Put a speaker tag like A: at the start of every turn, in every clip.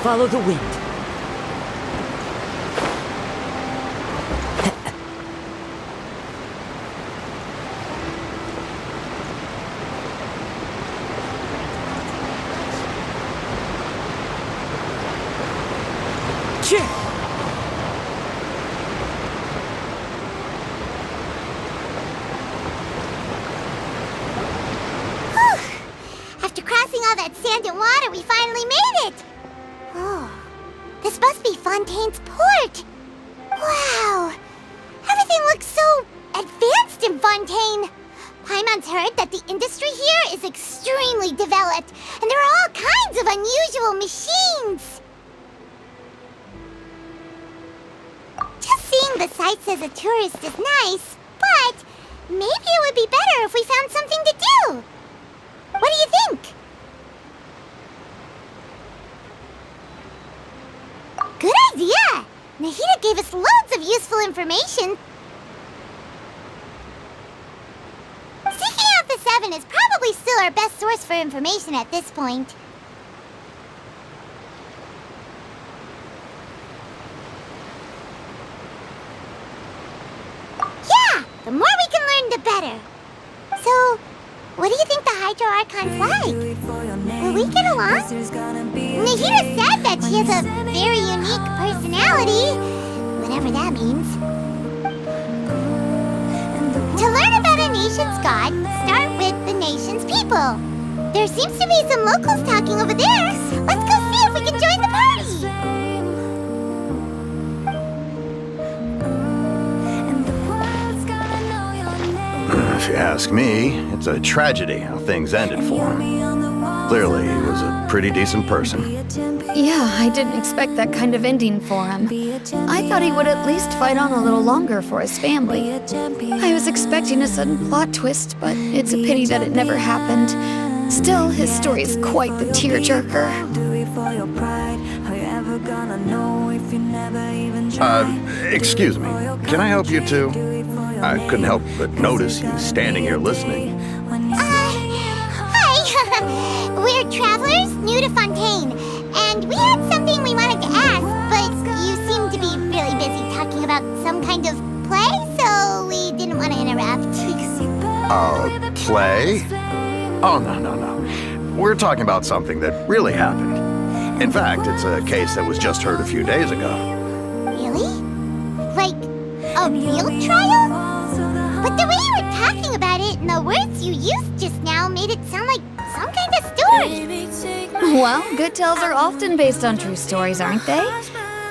A: follow the wind. Check!
B: After crossing all that sand and water, we finally made it! Oh, this must be Fontaine's port! Wow! Everything looks so advanced in Fontaine! Paimon's heard that the industry here is extremely developed, and there are all kinds of unusual machines! Just seeing the sights as a tourist is nice, but maybe it would be better if we found something to do! What do you think? Good idea! Nahida gave us loads of useful information. Seeking out the Seven is probably still our best source for information at this point. Yeah! The more we can learn, the better. So, what do you think the Hydro Archon's like? Will we get along? Nahida said that she has a very unique personality, whatever that means. To learn about a nation's god, start with the nation's people. There seems to be some locals talking over there. Let's go see if we can join the party.
C: If you ask me, it's a tragedy how things ended for him. Clearly, he was a pretty decent person.
D: Yeah, I didn't expect that kind of ending for him. I thought he would at least fight on a little longer for his family. I was expecting a sudden plot twist, but it's a pity that it never happened. Still, his story is quite the tearjerker.
C: Excuse me. Can I help you too? I couldn't help but notice you standing here listening.
B: Hi! We're travelers new to Fontaine, and we had something we wanted to ask, but you seem to be really busy talking about some kind of play, so we didn't want to interrupt.
C: Play? Oh, no. We're talking about something that really happened. In fact, it's a case that was just heard a few days ago.
B: Really? Like, a real trial? But the way you were talking about it and the words you used just now made it sound like some kind of story.
D: Well, good tales are often based on true stories, aren't they?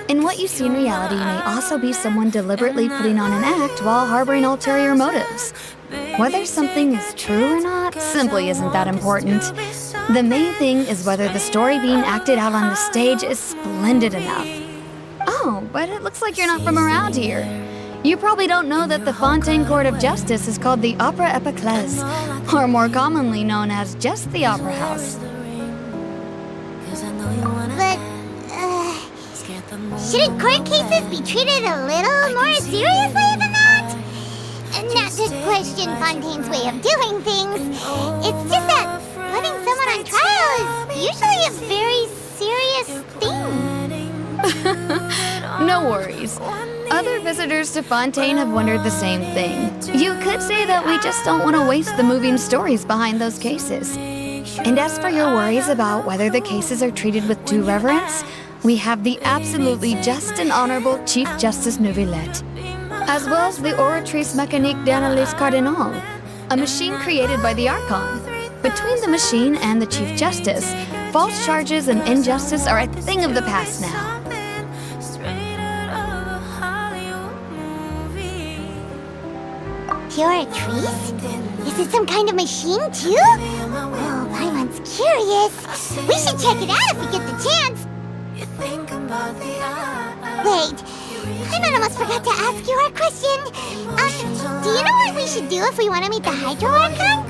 D: And what you see in reality may also be someone deliberately putting on an act while harboring ulterior motives. Whether something is true or not simply isn't that important. The main thing is whether the story being acted out on the stage is splendid enough. Oh, but it looks like you're not from around here. You probably don't know that the Fontaine Court of Justice is called the Opera Epiclese, or more commonly known as just the Opera House.
B: But, shouldn't court cases be treated a little more seriously than that? Not to question Fontaine's way of doing things. It's just that putting someone on trial is usually a very serious thing.
D: No worries. Other visitors to Fontaine have wondered the same thing. You could say that we just don't want to waste the moving stories behind those cases. And as for your worries about whether the cases are treated with due reverence, we have the absolutely just and honorable Chief Justice Neuvillette, as well as the Oratrice Mécanique d'Analyse Cardinal, a machine created by the Archon. Between the machine and the Chief Justice, false charges and injustice are a thing of the past now.
B: Oratrice? Is it some kind of machine, too? Oh, Paimon's curious. We should check it out if we get the chance. Wait, Paimon almost forgot to ask you our question. Do you know what we should do if we want to meet the Hydro Archon?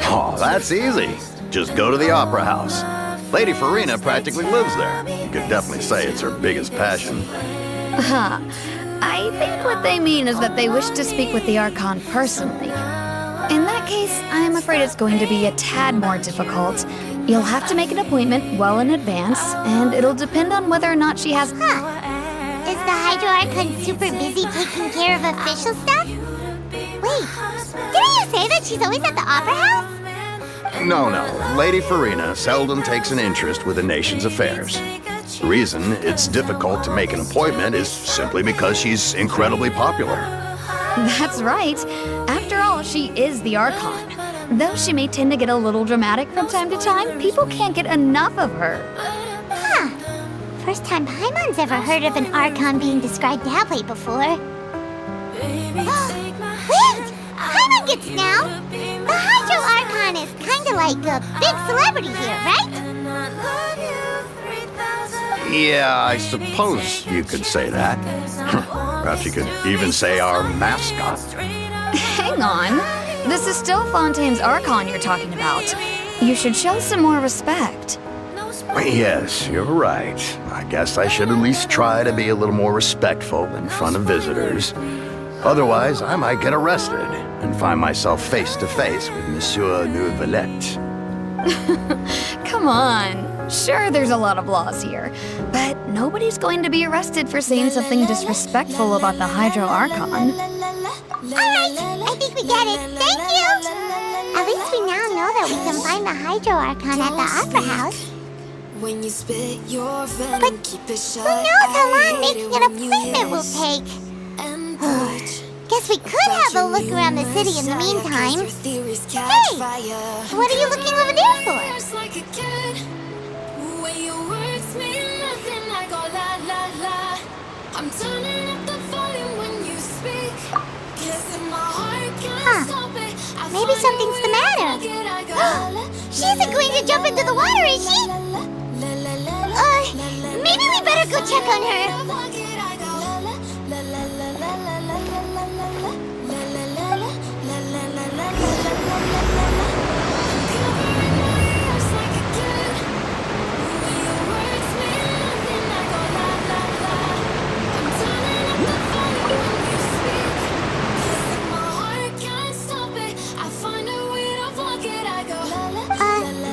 C: Oh, that's easy. Just go to the Opera House. Lady Farina practically lives there. You could definitely say it's her biggest passion.
D: I think what they mean is that they wish to speak with the Archon personally. In that case, I'm afraid it's going to be a tad more difficult. You'll have to make an appointment well in advance, and it'll depend on whether or not she has...
B: Is the Hydro Archon super busy taking care of official stuff? Wait, didn't you say that she's always at the Opera House?
C: No. Lady Farina seldom takes an interest with the nation's affairs. The reason it's difficult to make an appointment is simply because she's incredibly popular.
D: That's right. After all, she is the Archon. Though she may tend to get a little dramatic from time to time, people can't get enough of her.
B: Huh. First time Paimon's ever heard of an Archon being described that way before. Wait! Paimon gets it now! The Hydro Archon is kinda like a big celebrity here, right?
C: Yeah, I suppose you could say that. Perhaps you could even say our mascot.
D: Hang on. This is still Fontaine's Archon you're talking about. You should show some more respect.
C: Yes, you're right. I guess I should at least try to be a little more respectful in front of visitors. Otherwise, I might get arrested and find myself face to face with Monsieur Neuvillette.
D: Come on. Sure, there's a lot of laws here, but nobody's going to be arrested for saying something disrespectful about the Hydro Archon.
B: Alright, I think we get it. Thank you! At least we now know that we can find the Hydro Archon at the Opera House. But who knows how long making an appointment will take? Guess we could have a look around the city in the meantime. Hey! What are you looking over there for? Huh. Maybe something's the matter. She isn't going to jump into the water, is she? Maybe we better go check on her.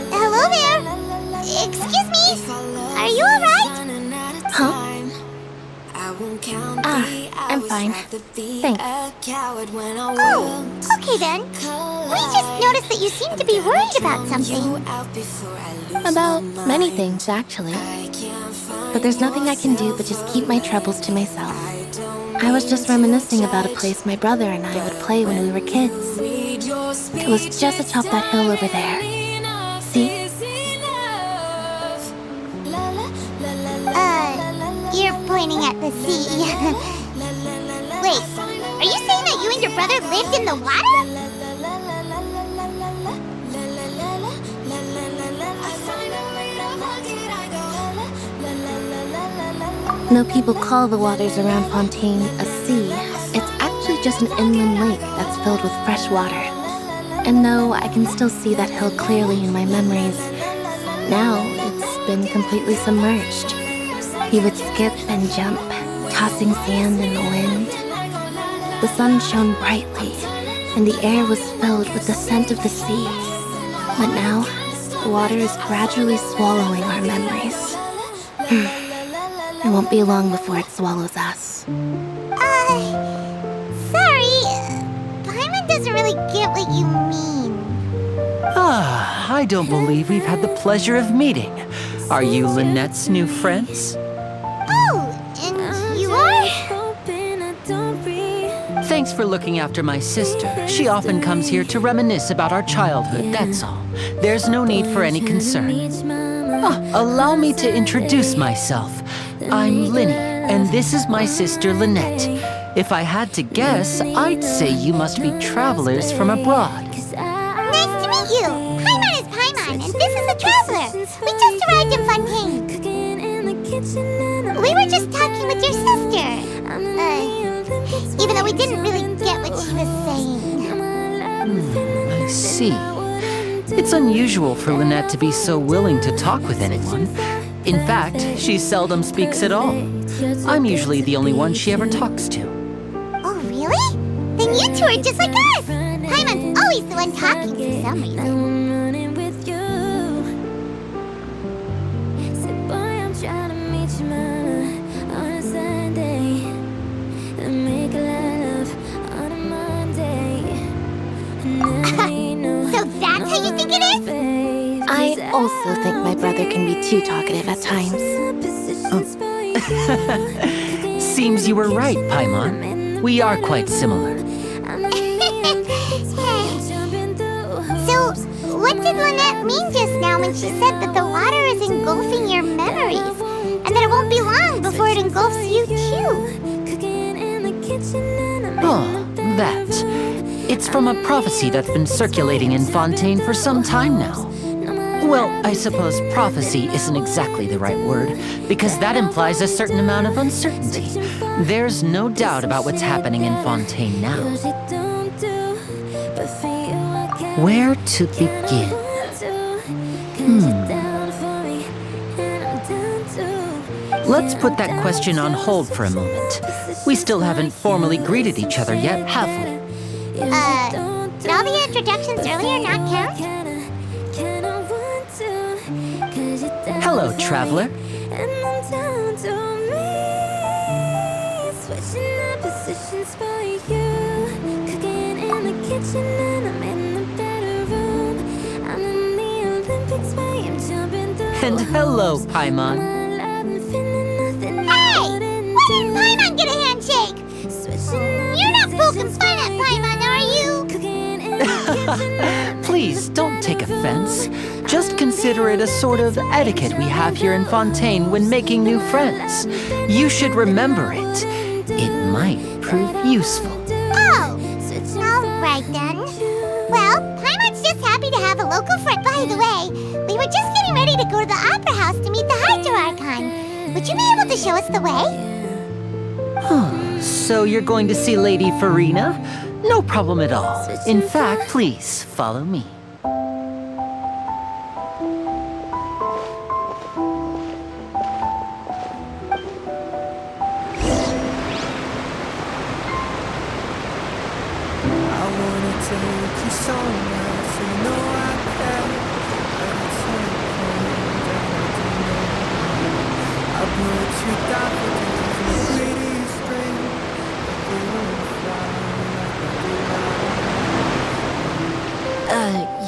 B: Hello there. Excuse me. Are you alright?
A: Huh? I'm fine. Thanks.
B: Oh, okay then. We just noticed that you seem to be worried about something.
A: About many things, actually. But there's nothing I can do but just keep my troubles to myself. I was just reminiscing about a place my brother and I would play when we were kids. It was just atop that hill over there. See?
B: You're pointing at the sea. Wait, are you saying that you and your brother lived in the water?
A: No people call the waters around Fontaine a sea. It's actually just an inland lake that's filled with fresh water. And though I can still see that hill clearly in my memories, now it's been completely submerged. He would skip and jump, tossing sand in the wind. The sun shone brightly, and the air was filled with the scent of the sea. But now, the water is gradually swallowing our memories. It won't be long before it swallows us.
B: Sorry. Paimon doesn't really get what you mean.
E: I don't believe we've had the pleasure of meeting. Are you Lynette's new friends?
B: Oh, and you are?
E: Thanks for looking after my sister. She often comes here to reminisce about our childhood, that's all. There's no need for any concern. Allow me to introduce myself. I'm Lyney, and this is my sister Lynette. If I had to guess, I'd say you must be travelers from abroad.
B: Nice to meet you. Paimon is Paimon, and this is a traveler. We just arrived in Fontaine. We were just talking with your sister. Even though we didn't really get what she was saying.
E: I see. It's unusual for Lynette to be so willing to talk with anyone. In fact, she seldom speaks at all. I'm usually the only one she ever talks to.
B: Oh, really? Then you two are just like us. Paimon's always the one talking for some reason. how you think it is?
A: I also think my brother can be too talkative at times.
E: Seems you were right, Paimon. We are quite similar.
B: So, what did Lynette mean just now when she said that the water is engulfing your memories? And that it won't be long before it engulfs you too?
E: Oh, that. It's from a prophecy that's been circulating in Fontaine for some time now. Well, I suppose prophecy isn't exactly the right word, because that implies a certain amount of uncertainty. There's no doubt about what's happening in Fontaine now. Where to begin? Let's put that question on hold for a moment. We still haven't formally greeted each other yet, have we?
B: Did all the introductions earlier not count?
E: Hello, traveler. And hello, Paimon.
B: Hey! Why didn't Paimon get a handshake? You're not poking fun at Paimon, are you?
E: Please, don't take offense. Just consider it a sort of etiquette we have here in Fontaine when making new friends. You should remember it. It might prove useful.
B: Oh! Alright then. Well, Paimon's just happy to have a local friend. By the way, we were just getting ready to go to the Opera House to meet the Hydro Archon. Would you be able to show us the way?
E: So you're going to see Lady Farina? No problem at all. In fact, please follow me.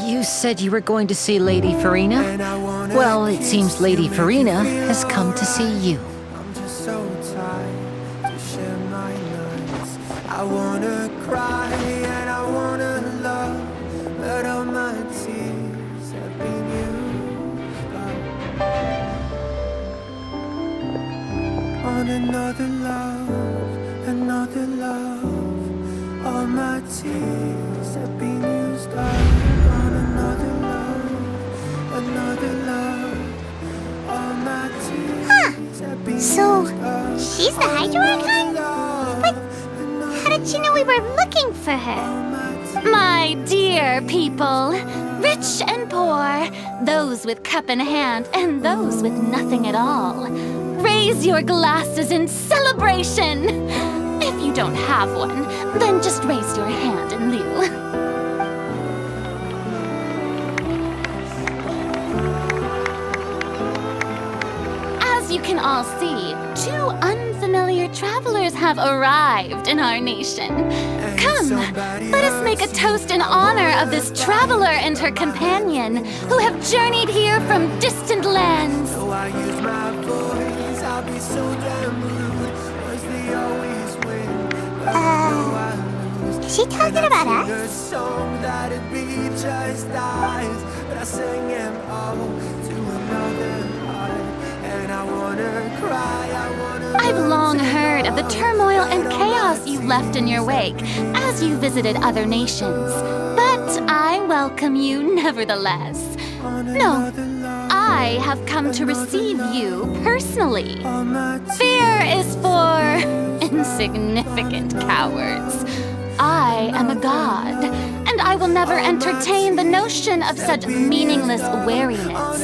E: You said you were going to see Lady Farina? Well, it seems Lady Farina has come to see you.
F: I'm just so tired to share my nights. I wanna cry and I wanna love, but all my tears have been used up on another love, another love. All my tears have been used up on another love, another love. All my tears have been
B: So,
F: used up.
B: she's the Hydro Archon? But how did she know we were looking for her?
G: My dear people, rich and poor, those with cup in hand and those with nothing at all, raise your glasses in celebration. If you don't have one, then just raise your hand in lieu. As you can all see, two unfamiliar travelers have arrived in our nation. Come, let us make a toast in honor of this traveler and her companion who have journeyed here from distant lands.
F: So I use my voice, I'll be so damn rude, 'cause they always win. But I know I lose.
B: Is she talking about
F: A
B: us?
F: song that'd be just eyes, but I sang them all to another heart. And I wanna cry, I wanna.
G: I've long heard of the turmoil and chaos you left in your wake as you visited other nations. But I welcome you nevertheless. No, I have come to receive you personally. Fear is for insignificant cowards. I am a god, and I will never entertain the notion of such meaningless wariness.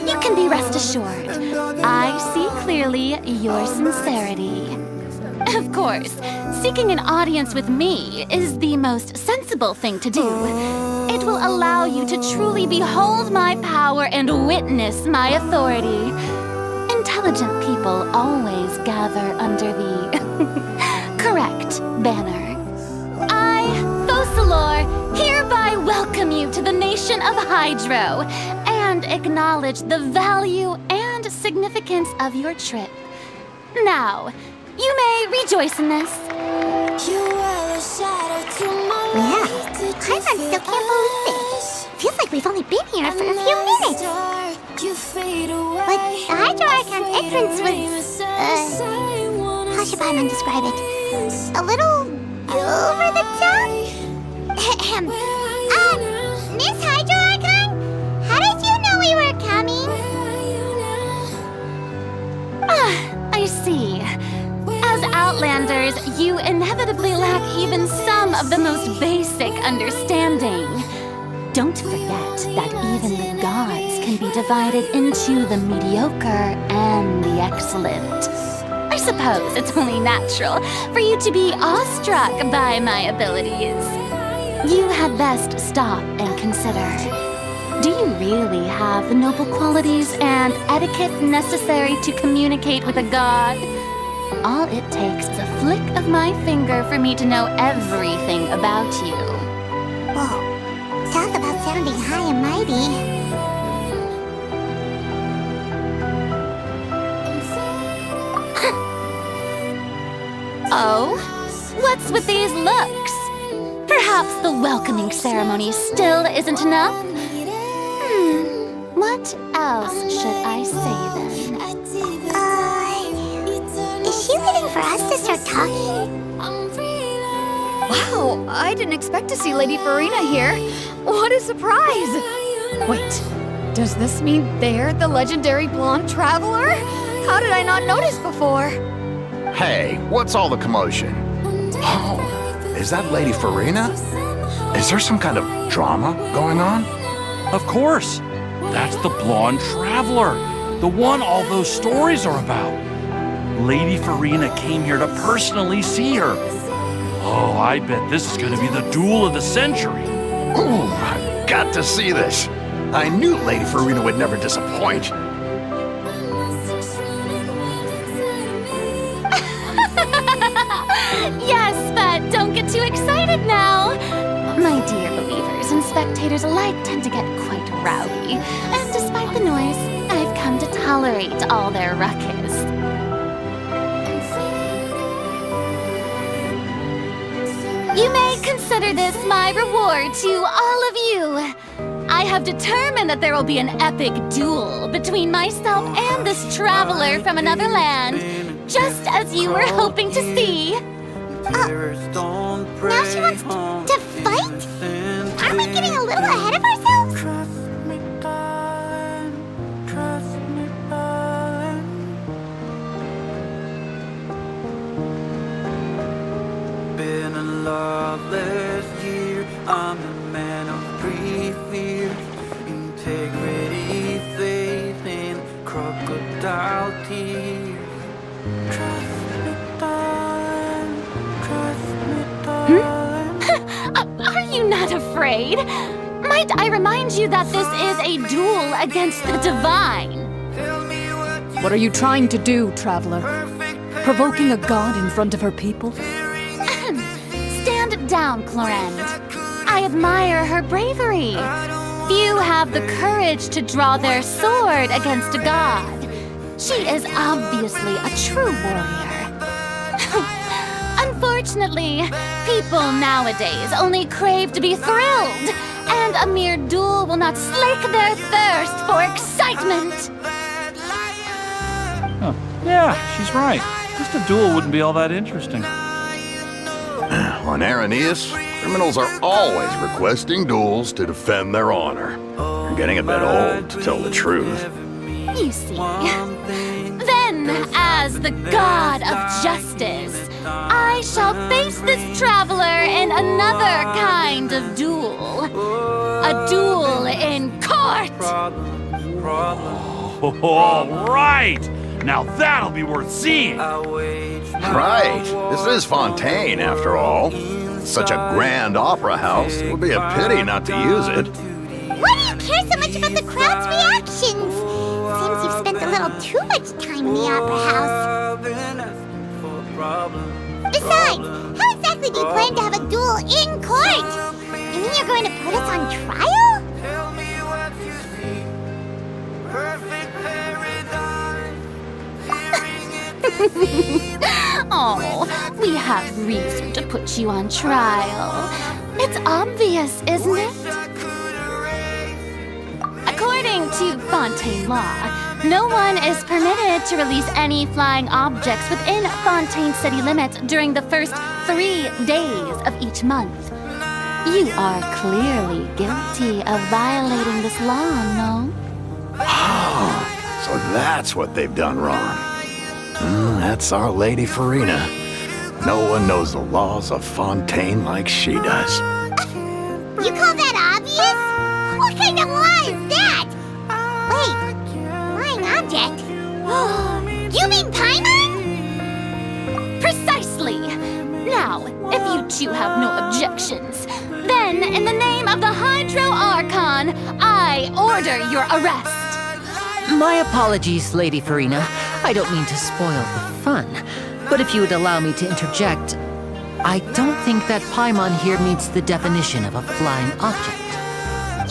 G: You can be rest assured, I see clearly your sincerity. Of course, seeking an audience with me is the most sensible thing to do. It will allow you to truly behold my power and witness my authority. Intelligent people always gather under the correct banner. I, Fosalor, hereby welcome you to the nation of Hydro and acknowledge the value and significance of your trip. Now, you may rejoice in this.
B: Yeah, Paimon still can't believe it. Feels like we've only been here for a few minutes. But the Hydro Archon's entrance was, how should Paimon describe it? A little over the top? Miss Hydro Archon? How did you know we were coming?
G: I see. As Outlanders, you inevitably lack even some of the most basic understanding. Don't forget that even the gods can be divided into the mediocre and the excellent. I suppose it's only natural for you to be awestruck by my abilities. You had best stop and consider. Do you really have the noble qualities and etiquette necessary to communicate with a god? All it takes is a flick of my finger for me to know everything about you.
B: Whoa, talk about sounding high and mighty.
G: Oh? What's with these looks? Perhaps the welcoming ceremony still isn't enough? What else should I say then?
B: Is she waiting for us to start talking?
D: Wow, I didn't expect to see Lady Farina here. What a surprise! Wait, does this mean they're the legendary blonde traveler? How did I not notice before?
C: Hey, what's all the commotion? Oh, is that Lady Farina? Is there some kind of drama going on?
H: Of course! That's the blonde traveler, the one all those stories are about. Lady Farina came here to personally see her. Oh, I bet this is gonna be the duel of the century.
C: Ooh, I've got to see this. I knew Lady Farina would never disappoint.
G: Yes, but don't get too excited now. My dear believers and spectators alike tend to get quite rowdy, and despite the noise, I've come to tolerate all their ruckus. You may consider this my reward to all of you. I have determined that there will be an epic duel between myself and this traveler from another land, just as you were hoping to see.
B: Now she wants to fight? Aren't we getting a little ahead of ourselves?
F: Been a loveless year. I'm a man of three fears: integrity, faith, and crocodile tears. Trust me, darling. Trust me, darling.
G: Are you not afraid? Might I remind you that this is a duel against the divine?
I: What are you trying to do, traveler? Provoking a god in front of her people?
G: Stand down, Clorend. I admire her bravery. Few have the courage to draw their sword against a god. She is obviously a true warrior. Unfortunately, people nowadays only crave to be thrilled, and a mere duel will not slake their thirst for excitement.
H: Huh. Yeah, she's right. Just a duel wouldn't be all that interesting.
C: On Araneus, criminals are always requesting duels to defend their honor. You're getting a bit old, to tell the truth.
G: You see. Then, as the god of justice, I shall face this traveler in another kind of duel. A duel in court!
H: All right! Now that'll be worth seeing!
C: Right. This is Fontaine, after all. It's such a grand opera house. It would be a pity not to use it.
B: Why do you care so much about the crowd's reactions? Seems you've spent a little too much time in the opera house. Besides, how exactly do you plan to have a duel in court? You mean you're going to put us on trial?
G: Oh, we have reason to put you on trial. It's obvious, isn't it? According to Fontaine law, no one is permitted to release any flying objects within Fontaine city limits during the first 3 days of each month. You are clearly guilty of violating this law, no?
C: Oh, so that's what they've done wrong. That's our Lady Farina. No one knows the laws of Fontaine like she does.
B: You call that obvious? What kind of law is that? Wait, flying object? You mean Paimon?
G: Precisely! Now, if you two have no objections, then in the name of the Hydro Archon, I order your arrest.
E: My apologies, Lady Farina. I don't mean to spoil the fun. But if you would allow me to interject, I don't think that Paimon here meets the definition of a flying object.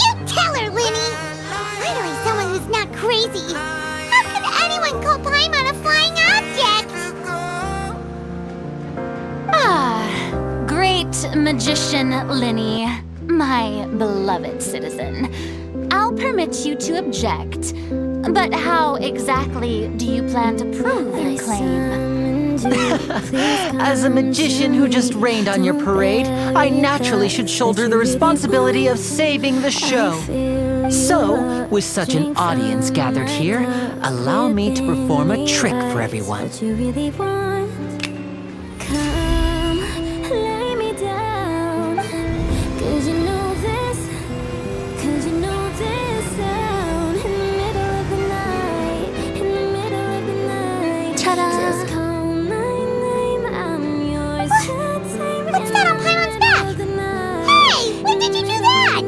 B: You tell her, Lyney! Finally someone who's not crazy. How could anyone call Paimon a flying object?
G: Great magician Lyney, my beloved citizen. I'll permit you to object, but how exactly do you plan to prove your claim?
E: As a magician who just rained on your parade, I naturally should shoulder the responsibility of saving the show. So, with such an audience gathered here, allow me to perform a trick for everyone.
B: What's that on Paimon's back? Hey, when did you do that?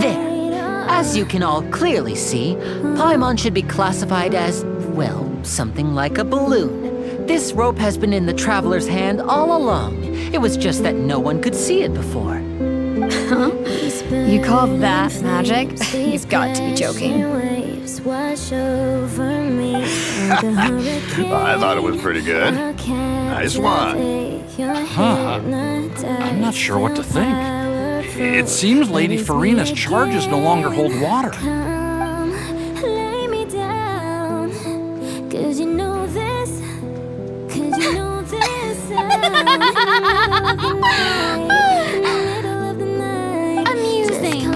E: There. As you can all clearly see, Paimon should be classified as, well, something like a balloon. This rope has been in the traveler's hand all along. It was just that no one could see it before.
D: Huh? You call that magic? You've got to be joking.
C: I thought it was pretty good. Nice one.
H: Huh. I'm not sure what to think. It seems Lady Farina's charges no longer hold water.
G: Amusing.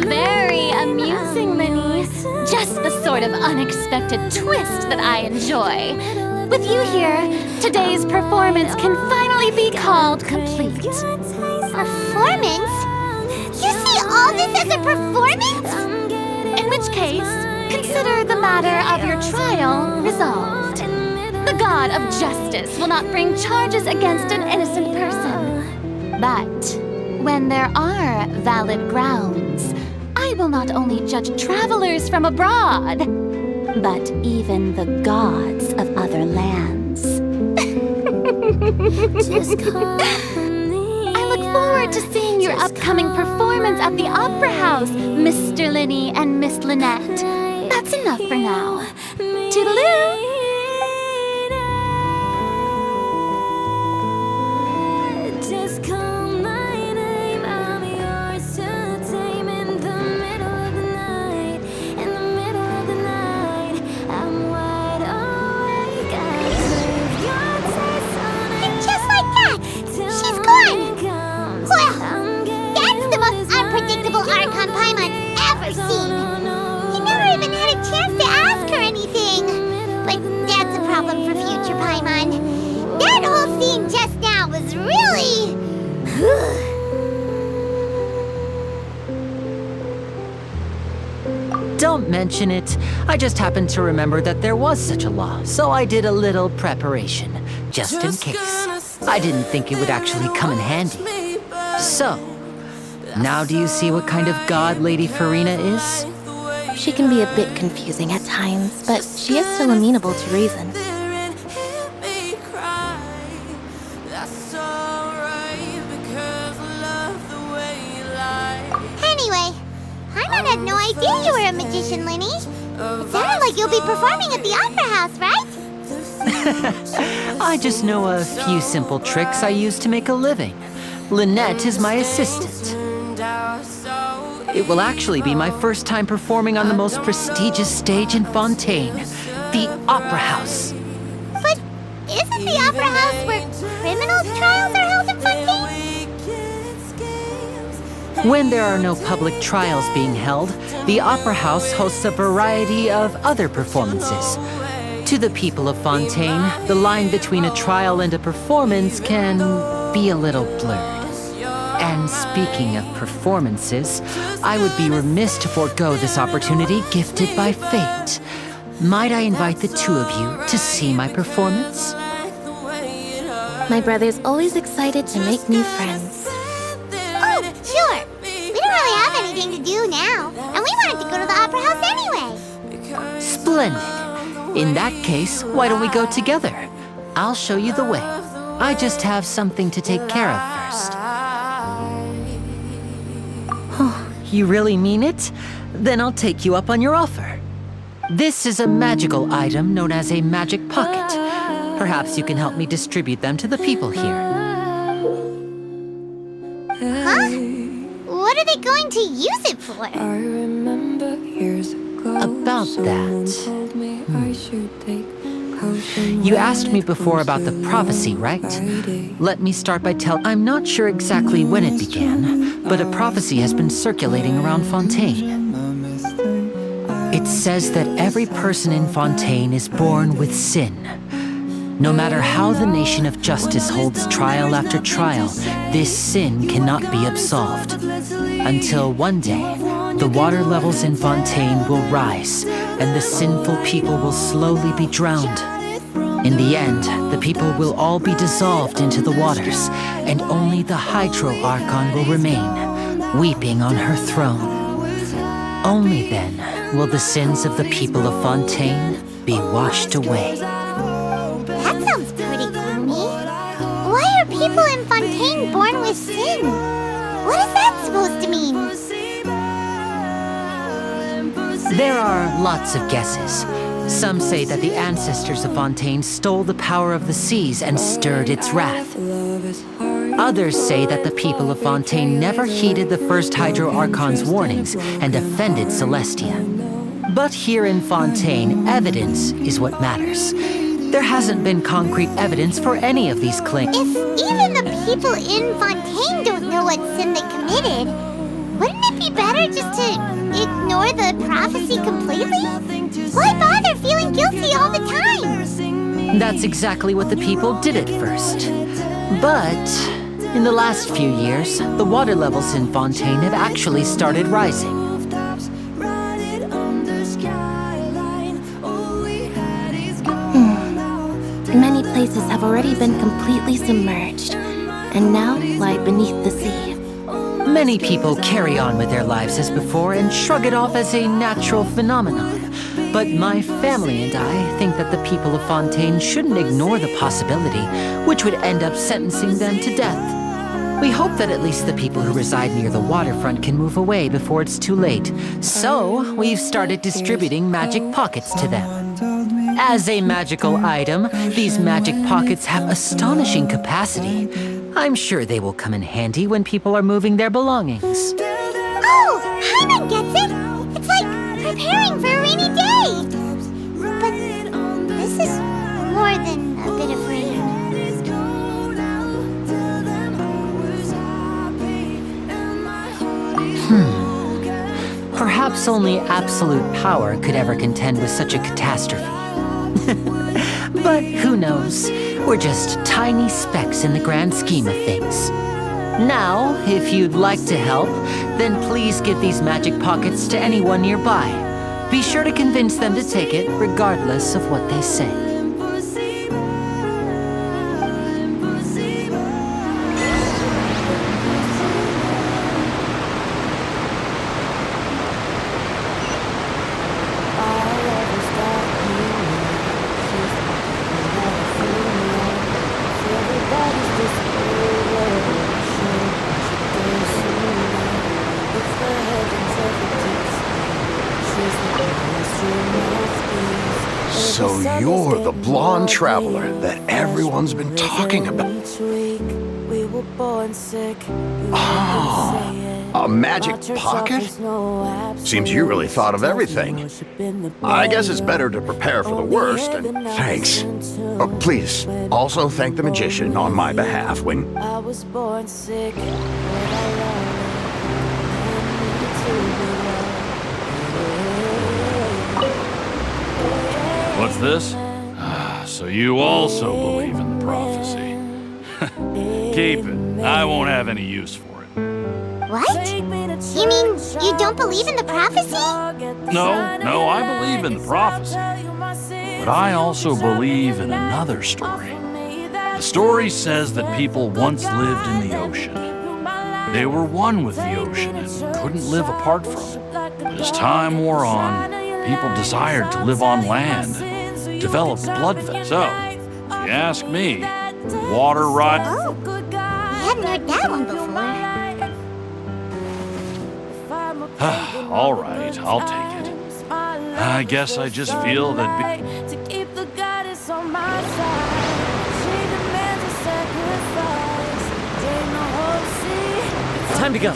G: Very amusing, Lyney. Just the sort of unexpected twist that I enjoy. With you here, today's performance can finally be called complete.
B: Performance? You see all this as a performance?
G: In which case, consider the matter of your trial resolved. The god of justice will not bring charges against an innocent person. But when there are valid grounds, I will not only judge travelers from abroad, but even the gods of other lands. I look forward to seeing your upcoming performance at the Opera House, Mr. Lyney and Miss Lynette. That's enough for now. Toodaloo!
B: Unpredictable Archon Paimon's ever seen. He never even had a chance to ask her anything. But that's a problem for future Paimon. That whole scene just now was really...
E: Don't mention it. I just happened to remember that there was such a law, so I did a little preparation, just in case. I didn't think it would actually come in handy. So, now do you see what kind of god Lady Farina is?
A: She can be a bit confusing at times, but she is still amenable to reason.
B: Anyway, Paimon had no idea you were a magician, Lyney. It sounded like you'll be performing at the Opera House, right?
E: I just know a few simple tricks I use to make a living. Lynette is my assistant. It will actually be my first time performing on the most prestigious stage in Fontaine, the Opera House.
B: But isn't the Opera House where criminal trials are held in Fontaine?
E: When there are no public trials being held, the Opera House hosts a variety of other performances. To the people of Fontaine, the line between a trial and a performance can be a little blurred. And speaking of performances, I would be remiss to forego this opportunity gifted by fate. Might I invite the two of you to see my performance?
A: My brother's always excited to make new friends.
B: Oh, sure. We don't really have anything to do now, and we wanted to go to the Opera House anyway.
E: Splendid. In that case, why don't we go together? I'll show you the way. I just have something to take care of first. You really mean it? Then I'll take you up on your offer. This is a magical item known as a magic pocket. Perhaps you can help me distribute them to the people here.
B: Huh? What are they going to use it for?
E: About that. You asked me before about the prophecy, right? Let me start by I'm not sure exactly when it began, but a prophecy has been circulating around Fontaine. It says that every person in Fontaine is born with sin. No matter how the nation of justice holds trial after trial, this sin cannot be absolved. Until one day, the water levels in Fontaine will rise, and the sinful people will slowly be drowned. In the end, the people will all be dissolved into the waters, and only the Hydro Archon will remain, weeping on her throne. Only then will the sins of the people of Fontaine be washed away.
B: That sounds pretty gloomy. Why are people in Fontaine born with sin? What is that supposed to mean?
E: There are lots of guesses. Some say that the ancestors of Fontaine stole the power of the seas and stirred its wrath. Others say that the people of Fontaine never heeded the first Hydro Archon's warnings and offended Celestia. But here in Fontaine, evidence is what matters. There hasn't been concrete evidence for any of these claims.
B: If even the people in Fontaine don't know what sin they committed, wouldn't it be better just to ignore the prophecy completely? Why bother feeling guilty all the time?
E: That's exactly what the people did at first. But in the last few years, the water levels in Fontaine have actually started rising.
A: Many places have already been completely submerged, and now lie beneath the sea.
E: Many people carry on with their lives as before and shrug it off as a natural phenomenon. But my family and I think that the people of Fontaine shouldn't ignore the possibility, which would end up sentencing them to death. We hope that at least the people who reside near the waterfront can move away before it's too late. So, we've started distributing magic pockets to them. As a magical item, these magic pockets have astonishing capacity. I'm sure they will come in handy when people are moving their belongings.
B: Oh, Paimon gets it! It's like preparing for a rainy day! But this is more than a bit of rain.
E: Perhaps only absolute power could ever contend with such a catastrophe. But who knows? We're just tiny specks in the grand scheme of things. Now, if you'd like to help, then please give these magic pockets to anyone nearby. Be sure to convince them to take it, regardless of what they say.
C: So you're the blonde traveler that everyone's been talking about. Oh, a magic pocket? Seems you really thought of everything. I guess it's better to prepare for the worst, and thanks. Oh, please, also thank the magician on my behalf when...
F: I was born sick, but I love
H: What's this? So you also believe in the prophecy. Keep it. I won't have any use for it.
B: What? You mean you don't believe in the prophecy?
H: No, I believe in the prophecy. But I also believe in another story. The story says that people once lived in the ocean. They were one with the ocean and couldn't live apart from it. But as time wore on, people desired to live on land and developed blood vessels. So, if you ask me, water rot...
B: Oh, I hadn't heard that one before.
H: All right, I'll take it. I guess I just feel that...
F: to keep the goddess on my side. She demands a sacrifice. Drain the whole sea.
E: Time to go.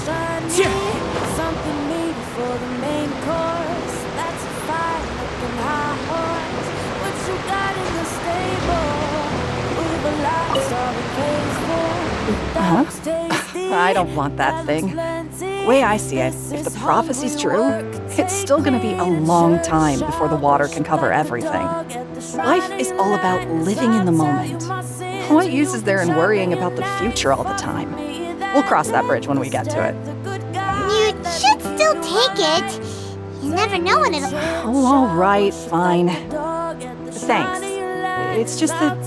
F: Something me before the main course. That's a fight looking high horse. What you got in the stable? We've a livestock faithful.
J: I don't want that thing. The way I see it, if the prophecy's true, it's still gonna be a long time before the water can cover everything. Life is all about living in the moment. What use is there in worrying about the future all the time? We'll cross that bridge when we get to it.
B: You should still take it. You never know when it'll...
J: Oh, all right, fine. Thanks. It's just that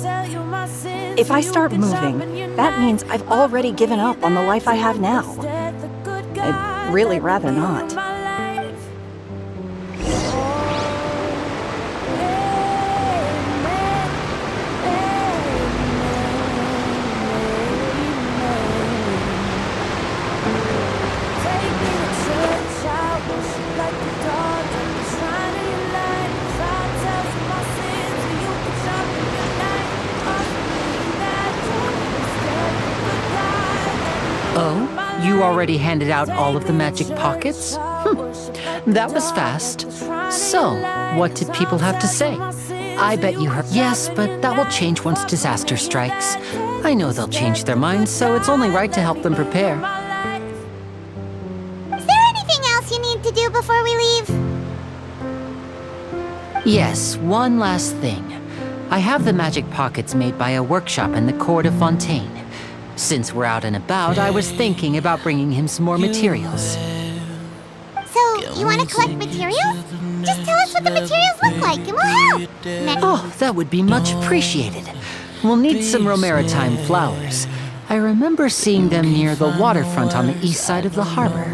J: if I start moving, that means I've already given up on the life I have now. I'd really rather not.
E: Oh? You already handed out all of the magic pockets? That was fast. So, what did people have to say? I bet you heard... Yes, but that will change once disaster strikes. I know they'll change their minds, so it's only right to help them prepare.
B: Is there anything else you need to do before we leave?
E: Yes, one last thing. I have the magic pockets made by a workshop in the court of Fontaine. Since we're out and about, I was thinking about bringing him some more materials.
B: So, you want to collect materials? Just tell us what the materials look like and we'll help.
E: Oh, that would be much appreciated. We'll need some romaritime flowers. I remember seeing them near the waterfront on the east side of the harbor.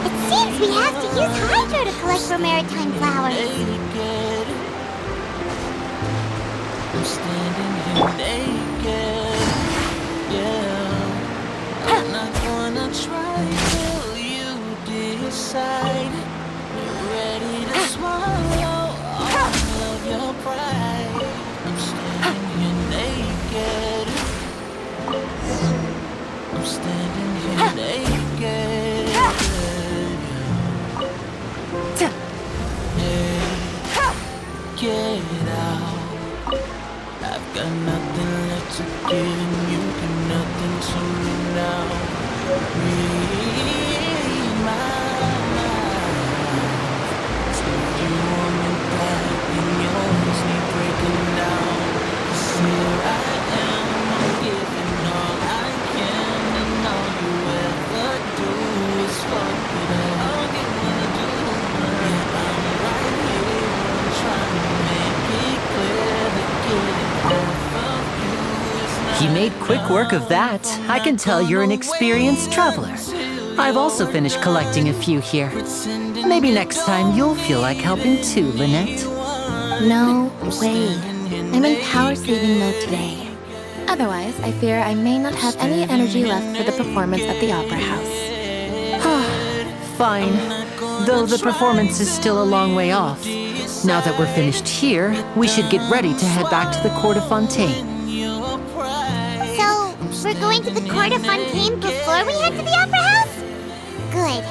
B: It seems we have to use hydro to collect romaritime flowers.
F: I'm standing here naked. Yeah, I'm not gonna try till you decide you're ready to swallow all of your pride. I'm standing here naked. I'm standing here naked. Get out. I've got nothing left to give, and you got nothing to me now. Read my mind. Take you on me back, and yours need breaking down. 'Cause here I am, I'm giving all I can, and all you ever do is fuck it up. All you wanna do, yeah, I'm right here, I'm trying to make it clear that getting half of you
E: made quick work of that. I can tell you're an experienced traveler. I've also finished collecting a few here. Maybe next time you'll feel like helping too, Lynette.
A: No way. I'm in power-saving mode today. Otherwise, I fear I may not have any energy left for the performance at the Opera House.
E: Fine. Though the performance is still a long way off. Now that we're finished here, we should get ready to head back to the Court of Fontaine.
B: So, we're going to the Court of Fontaine before we head to the Opera House? Good.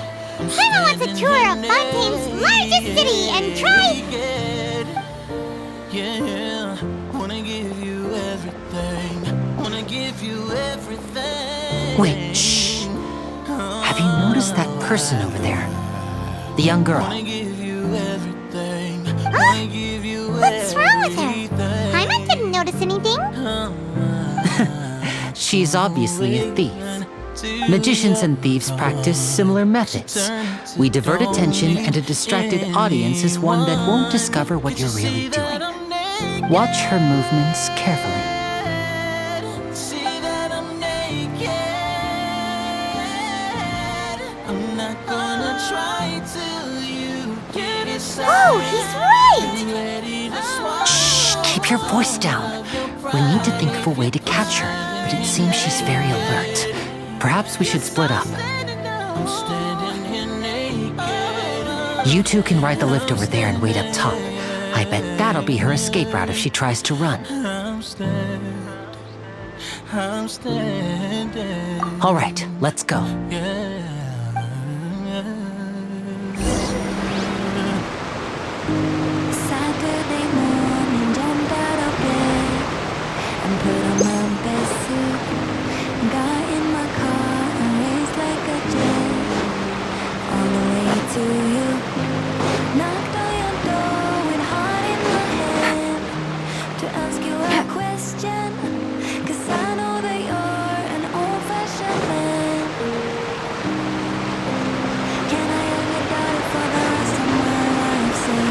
B: Hannah wants a tour of Fontaine's largest city and try...
F: Yeah, wanna give you everything. Wanna give you everything.
E: Wait, shh. Have you noticed that person over there? The young girl.
F: Wanna give you everything.
B: Huh? What's wrong with her? Paimon didn't notice anything.
E: She's obviously a thief. Magicians and thieves practice similar methods. We divert attention, and a distracted audience is one that won't discover what you're really doing. Watch her movements carefully.
F: See that I'm naked. I'm not gonna try till you get inside.
B: Oh, he's right!
E: Shh! Keep your voice down. We need to think of a way to catch her, but it seems she's very alert. Perhaps we should split up. You two can ride the lift over there and wait up top. I bet that'll be her escape route if she tries to run.
F: I'm standing.
E: All right, let's go.
K: Saturday morning, jumped out of bed and put on my best suit. Got in my car and raced like a jet all the way to you. Knocked on your door with heart in my hand to ask you a question, 'cause I know that you're an old-fashioned man. Can I have your daughter for the rest of my life? Say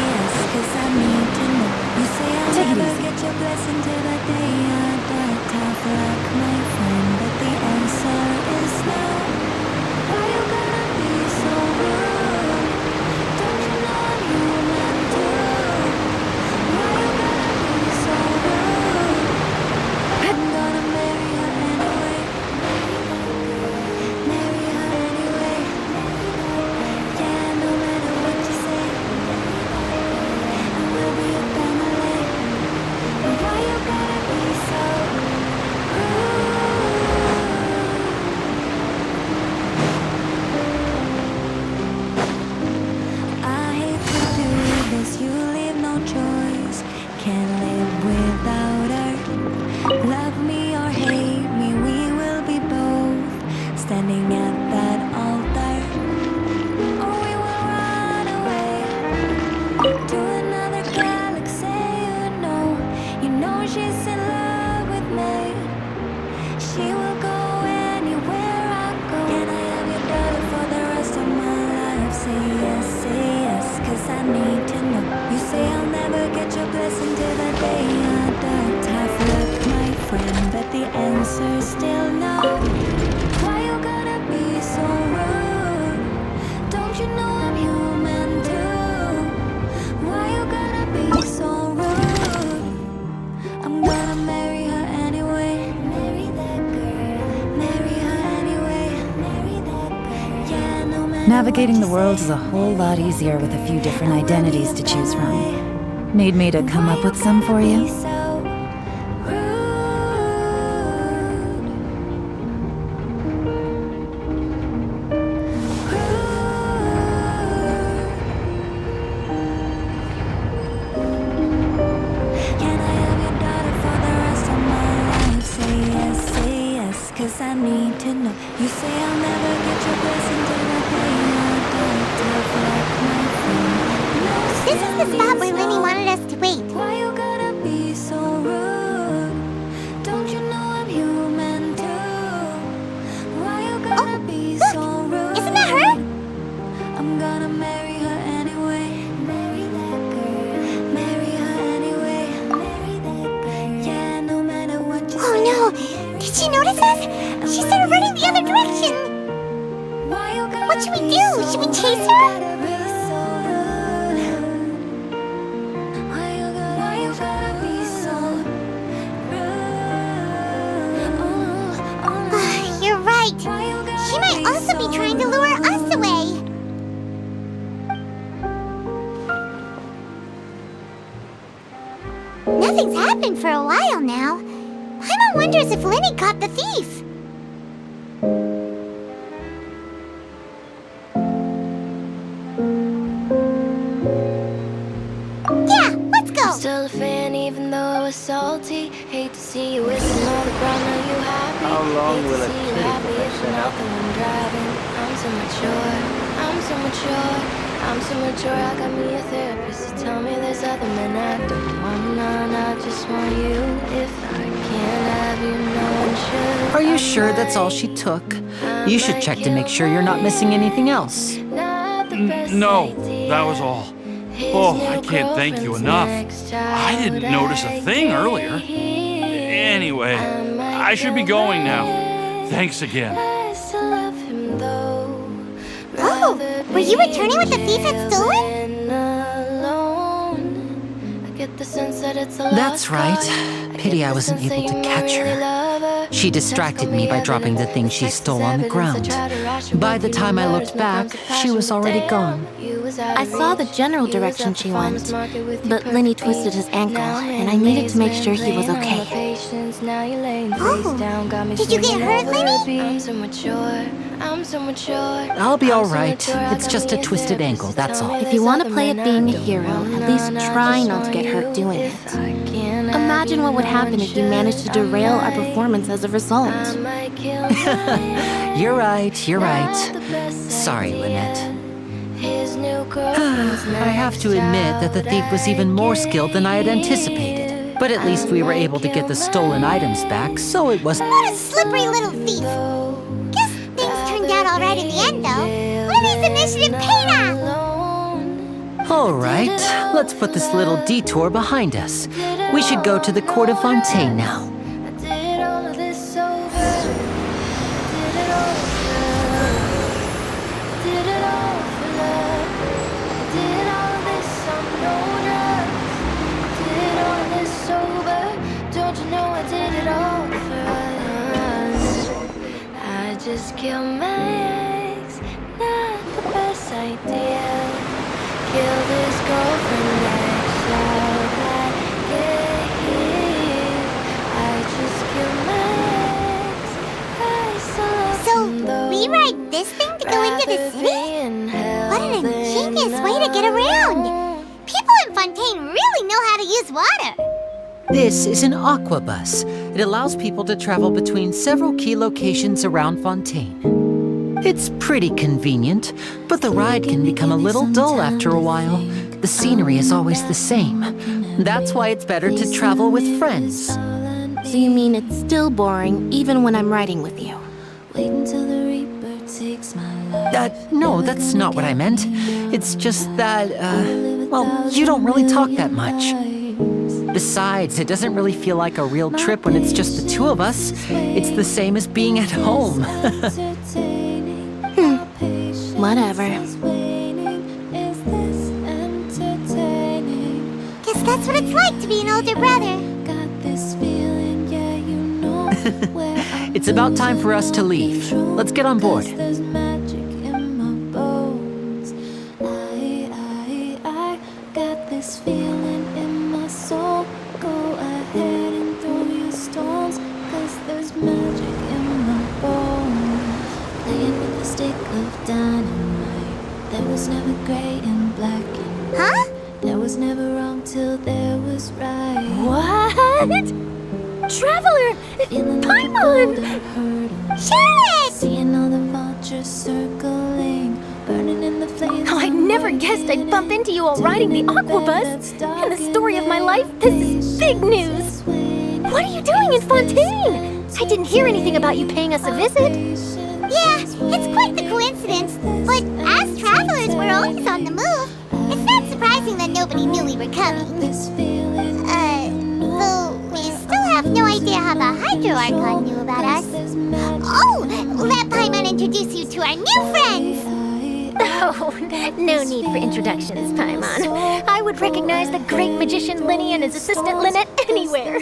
K: yes, 'cause I need to know. You say I'll never get your blessing till the day I die. Tough like my friend, but the answer is no. Why you gotta be so rude? Don't you know I'm human too? Why you gotta be so rude? I'm gonna marry her anyway. Marry her anyway. Yeah, no matter what you say, and we'll be a family. Why you gotta be so rude? I hate to do this, you leave no choice. Can't live without her. Love me or hate me, we will be both standing at that altar. Or we will run away to another galaxy. You know she's in love with me. She will go anywhere I go. Can I have your daughter for the rest of my life? Say yes, 'cause I need to know. You say I'll never get your blessing till the day I die. Tough luck, my friend, but the answer's still no. Why you gotta be so rude? Don't you know I'm human too? Why you gotta be so rude? I'm gonna marry her anyway. Marry that girl. Marry her anyway. Marry that girl. Yeah, no matter.
L: Navigating the world is a whole lot easier with a few different identities to choose from. Need me to come up with some for you?
K: So can I have your daughter for the rest of my life? Say yes, 'cause I need to know. You say I'll never get your blessing till the day I die. Tough like my friend.
B: This is the spot where Lyney wanted us to wait.
K: Why you gotta be so
B: she notice us? She started running the other direction. What should we do? Should we chase her? You're right. She might also be trying to lure us away. Nothing's happened for a while now. Paimon wonders if Lyney caught the thief. Yeah, let's go.
K: I'm still a fan even though I was salty. Hate to see you wasting all the ground, now you happy.
M: How long
K: Hate to
M: will it
K: see you
M: take
K: happy
M: if I
K: if
M: set
K: you're not
M: out?
K: the one driving. I'm so mature, I'm so mature, I'm so mature. I got me a therapist to tell me there's other men I don't want none. I just want you. If I can't have you, no one should.
E: Are you sure that's all she took? You should check to make sure you're not missing anything else.
H: No, that was all. Oh, I can't thank you enough. I didn't notice a thing earlier. Anyway, I should be going now. Thanks again.
B: Oh, were you returning what the thief had stolen?
E: That's right. Pity I wasn't able to catch her. She distracted me by dropping the thing she stole on the ground. By the time I looked back, she was already gone.
A: I saw the general direction she went, but Lyney twisted his ankle, and I needed to make sure he was okay.
B: Oh, did you get hurt, Lyney?
E: I'll be all right. It's just a twisted ankle, that's all.
A: If you want to play at being a hero, at least try not to get hurt doing it. Imagine what would happen if you managed to derail our performance as a result.
E: You're right, you're right. Sorry, Lynette. I have to admit that the thief was even more skilled than I had anticipated. But at least we were able to get the stolen items back, so it wasn't...
B: What a slippery little thief. Guess things turned out all right in the end, though. Lyney's initiative paid off.
E: All right, let's put this little detour behind us. We should go to the Court of Fontaine now.
K: Just kill my ex, not the best idea. Kill this girlfriend next love I get here. I just kill my ex, I still love him though.
B: Rewrite this thing to go into the city? What an ingenious way to get around. People in Fontaine really know how to use water.
E: This is an aqua bus. It allows people to travel between several key locations around Fontaine. It's pretty convenient, but the ride can become a little dull after a while. The scenery is always the same. That's why it's better to travel with friends.
A: So you mean it's still boring even when I'm riding with you?
E: No, that's not what I meant. It's just that, well, you don't really talk that much. Besides, it doesn't really feel like a real trip when it's just the two of us. It's the same as being at home.
A: Whatever.
B: Guess that's what it's like to be an older brother.
E: It's about time for us to leave. Let's get on board.
B: Traveler! Paimon! Charlotte! Seeing all the vultures circling, burning in the flames.
N: Oh, I never guessed I'd bump into you while riding the aqua bus. In the story of my life, this is big news. What are you doing in Fontaine? I didn't hear anything about you paying us a visit.
B: Yeah, it's quite the coincidence. But as travelers, we're always on the move. It's not surprising that nobody knew we were coming. Though we still have no idea how the Hydro Archon knew about about us. Oh, let Paimon introduce you to our new friends.
N: Oh, no need for introductions, Paimon. I would recognize the great magician Lyney and his assistant Lynette anywhere.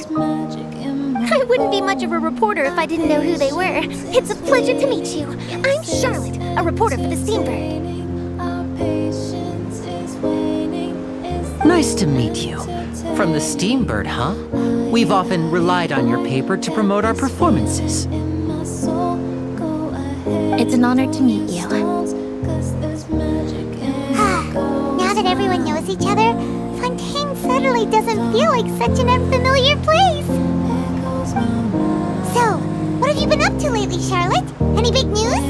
N: I wouldn't be much of a reporter if I didn't know who they were. It's a pleasure to meet you. I'm Charlotte, a reporter for the Steambird.
E: Nice to meet you. From the Steambird, huh? We've often relied on your paper to promote our performances.
A: It's an honor to meet you.
B: Now that everyone knows each other, Fontaine suddenly doesn't feel like such an unfamiliar place. So, what have you been up to lately, Charlotte? Any big news?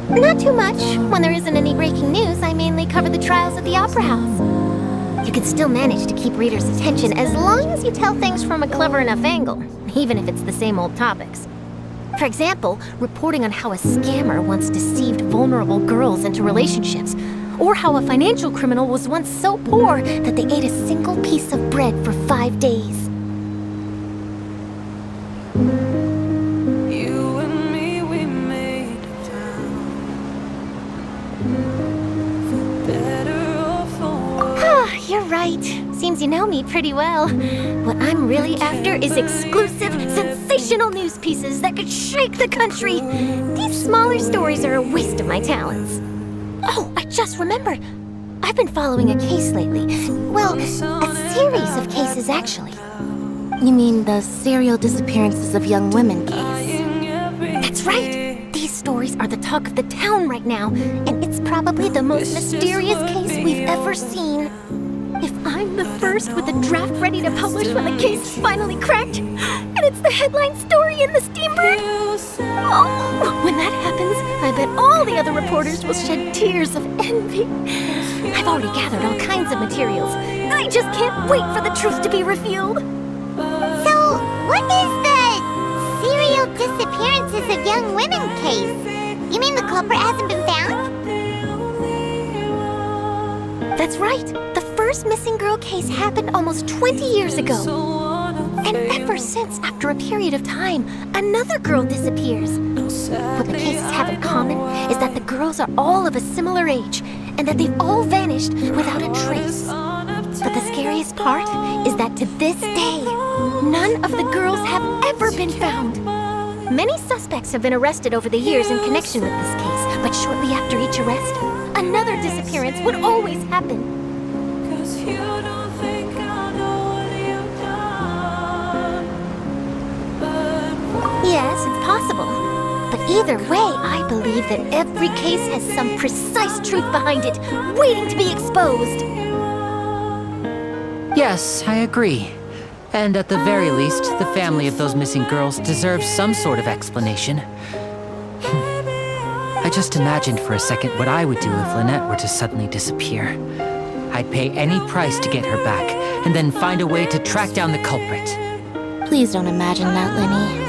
N: Not too much. When there isn't any breaking news, I mainly cover the trials at the Opera House. You can still manage to keep readers' attention as long as you tell things from a clever enough angle, even if it's the same old topics. For example, reporting on how a scammer once deceived vulnerable girls into relationships, or how a financial criminal was once so poor that they ate a single piece of bread for 5 days.
K: You and me, we made a town. For better or for worse.
N: Ah, you're right. Seems you know me pretty well. What I'm really after is exclusive, sensational news pieces that could shake the country. These smaller stories are a waste of my talents. Oh, I just remembered. I've been following a case lately. Well, a series of cases, actually.
A: You mean the serial disappearances of young women case?
N: That's right. These stories are the talk of the town right now, and it's probably the most mysterious case we've ever seen. If I'm the first with a draft ready to publish when the case is finally cracked, and it's the headline story in the Steambird, oh, when that happens, I bet all the other reporters will shed tears of envy. I've already gathered all kinds of materials. I just can't wait for the truth to be revealed.
B: So, what is the serial disappearances of young women case? You mean the culprit hasn't been found?
N: That's right. The first missing girl case happened almost 20 years ago. And ever since, after a period of time, another girl disappears. What the cases have in common is that the girls are all of a similar age, and that they've all vanished without a trace. But the scariest part is that to this day, none of the girls have ever been found. Many suspects have been arrested over the years in connection with this case, but shortly after each arrest, another disappearance would always happen. Yes, it's possible. But either way, I believe that every case has some precise truth behind it, waiting to be exposed.
E: Yes, I agree. And at the very least, the family of those missing girls deserves some sort of explanation. I just imagined for a second what I would do if Lynette were to suddenly disappear. I'd pay any price to get her back, and then find a way to track down the culprit.
A: Please don't imagine that, Lyney.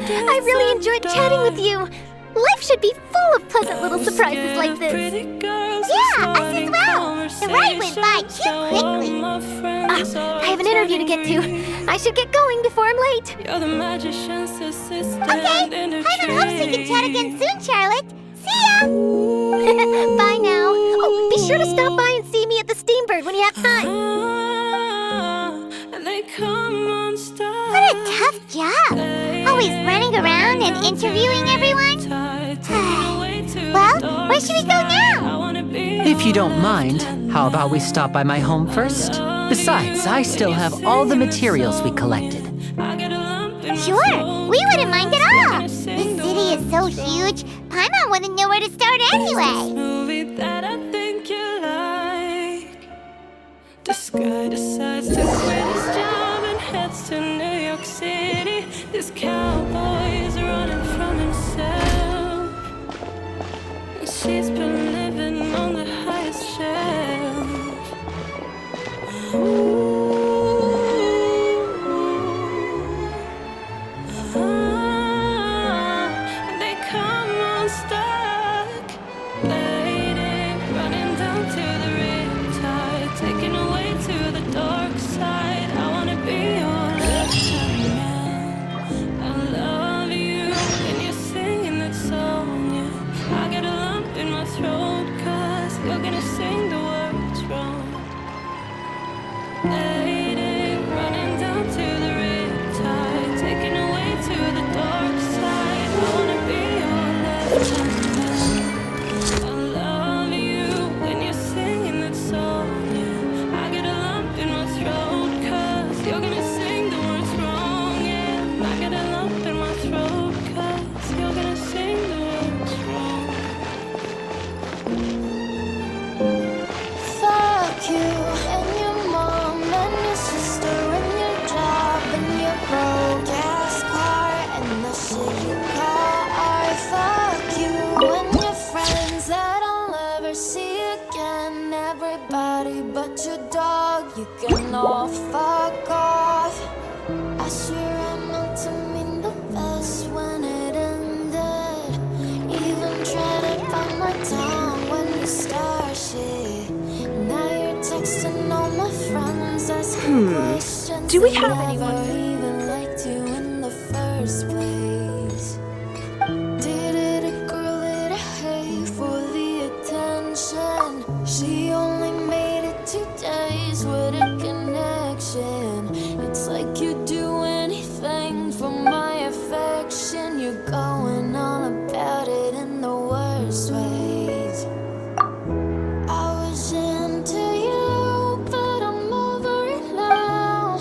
N: I really enjoyed chatting with you. Life should be full of pleasant little surprises like this.
B: Yeah, us as well. The ride went by too quickly.
N: I have an interview to get to. I should get going before I'm late.
B: Okay, I have hopes we can chat again soon, Charlotte. See ya!
N: Bye now. Oh, be sure to stop by and see me at the Steambird when you have time.
B: What a tough job. Always running around and interviewing everyone. Well, where should we go now?
E: If you don't mind, how about we stop by my home first? Besides, I still have all the materials we collected.
B: Sure, we wouldn't mind at all. This city is so huge, Paimon wouldn't know where to start anyway.
K: This guy decides to quit his job and heads to New York City. This cowboy is running from himself, and she's been living on the highest shelf. They come unstuck, lady, running down to the riptide, taken away to the dark side. I wanna be your left-hand man. I love you when you're singing that song, yeah. I get a lump in my throat, 'cause you're gonna sing the words wrong. Lady, running down to the riptide, taken away to the dark side. I wanna be your left-hand man. I love you when you're singing that song, yeah. I get a lump in my throat, 'cause you're gonna sing the words wrong, yeah. I get a lump in my throat, 'cause you're gonna sing the words wrong.
M: Fuck you and your mom and your sister and your job and your broke ass car and the shit you call art. Fuck you and your friends that I'll never see again. Everybody but your dog, you can all fuck off. I swear I meant to mean the best when it ended. Even tried to bite my tongue when you start shit. Now you're texting all my friends asking questions.
J: Do we
M: that
J: have
M: never
J: anyone?
M: even liked you in the first place. Did it a girl that I hate for the attention? She only made it 2 days with a connection. It's like you'd do anything for my affection. You're going on about it in the worst ways. I was into you, but I'm over it now.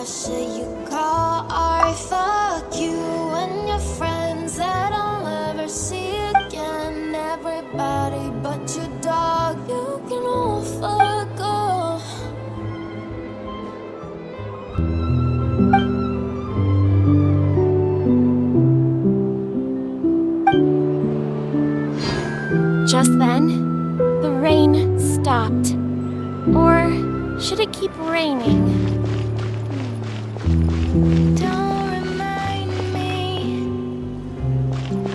M: shit you call art. Fuck you and your friends that I'll never see again. Everybody but your dog, you can all fuck off.
N: Just then, the rain stopped. Or should it keep raining?
M: Don't remind me,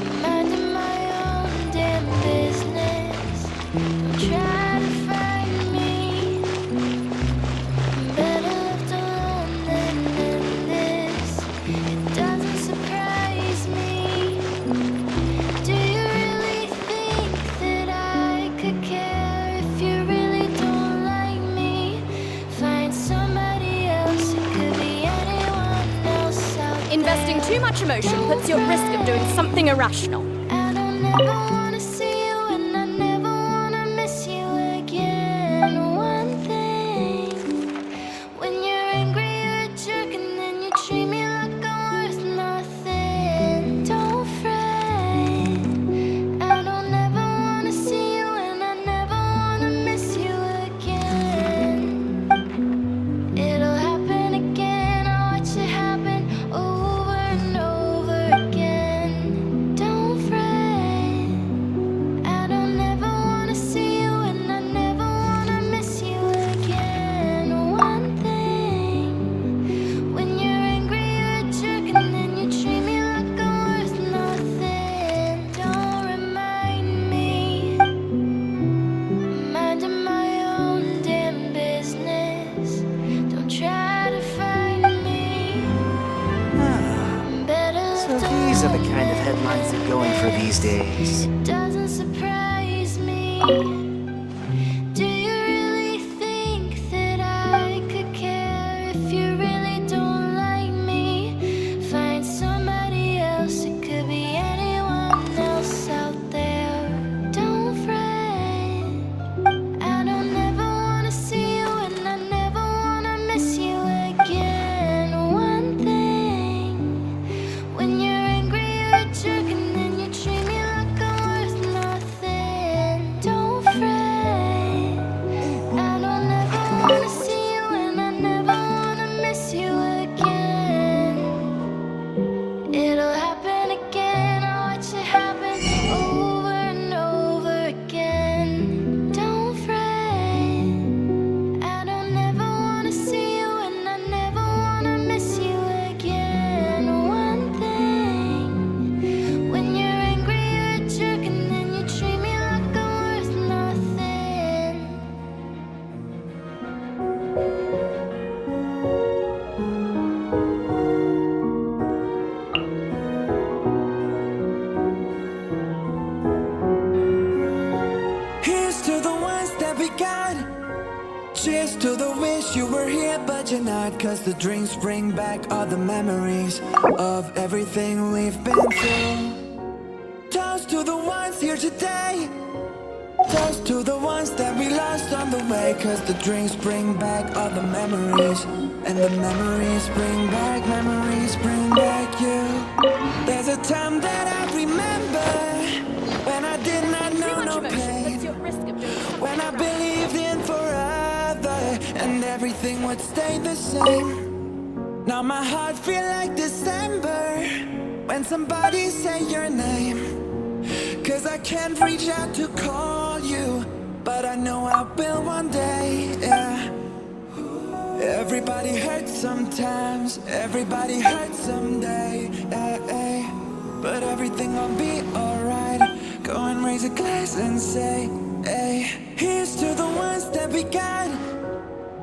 M: I'm minding my own damn business. Don't try to find me, I'm better left alone than in this. It doesn't surprise me. Do you really think that I could care if you really don't like me? Find somebody else, it could be anyone else out
N: Investing
M: there.
N: too much emotion puts you at risk of doing something irrational.
M: I don't ever wanna see you and I never wanna miss you again. One thing, when you're angry you're a jerk and then you treat me like I'm worth nothing. Don't fret, I don't ever wanna see you and I never wanna miss you again. It'll happen again, I'll watch it happen over and over again. Don't fret, I don't ever wanna see you and I never wanna miss you again. One thing, when you're angry you're a jerk and then you treat me like I'm worth nothing. Don't remind me, I'm minding my own damn business. Don't try to find me, I'm better
O: So
M: left
O: these are the
M: alone
O: kind of headlines they're going for these days.
M: It doesn't surprise me. Do you really think that I could care if you really don't like me? Find somebody else, it could be anyone else out there. Don't fret, I don't ever wanna see you and I never wanna miss you again. One thing, when you're angry you're a jerk and then you treat me like I'm worth nothing. Don't fret, I don't ever wanna see you and I never wanna miss you again. It'll happen again, I'll watch it happen over and over again. Don't fret, I don't ever wanna see you and I never wanna miss you again. One thing, when you're angry you're a jerk and then you treat me like I'm worth nothing.
F: Here's to the ones that we got. Cheers to the wish you were here but you're not. Cause the drinks bring back all the memories of everything we've been through. Toast to the ones here today. Toast to the ones that we lost on the way. Cause the drinks bring back all the memories. And the memories bring back you. There's a time that I remember when I did not know no pain. When I believed in forever and everything would stay the same. Now my heart feel like December when somebody say your name. Cause I can't reach out to call you, but I know I will one day, yeah. Everybody hurts sometimes, everybody hurts someday, yeah, yeah. But everything will be alright. Go and raise a glass and say, hey. Here's to the ones that we got.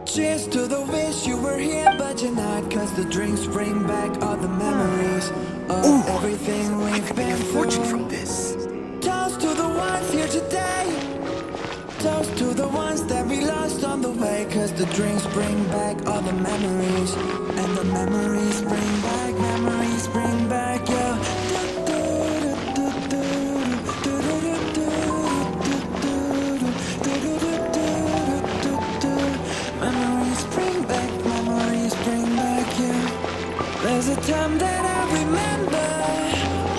F: Cheers to the wish you were here but you're not. Cause the drinks bring back all the memories of everything we've been through. Fortune from this. Toast to the ones here today. Toast to the ones that we lost on the way. Cause the drinks bring back all the memories. And the memories bring back you. Memories bring back you. And then I remember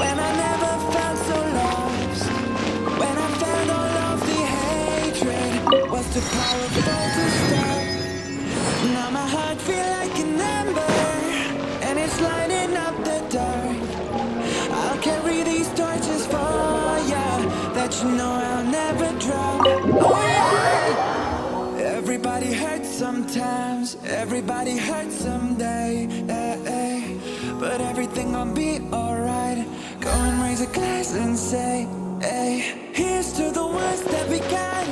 F: when I never felt so lost, when I found all of the hatred was too powerful to stop. Now my heart feels like an ember, and it's lighting up the dark. I'll carry these torches for ya, that you know I'll never drop. Oh yeah! Everybody hurts sometimes, everybody hurts someday, but everything gon' be alright. Go and raise a glass and say, hey, here's to the ones that we got.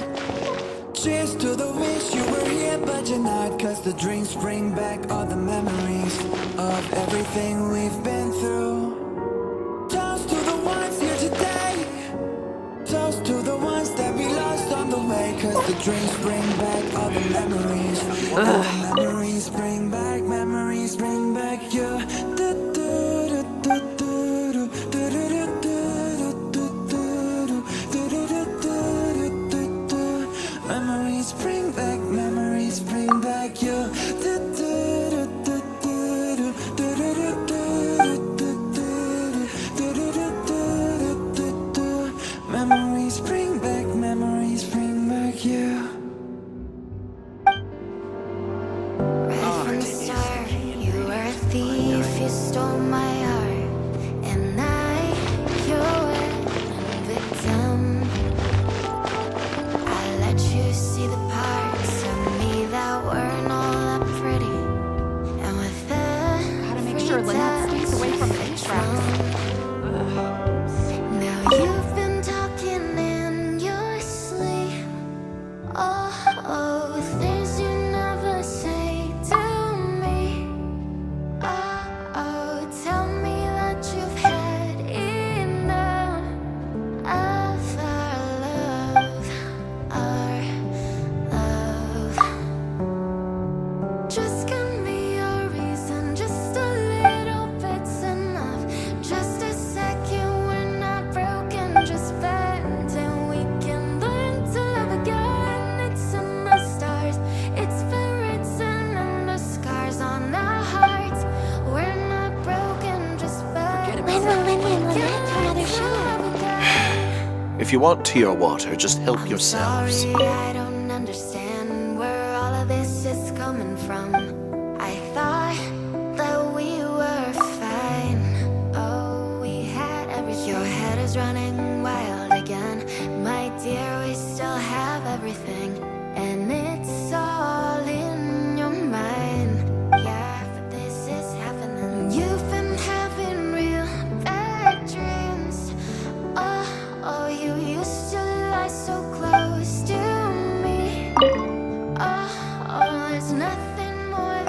F: Cheers to the wish you were here but you're not, 'cause the drinks bring back all the memories of everything we've been through. Toast to the ones here today, toast to the ones that we lost on the way, 'cause the drinks bring back all the memories. All the memories bring back you. Memories bring back you. Memories bring back you.
M: Right from the start, you were a thief, you stole my heart. And you're a victim. I let you see the parts of me that weren't all that pretty. And with that,
I: Gotta make sure Lynette stays away from the extracts.
M: now you've been talking in your sleep. Oh, things you never say to me. Oh, tell me that you've had enough of our love. Just give me a reason, just a little bit's enough. Just a second, we're not broken, just bent, and we can learn to love again. It's in the stars, it's been written in the scars on our hearts. We're not broken, just bent.
N: When will Lyney and Lynette do another show?
P: If you want tea or water, just help yourselves.
M: Sorry, I don't understand where all of this is coming from. I thought that we were fine. Oh, we had everything. Your head is running wild again. My dear, we still have everything. And it's all in your mind. Yeah, but this is happening. You've been having real bad dreams. Oh, you used to lie so close to me. Oh, there's nothing more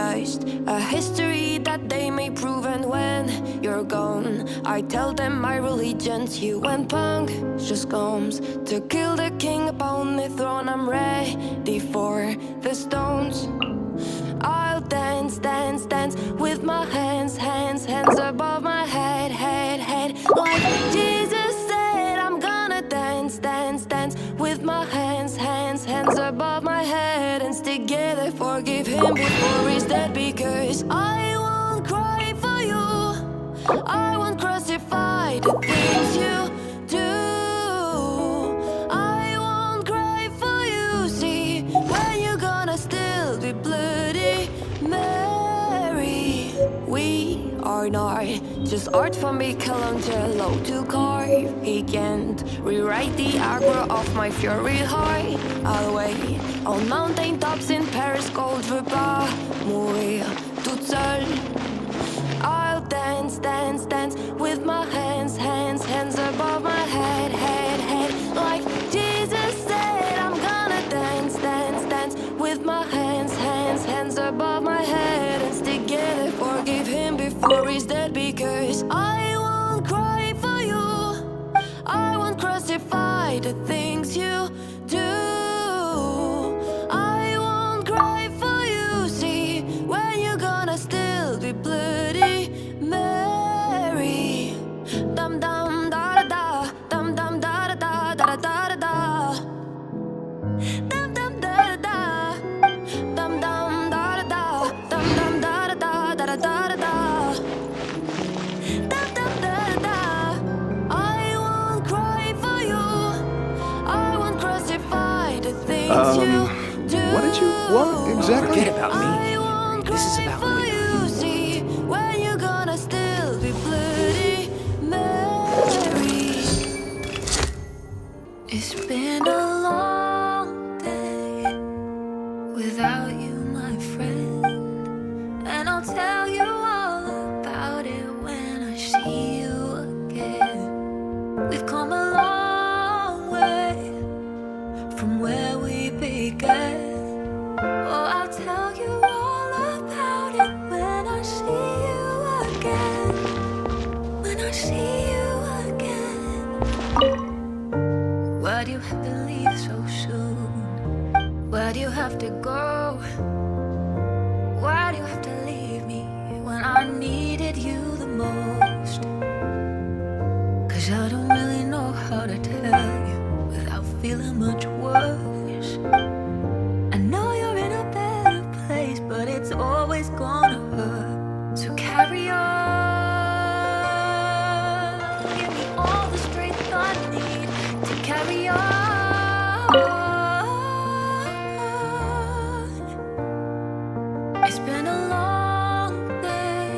Q: past, a history that they may prove. And when you're gone, I tell them my religion's you. When punctures comes to kill the king upon the throne, I'm ready for the stones. I'll dance, dance, dance with my hands, hands, hands above my head, head, head. Like Jesus said, I'm gonna dance, dance, dance with my hands, hands, hands above my head. And together forgive him before he's dead, because I won't cry for you. I won't crucify the things you do. I won't cry for you. See, when you're gonna still be bloody Mary. We are not just art from Michelangelo to carve. He can't rewrite the aggro of my fury heart. I'll wait on mountain tops in Paris, cold repas, mourir toute seule. I'll dance, dance, dance with my hands, hands, hands above my head, head, head. Like Jesus said, I'm gonna dance, dance, dance with my hands, hands, hands above my head. And together forgive him before he's dead, because I won't cry for you. I won't crucify the things you do. I won't cry for you. See, when you're gonna still be bloody Mary. Dum dum da da da, dum dum da da da da da da da. Dum dum da da, dum dum da da, dum dum da da da da da da. Dum dum da da. I won't cry for you. I won't crucify the things you do.
P: What did you want exactly?
O: Forget about me. This is about Lyney.
Q: You see, when you're gonna still be bloody Mary. It's been a long day without you, my friend, and I'll tell you all about it when I see you again. We've come a long way from where we began. Oh, I'll tell you all about it when I see you again. When I see you again. Why do you have to leave so soon? Why do you have to go? Why do you have to leave me when I needed you the most? 'Cause I don't really know how to tell you without feeling much worse. I know you're in a better place, but it's always gonna hurt. So carry on. Give me all the strength I need to carry on. It's been a long day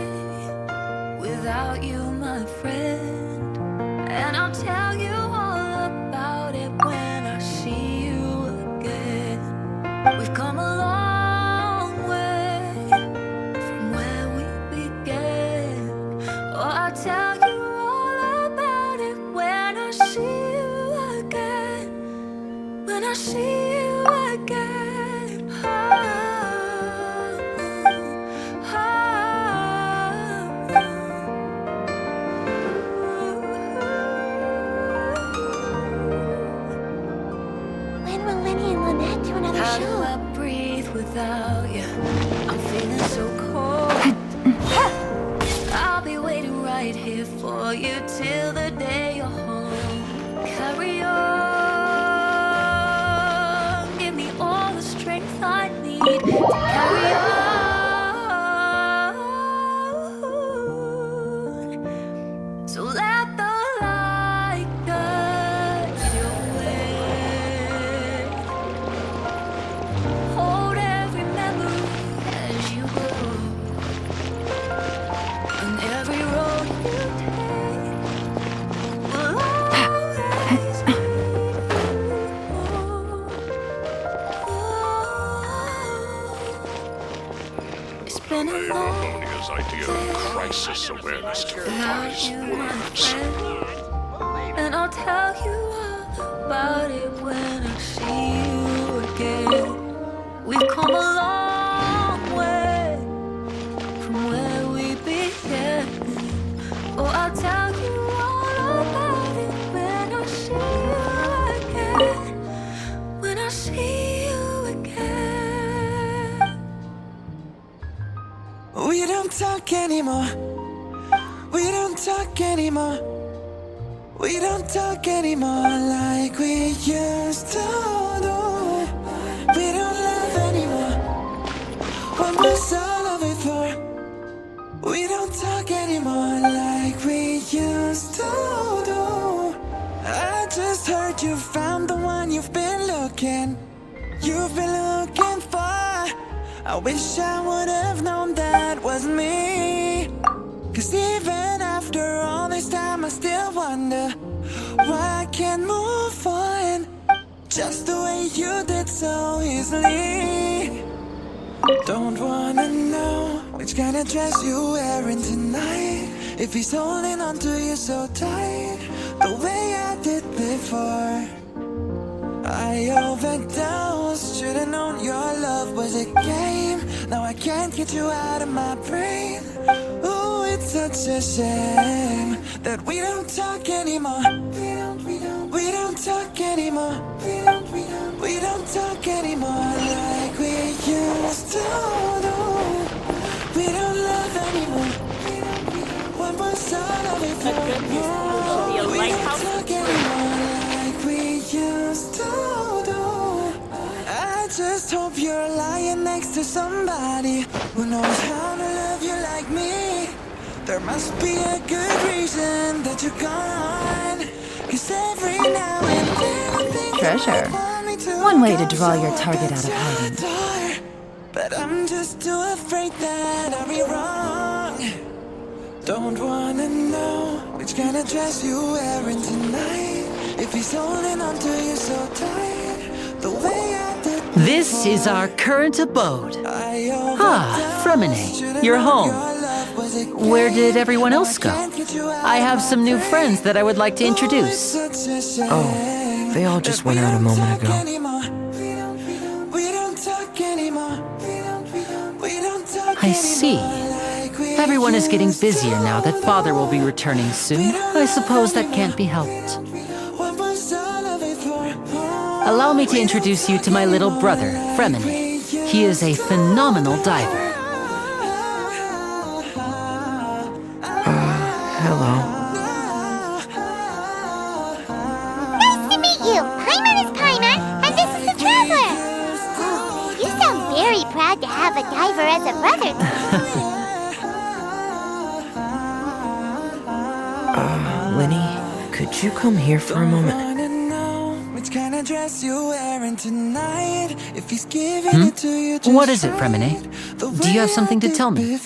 Q: without you, my friend, and I'll tell you all about it when I see you again. We've come a long way from where we began. Oh, I'll tell you all about it when I see you again. When I see you again.
B: When will Lyney and Lynette do another
Q: How
B: show?
Q: do I breathe without you? I'm feeling so cold. I'll be waiting right here for you till the day you're home. Carry on. Give me all the strength I need to carry on. So let the light guide your way. Hold every memory as you go, and every road you take will always be home. It's been a long
H: His idea of crisis awareness
Q: without you, my friend, and I'll tell you all about it when I see you again. We've come a long way
F: We don't talk anymore. We don't talk anymore. We don't talk anymore like we used to do. We don't love anymore. What was all of it for? We don't talk anymore like we used to do. I just heard you found the one you've been looking for. I wish I would have known that was me. 'Cause even after all this time I still wonder why I can't move on just the way you did so easily. Don't wanna know which kind of dress you're wearing tonight, if he's holding on to you so tight the way I did before. I overdosed, should've known your love was a game. Now I can't get you out of my brain. Ooh, it's such a shame that we don't talk anymore. We don't talk anymore. We don't talk anymore like we used to do. We don't love anymore. What was all of it for? We don't talk anymore like we used to do. I just hope you're lying next to somebody who knows how to love you like me. There must be a good reason that you're gone. 'Cause every now and then I think
L: Treasure. One way to draw your target out of hiding.
F: But I'm just too afraid that I'll be wrong. Don't wanna know which kind of dress you're wearing tonight, if he's holding on to you so tight the way I did.
E: This is our current abode. Ah, Fremine, you're home. Where did everyone else go? I have some new friends that I would like to introduce.
O: Oh, they all just went out a moment ago.
E: I see. Everyone is getting busier now that Father will be returning soon. I suppose that can't be helped. Allow me to introduce you to my little brother, Fremine. He is a phenomenal diver.
O: Hello.
B: Nice to meet you. My name is Paimon, and this is the Traveler. Oh, you sound very proud to have a diver as a brother.
O: Lyney, could you come here for a moment?
F: Kind of dress you're wearing tonight, if he's giving it to you just
E: What is it, Fremine? Do you have something to tell me?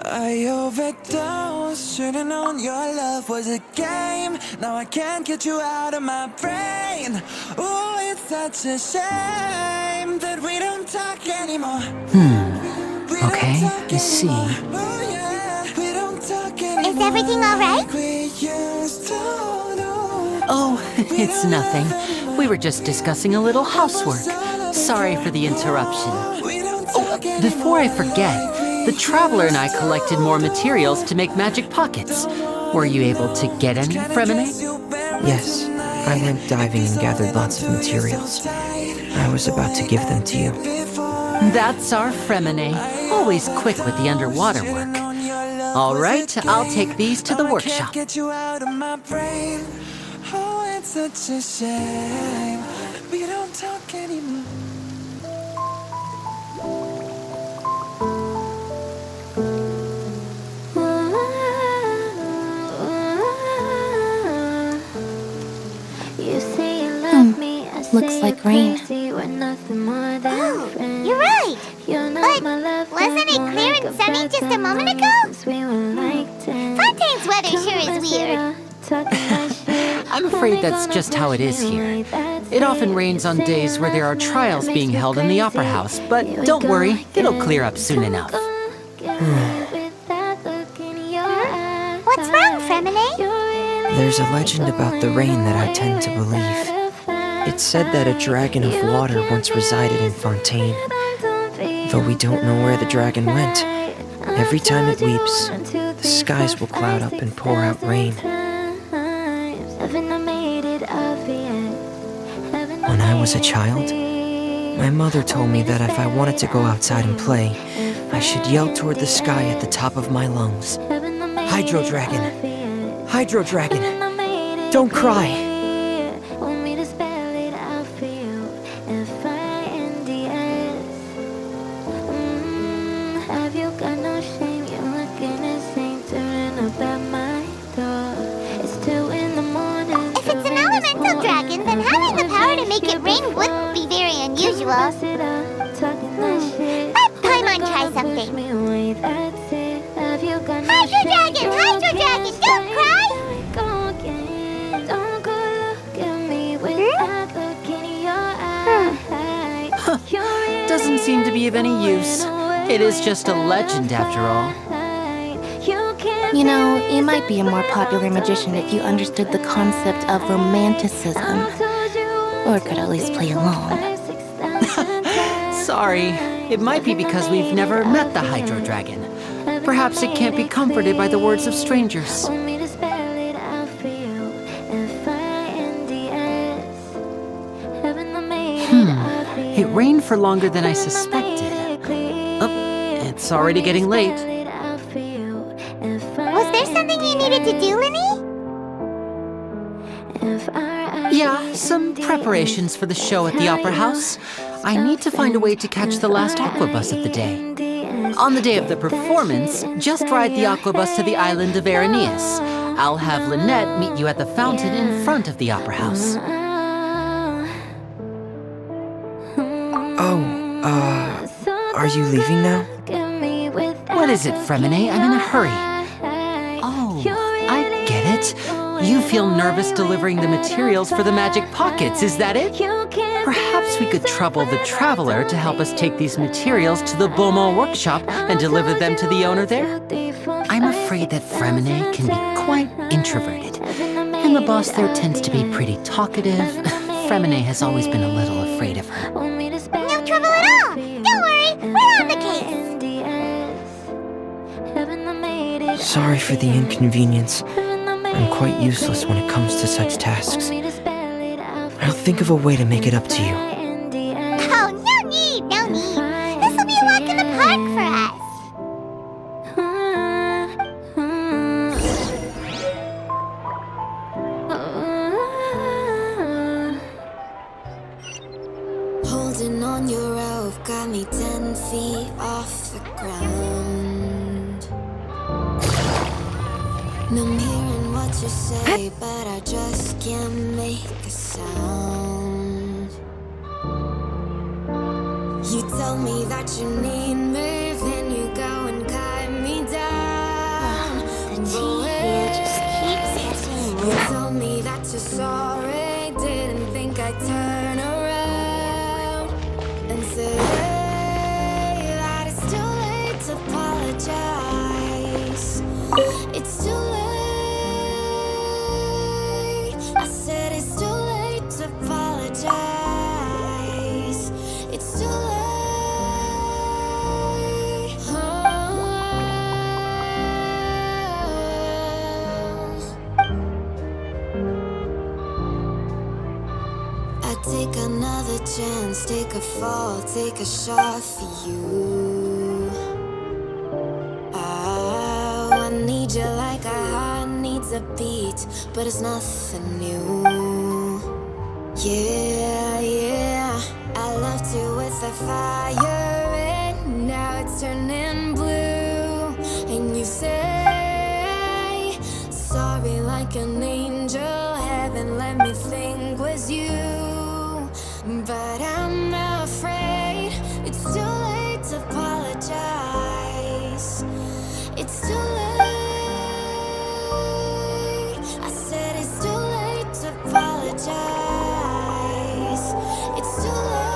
F: I overdosed, should've known your love was a game. Now I can't get you out of my brain. Oh, it's such a shame that we don't talk anymore.
E: Okay, I see.
B: Is everything alright?
E: Oh, it's nothing. We were just discussing a little housework. Sorry for the interruption. Oh, before I forget, the Traveler and I collected more materials to make magic pockets. Were you able to get any, Fremine?
O: Yes, I went diving and gathered lots of materials. I was about to give them to you.
E: That's our Fremine, always quick with the underwater work. All right, I'll take these to the workshop.
F: Oh, it's such a shame we don't talk anymore.
M: You say you love me, I
A: Looks
M: say
A: like
M: you're
A: rain.
M: crazy, we're nothing more than friends.
B: You're right.
M: You're not
B: But
M: my love,
B: wasn't it clear and sunny just a moment ago? Fontaine's weather sure is weird.
E: I'm afraid that's just how it is here. It often rains on days where there are trials being held in the Opera House, but don't worry, it'll clear up soon enough.
B: What's wrong, Fremine?
O: There's a legend about the rain that I tend to believe. It's said that a dragon of water once resided in Fontaine. Though we don't know where the dragon went, every time it weeps, the skies will cloud up and pour out rain. When I was a child, My mother told me that if I wanted to go outside and play, I should yell toward the sky at the top of my lungs. Hydro Dragon! Hydro Dragon! Don't cry!
K: Want me to spell it out for you? Finds. Have you got no shame? You're looking insane, turning up at my door. It's 2 in the morning.
B: If it's an elemental dragon, then having the power to make it rain wouldn't be very unusual. Let Paimon try something. Hydro Dragon! Hydro Dragon! Don't cry!
E: Doesn't seem to be of any use. It is just a legend after all.
A: You know, you might be a more popular magician if you understood the concept of romanticism. Or could at least play along.
E: Sorry, it might be because we've never met the Hydro Dragon. Perhaps it can't be comforted by the words of strangers. It rained for longer than I suspected. Oh, it's already getting late.
B: Was there something you needed to do, Lyney?
E: Yeah, some preparations for the show at the Opera House. I need to find a way to catch the last aquabus of the day. On the day of the performance, just ride the aquabus to the island of Araneus. I'll have Lynette meet you at the fountain in front of the Opera House.
O: Are you leaving now?
E: What is it, Fremine? I'm in a hurry. Oh, I get it. You feel nervous delivering the materials for the magic pockets, is that it? Perhaps we could trouble the Traveler to help us take these materials to the Beaumont workshop and deliver them to the owner there? I'm afraid that Fremine can be quite introverted, and the boss there tends to be pretty talkative. Fremine has always been a little afraid of her.
B: No trouble at all! Don't worry, we're on the case!
O: Sorry for the inconvenience. I'm quite useless when it comes to such tasks. I'll think of a way to make it up to you.
B: Oh, no need, no need. This'll be a walk in the park for us.
K: Holding on your rope got me 10 feet off the ground. And I'm hearing what you say, but I just can't make a sound. You tell me that you need me, then you go and cut me down.
B: The tea here just keeps getting
K: You told me that you're sorry, didn't think I'd turn around and say that it's too late to apologize. It's too late. I said it's too late to apologize. It's too late. I take another chance, take a fall, take a shot for you. Oh, I need you like a heart needs a beat, but it's nothing new. Yeah, yeah, I loved you with a fire, and now it's turning blue. And you say sorry like an angel, heaven let me think was you. But I'm afraid it's too late to apologize. It's too late. I said it's too late to apologize. It's too late.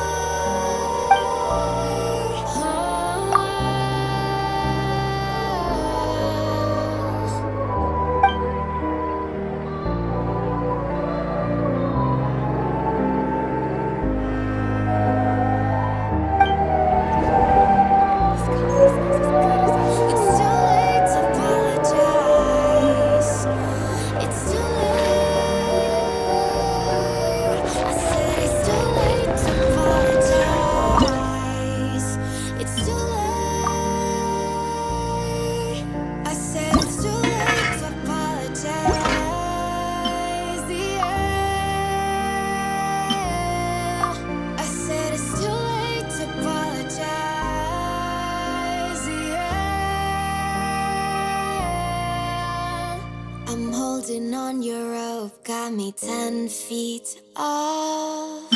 M: got me 10 feet off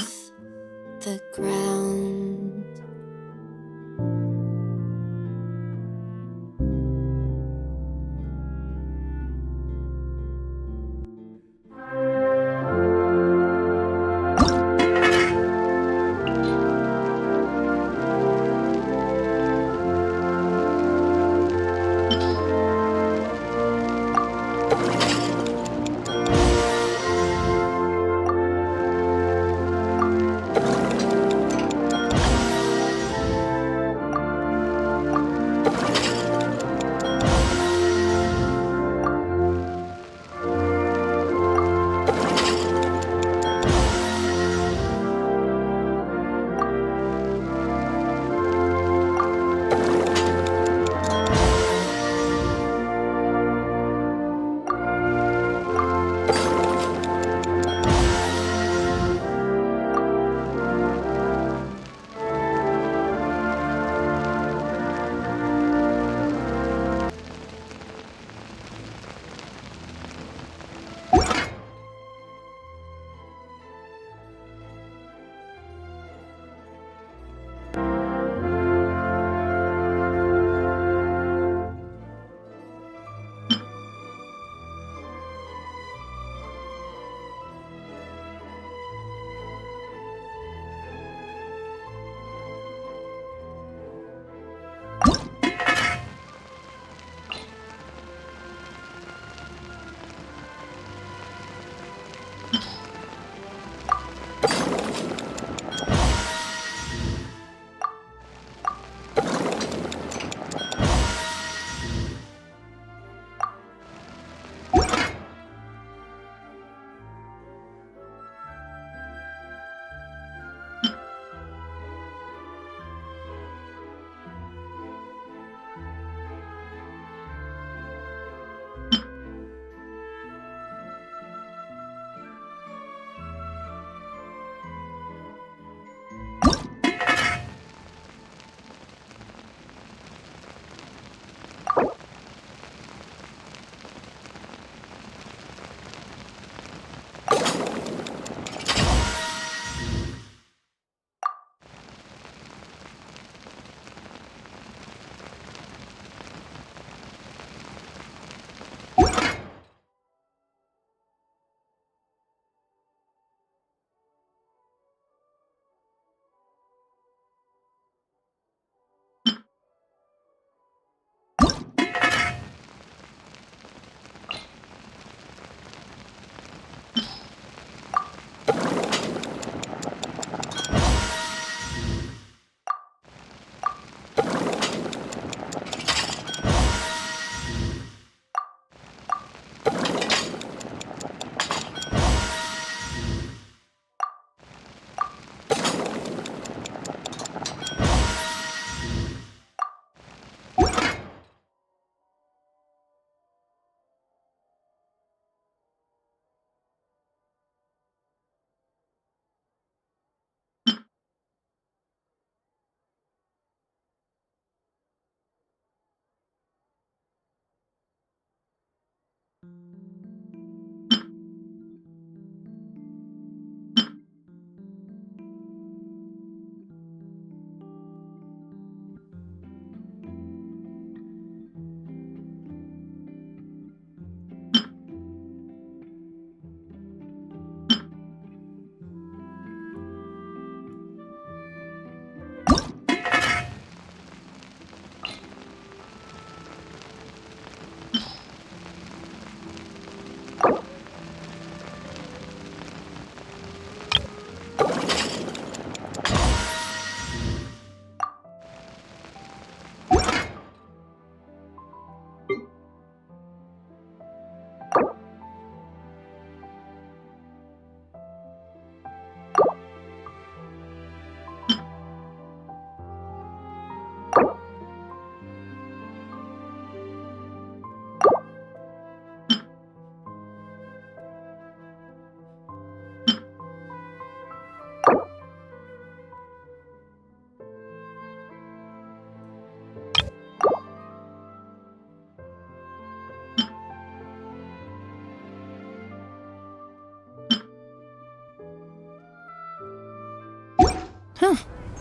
M: the ground.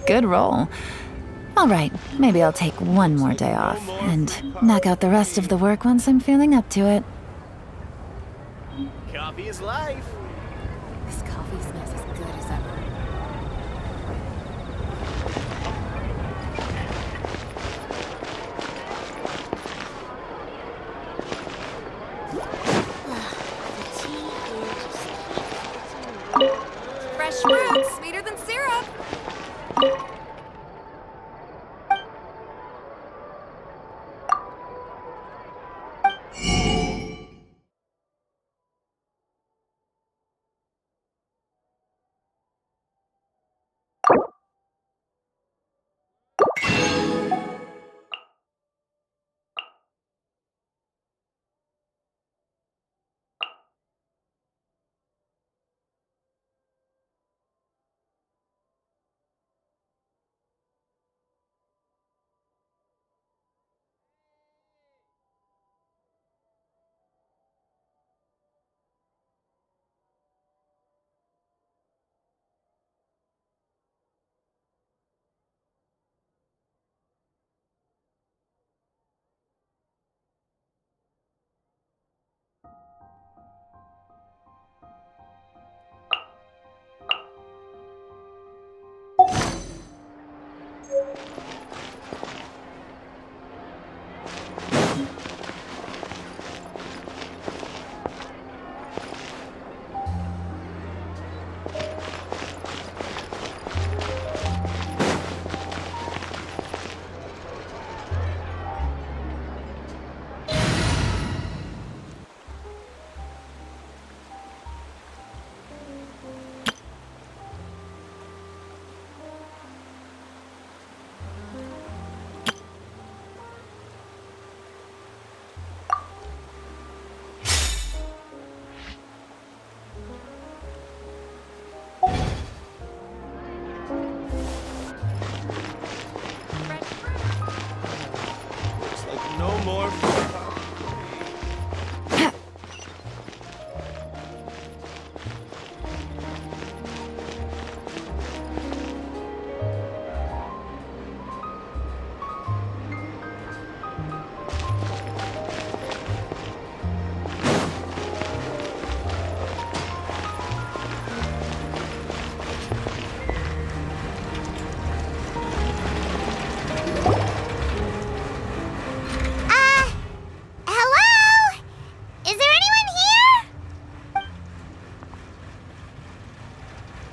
L: Good roll. All right, maybe I'll take one more day off and knock out the rest of the work once I'm feeling up to it.
R: Coffee is life.
I: This coffee smells as good as ever.
D: Fresh fruit, sweeter than syrup.
R: Looks like no more.
B: Hello? Is there anyone here?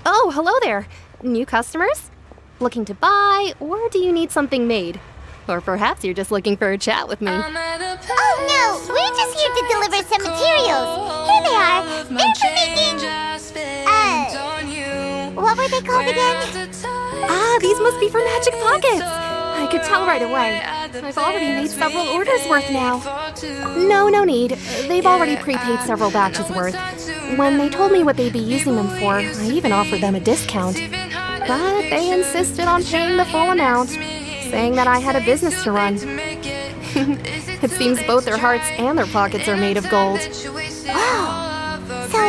N: Oh, hello there. New customers? Looking to buy, or do you need something made? Or perhaps you're just looking for a chat with me.
B: Oh no, we're just here to deliver some materials. Here they are. They're for making... what were they called again?
N: Ah, these must be for magic pockets. I could tell right away. I've already made several orders worth now. No need. They've already prepaid several batches worth. When they told me what they'd be using them for, I even offered them a discount. But they insisted on paying the full amount, saying that I had a business to run. It seems both their hearts and their pockets are made of gold.
B: Wow. So,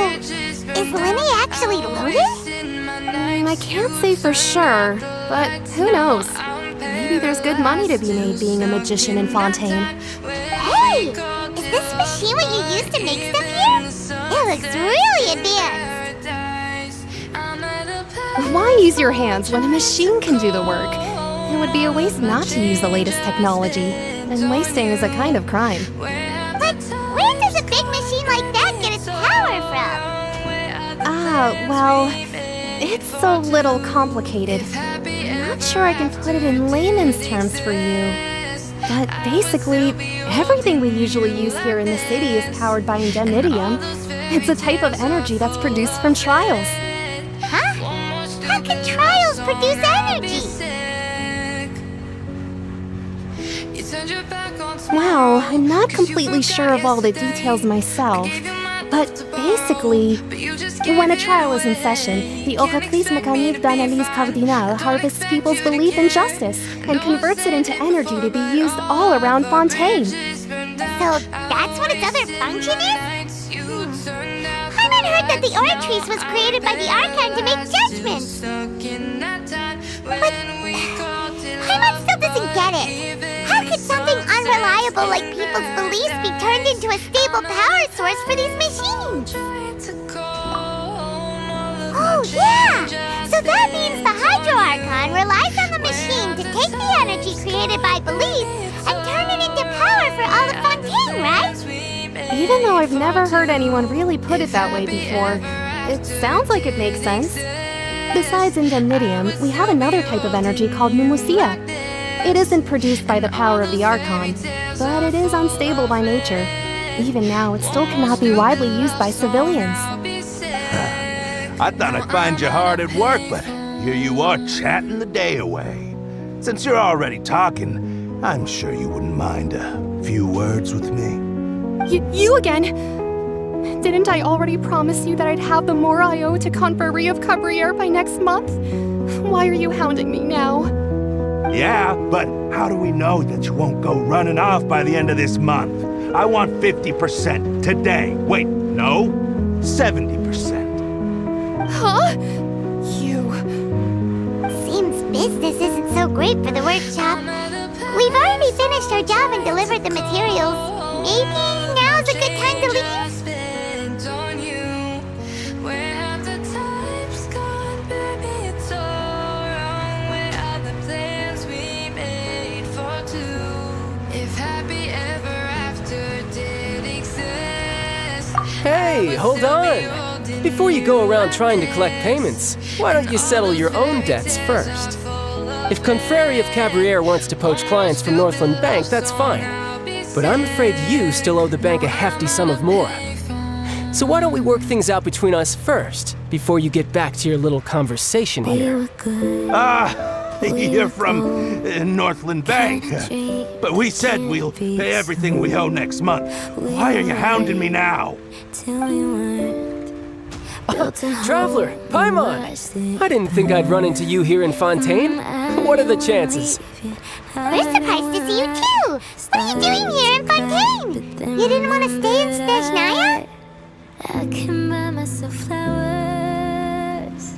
B: is Lyney actually loaded?
N: I can't say for sure, but who knows? Maybe there's good money to be made being a magician in Fontaine.
B: Hey! Is this machine what you use to make stuff here? It looks really advanced.
N: Why use your hands when a machine can do the work? It would be a waste not to use the latest technology, and wasting is a kind of crime.
B: But where does a big machine like that get its power from?
N: Well, it's a little complicated. I'm not sure I can put it in layman's terms for you. But basically, everything we usually use here in the city is powered by indemnitium. It's a type of energy that's produced from trials.
B: Huh? How can trials produce energy?
N: Wow, I'm not completely sure of all the details myself. But basically, when a trial is in session, the Oratrice Mécanique d'Analyse Cardinale harvests people's belief in justice and converts it into energy to be used all around Fontaine.
B: So that's what its other function is? Hyman heard that the Oratrice was created by the Archon to make judgments. impossible like people's beliefs be turned into a stable power source for these machines. Oh, yeah! So that means the Hydro Archon relies on the machine to take the energy created by belief and turn it into power for all of Fontaine, right?
S: Even though I've never heard anyone really put it that way before, it sounds like it makes sense. Besides indemnitium, we have another type of energy called pneumosia. It isn't produced by the power of the Archon, but it is unstable by nature. Even now, it still cannot be widely used by civilians.
T: I thought I'd find you hard at work, but here you are chatting the day away. Since you're already talking, I'm sure you wouldn't mind a few words with me.
S: You again? Didn't I already promise you that I'd have the more I owe to Confrérie of Cabriere by next month? Why are you hounding me now?
T: Yeah, but how do we know that you won't go running off by the end of this month? I want 50% today. Wait, no, 70%.
S: Huh? You...
B: Seems business isn't so great for the workshop. We've already finished our job and delivered the materials. Maybe now's a good time to leave?
U: Hey, hold on! Before you go around trying to collect payments, why don't you settle your own debts first? If Confrérie of Cabriere wants to poach clients from Northland Bank, that's fine. But I'm afraid you still owe the bank a hefty sum of more. So why don't we work things out between us first, before you get back to your little conversation here?
T: You're from Northland Bank. But we said we'll pay everything we owe next month. Why are you hounding me now?
U: Traveler, Paimon! I didn't think I'd run into you here in Fontaine. What are the chances?
B: We're surprised to see you too! What are you doing here in Fontaine? You didn't want to stay in Snezhnaya?
K: I can buy myself flowers.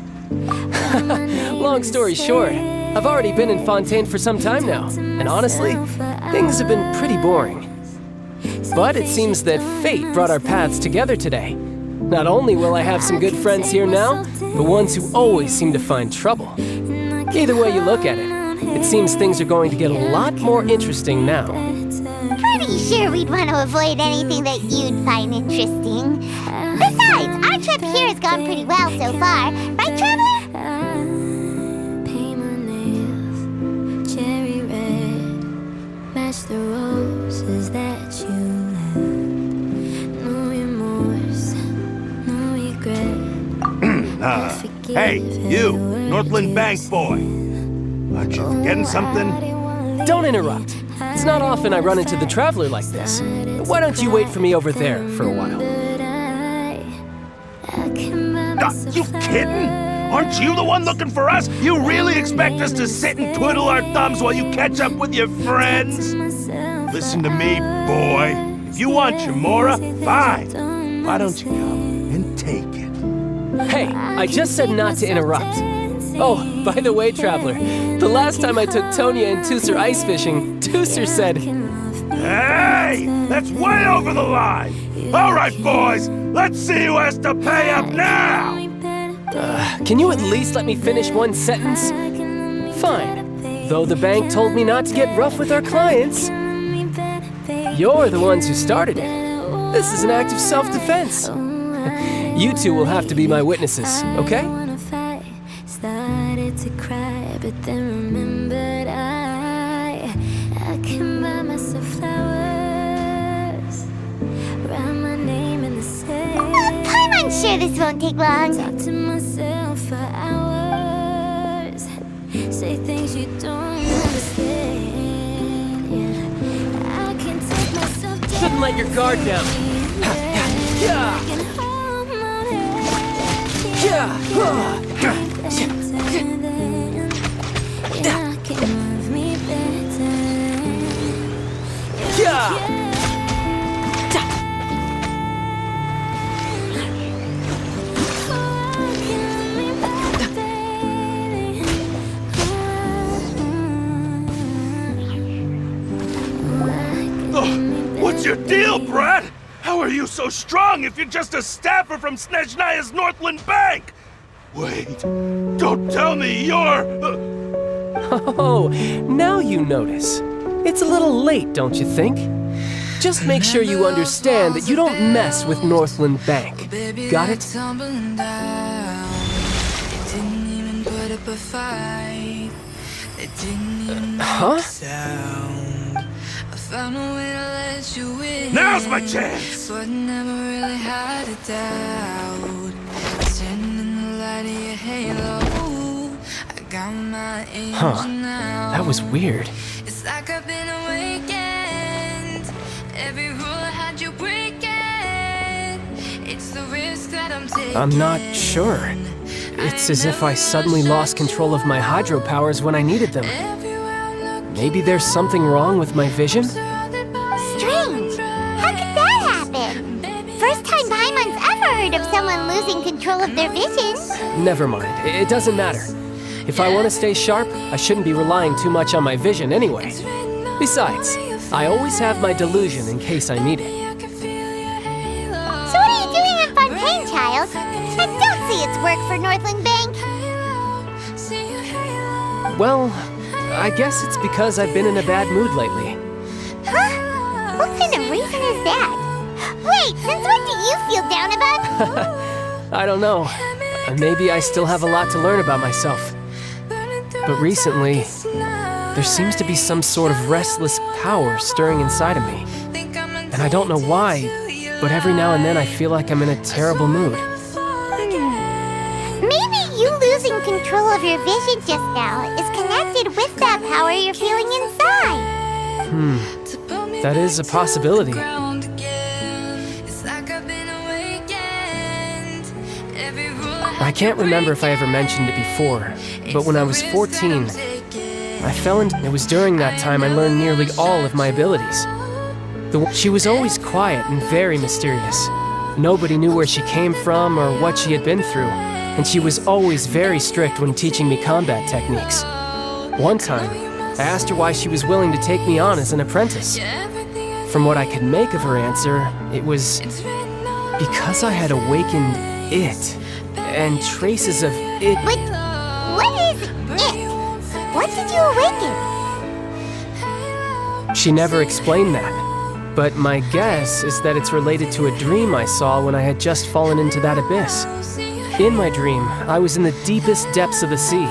U: Long story short, I've already been in Fontaine for some time now, and honestly, things have been pretty boring. But it seems that fate brought our paths together today. Not only will I have some good friends here now, but ones who always seem to find trouble. Either way you look at it, it seems things are going to get a lot more interesting now.
B: Pretty sure we'd want to avoid anything that you'd find interesting. Besides, our trip here has gone pretty well so far, right, Traveler?
K: Paint my nails cherry red, match the roses that you left. No remorse, no regret.
T: Hey, you, Northland Bank boy. Aren't you forgetting something?
U: Don't interrupt. It's not often I run into the Traveler like this. Why don't you wait for me over there for a while?
T: You kidding? Aren't you the one looking for us? You really expect us to sit and twiddle our thumbs while you catch up with your friends? Listen to me, boy. If you want your Mora, fine. Why don't you come and take it?
U: Hey, I just said not to interrupt. Oh, by the way, Traveler, the last time I took Tonya and Tusser ice fishing, Tusser said...
T: Hey! That's way over the line! All right, boys, let's see who has to pay up now!
U: Can you at least let me finish one sentence? Fine. Though the bank told me not to get rough with our clients. You're the ones who started it. This is an act of self-defense. You two will have to be my witnesses, okay?
K: Started to cry, but then remembered I can buy myself flowers, write my name in the sand.
B: I'm sure this won't take long.
K: Talk to myself for hours, say things you don't understand. Yeah, I can take myself down.
U: Shouldn't let your guard down. Yeah.
T: your deal, Brad? How are you so strong if you're just a staffer from Snezhnaya's Northland Bank? Wait, don't tell me you're...
U: Oh, now you notice. It's a little late, don't you think? Just make sure you understand that you don't mess with Northland Bank. Got it? Huh?
T: Now's my chance!
Q: But never really had a doubt. Standing in the light of your halo, I got my angel now.
U: That was weird.
Q: It's like I've been awakened. Every rule I had you breaking. It's the risk that I'm taking.
U: I'm not sure. It's as if I suddenly lost control of my hydro powers when I needed them. Maybe there's something wrong with my vision?
B: Strange. How could that happen? First time Paimon's ever heard of someone losing control of their vision.
U: Never mind. It doesn't matter. If I want to stay sharp, I shouldn't be relying too much on my vision anyway. Besides, I always have my delusion in case I need it.
B: So what are you doing in Fontaine, child? I don't see its work for Northland Bank.
U: Well, I guess it's because I've been in a bad mood lately.
B: Huh? What kind of reason is that? Wait, since when do you feel down about...
U: I don't know. Maybe I still have a lot to learn about myself. But recently, there seems to be some sort of restless power stirring inside of me. And I don't know why, but every now and then I feel like I'm in a terrible mood.
B: Maybe you losing control of your vision just now is connected with that power you're feeling inside.
U: That is a possibility. I can't remember if I ever mentioned it before, but when I was 14, I fell into... It was during that time I learned nearly all of my abilities. She was always quiet and very mysterious. Nobody knew where she came from or what she had been through, and she was always very strict when teaching me combat techniques. One time, I asked her why she was willing to take me on as an apprentice. From what I could make of her answer, it was because I had awakened it, and traces of it...
B: What is it? What did you awaken?
U: She never explained that, but my guess is that it's related to a dream I saw when I had just fallen into that abyss. In my dream, I was in the deepest depths of the sea,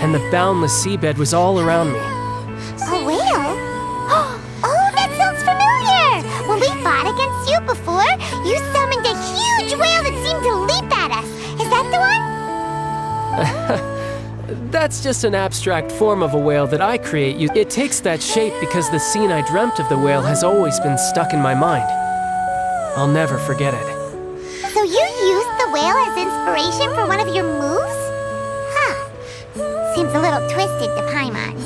U: and the boundless seabed was all around me.
B: A whale? Oh, that sounds familiar! When we fought against you before, you summoned a huge whale that seemed to leap at us. Is that the one?
U: That's just an abstract form of a whale that I create. It takes that shape because the scene I dreamt of the whale has always been stuck in my mind. I'll never forget it.
B: So you used the whale as inspiration for one of your moves? Huh. Seems a little twisted to Paimon.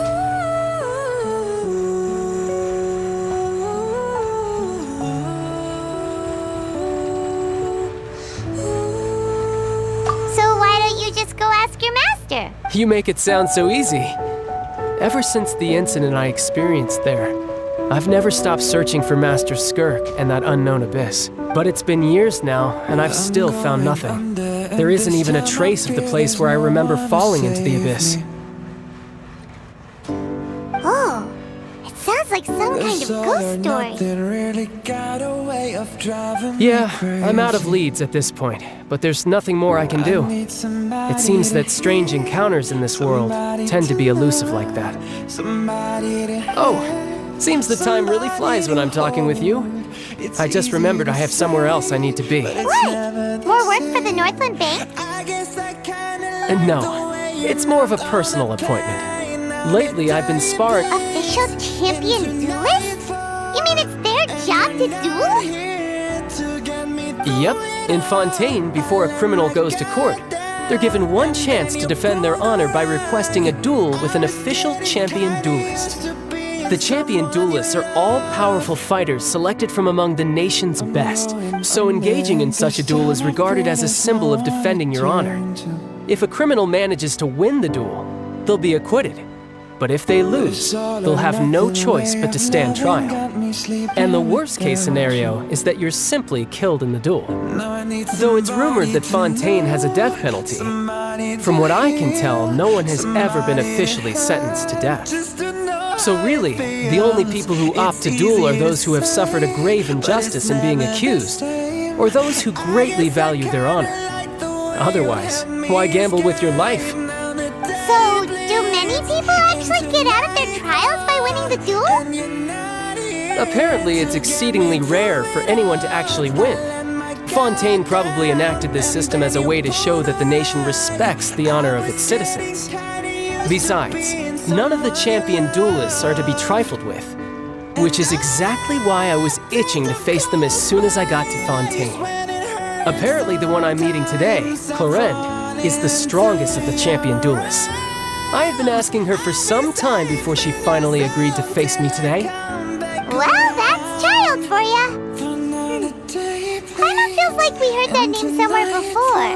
B: Go ask your master.
U: You make it sound so easy. Ever since the incident I experienced there, I've never stopped searching for Master Skirk and that unknown abyss. But it's been years now, and I've still found nothing. There isn't even a trace of the place where I remember falling into the abyss.
B: Oh, it sounds like some kind of ghost story.
U: Yeah, I'm out of leads at this point, but there's nothing more I can do. It seems that strange encounters in this world tend to be elusive like that. Oh, seems the time really flies when I'm talking with you. I just remembered I have somewhere else I need to be.
B: What? More work for the Northland Bank?
U: No, it's more of a personal appointment. Lately, I've been sparring...
B: Official champion duelist? You mean it's their job to duel?
U: Yep. In Fontaine, before a criminal goes to court, they're given one chance to defend their honor by requesting a duel with an official champion duelist. The champion duelists are all-powerful fighters selected from among the nation's best, so engaging in such a duel is regarded as a symbol of defending your honor. If a criminal manages to win the duel, they'll be acquitted. But if they lose, they'll have no choice but to stand trial. And the worst case scenario is that you're simply killed in the duel. Though it's rumored that Fontaine has a death penalty, from what I can tell, no one has ever been officially sentenced to death. So really, the only people who opt to duel are those who have suffered a grave injustice in being accused, or those who greatly value their honor. Otherwise, why gamble with your life?
B: So, do many people actually get out of their trials by winning the duel?
U: Apparently, it's exceedingly rare for anyone to actually win. Fontaine probably enacted this system as a way to show that the nation respects the honor of its citizens. Besides, none of the champion duelists are to be trifled with, which is exactly why I was itching to face them as soon as I got to Fontaine. Apparently, the one I'm meeting today, Clorinde, is the strongest of the champion duelists. I had been asking her for some time before she finally agreed to face me today.
B: Well, that's child for ya. Kinda feels like we heard that name somewhere before.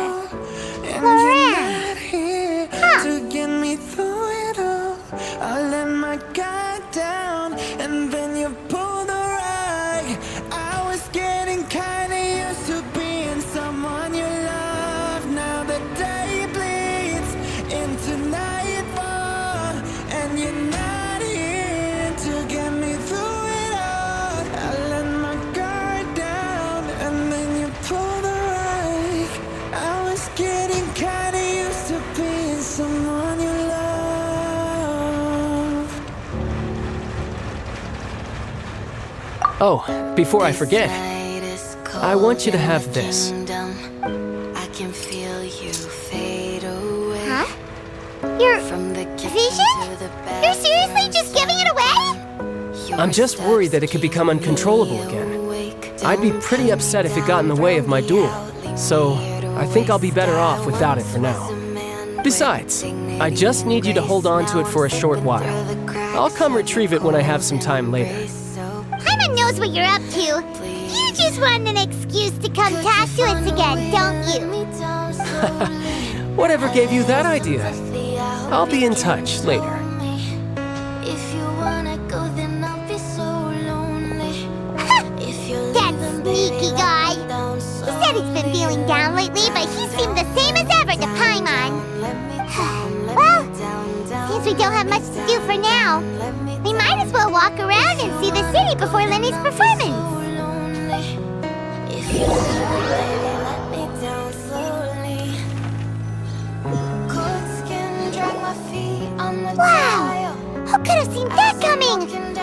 B: Clorinde. Huh.
F: To get me through it all, I let my guard down, and then you pulled the rug. I was getting kinda used to being someone you love. Now the day bleeds into nightfall, and you're not here to get me through it all. I let my guard down, and then you pulled the rug. I was getting kinda used to being someone you love.
U: Oh, before I forget, I want you to have this.
M: I can feel you fade away.
B: Huh? Your vision? You're seriously just giving it away?
U: I'm just worried that it could become uncontrollable again. I'd be pretty upset if it got in the way of my duel, so I think I'll be better off without it for now. Besides, I just need you to hold on to it for a short while. I'll come retrieve it when I have some time later.
B: Paimon knows what you're up to. You just want an excuse to come talk to us again, don't you?
U: Whatever gave you that idea? I'll be in touch later.
M: If you wanna go, then I'll be so lonely.
B: That sneaky guy. He said he's been feeling down lately, but he seemed the same as ever to Paimon. Well, since we don't have much to do for now, we might as well walk around and see the city before Lyney's performance.
M: If you baby, let me down slowly. Cold skin, drag my feet on the
B: Wow! Who could have seen that coming?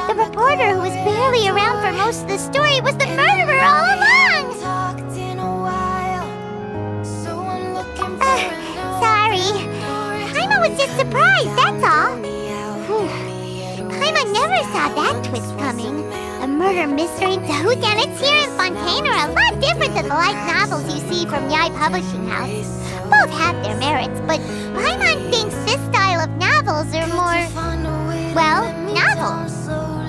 B: The reporter who was barely around for most of the story was the murderer all along! Sorry. Paimon was just surprised, that's all. Paimon never saw that twist coming. A murder mystery and whodunits here in Fontaine are a lot different than the light novels you see from Yai Publishing House. Both have their merits, but Paimon thinks this style of novels are more, well, novel.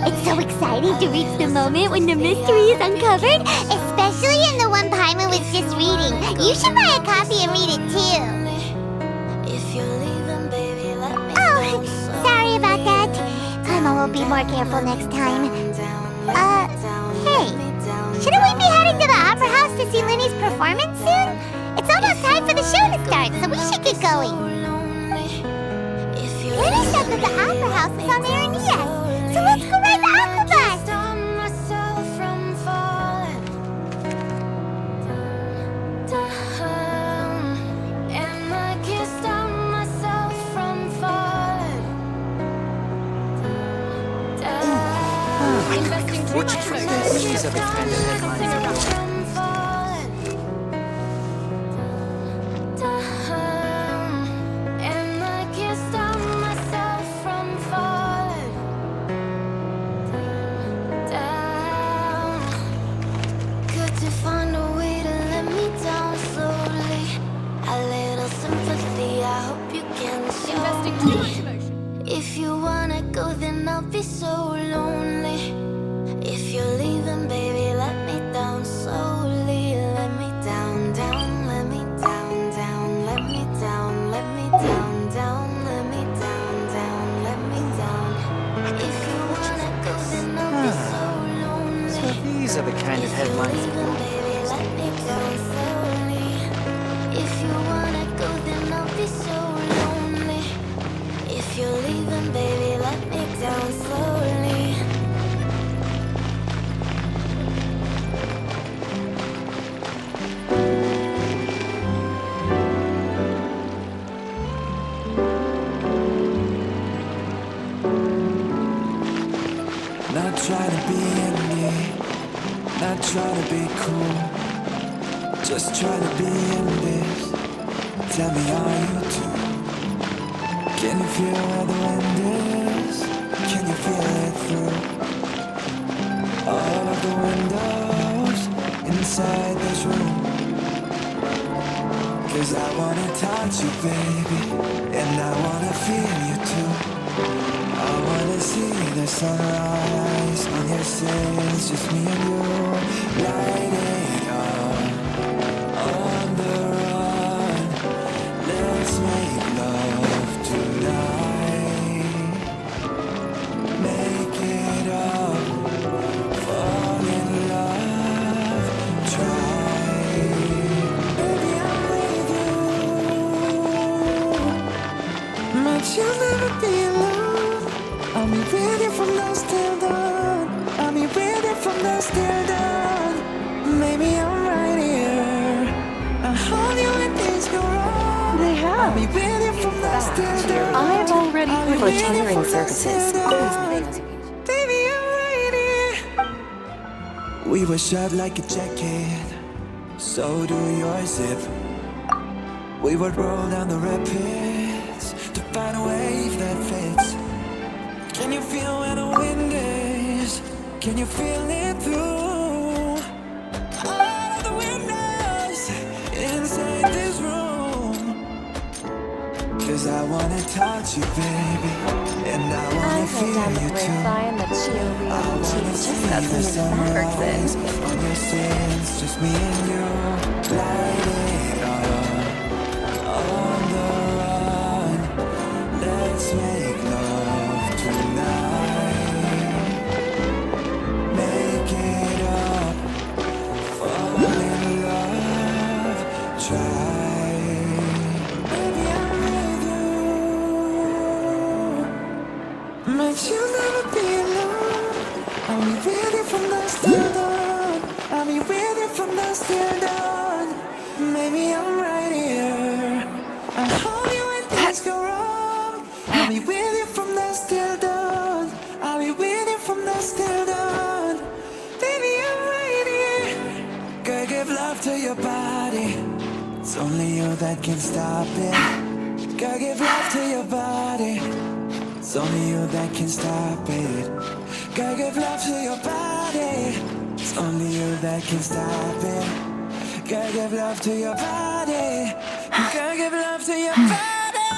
B: It's so exciting to reach the moment when the mystery is uncovered, especially in the one Paimon was just reading. You should buy a copy and read it too. Oh, sorry about that. Paimon will be more careful next time. Hey, shouldn't we be heading to the Opera House to see Lyney's performance soon? It's almost time for the show to start, so we should get going. Lyney said that the Opera House is on Aranea, so let's go ride the Aqua Bus.
U: Fortune for this. These other kind of headlines.
M: If you wanna go, then I'll be so lonely. If you're leaving, baby, let me down so leaving, baby, let me down slowly. If you wanna go, then I'll be so lonely. If you're leaving, baby, let me down slowly.
F: Not trying to be indie, not trying to be cool, just trying to be in this. Tell me, are you too? Can you feel where the wind is? Can you feel it through all of the windows inside this room? 'Cause I wanna touch you, baby, and I wanna feel you too. I wanna see the sunrise on your sails, just me and you, light it up, on the run. Let's make love tonight, make it up, fall in love, try. Baby, I'm with you, but you'll never be alone. I'll be with you from dusk till dawn. I'll be with you from dusk till dawn. Maybe I'm right here. I'll hold you when things go wrong.
S: They have.
F: I'll be with you from dusk till dawn.
S: I've already
F: I'll be
S: put
F: with you
S: catering
F: from dusk
S: services
F: till
S: on these
F: dawn.
S: videos.
F: Baby, I'm right here. We were shot like a jacket, so do your zip. We would roll down the rapids to find a wave that fits. Can you feel where the wind is? Can you feel it through all of the windows inside this room? 'Cause I wanna touch you, baby, and I wanna feel you too. I wanna see the sunrise on your sins, just me and you, light it up, on the run. Let's make love tonight, make it up, fall in love, try. Baby, I'm with you, but you'll never be alone. I'll be with you from dusk till dawn. I'll be with you from dusk till dawn. Maybe I'm right here. I'll hold you when things go wrong. I'll be with you from dusk till dawn. I'll be with you from dusk till dawn. Baby, I'm right here. Gotta give love to your body. It's only you that can stop it. Gotta give love to your body. It's only you that can stop it. Gotta give love to your body. It's only you that can stop it. Gotta give love to your body. Gotta give love to your body.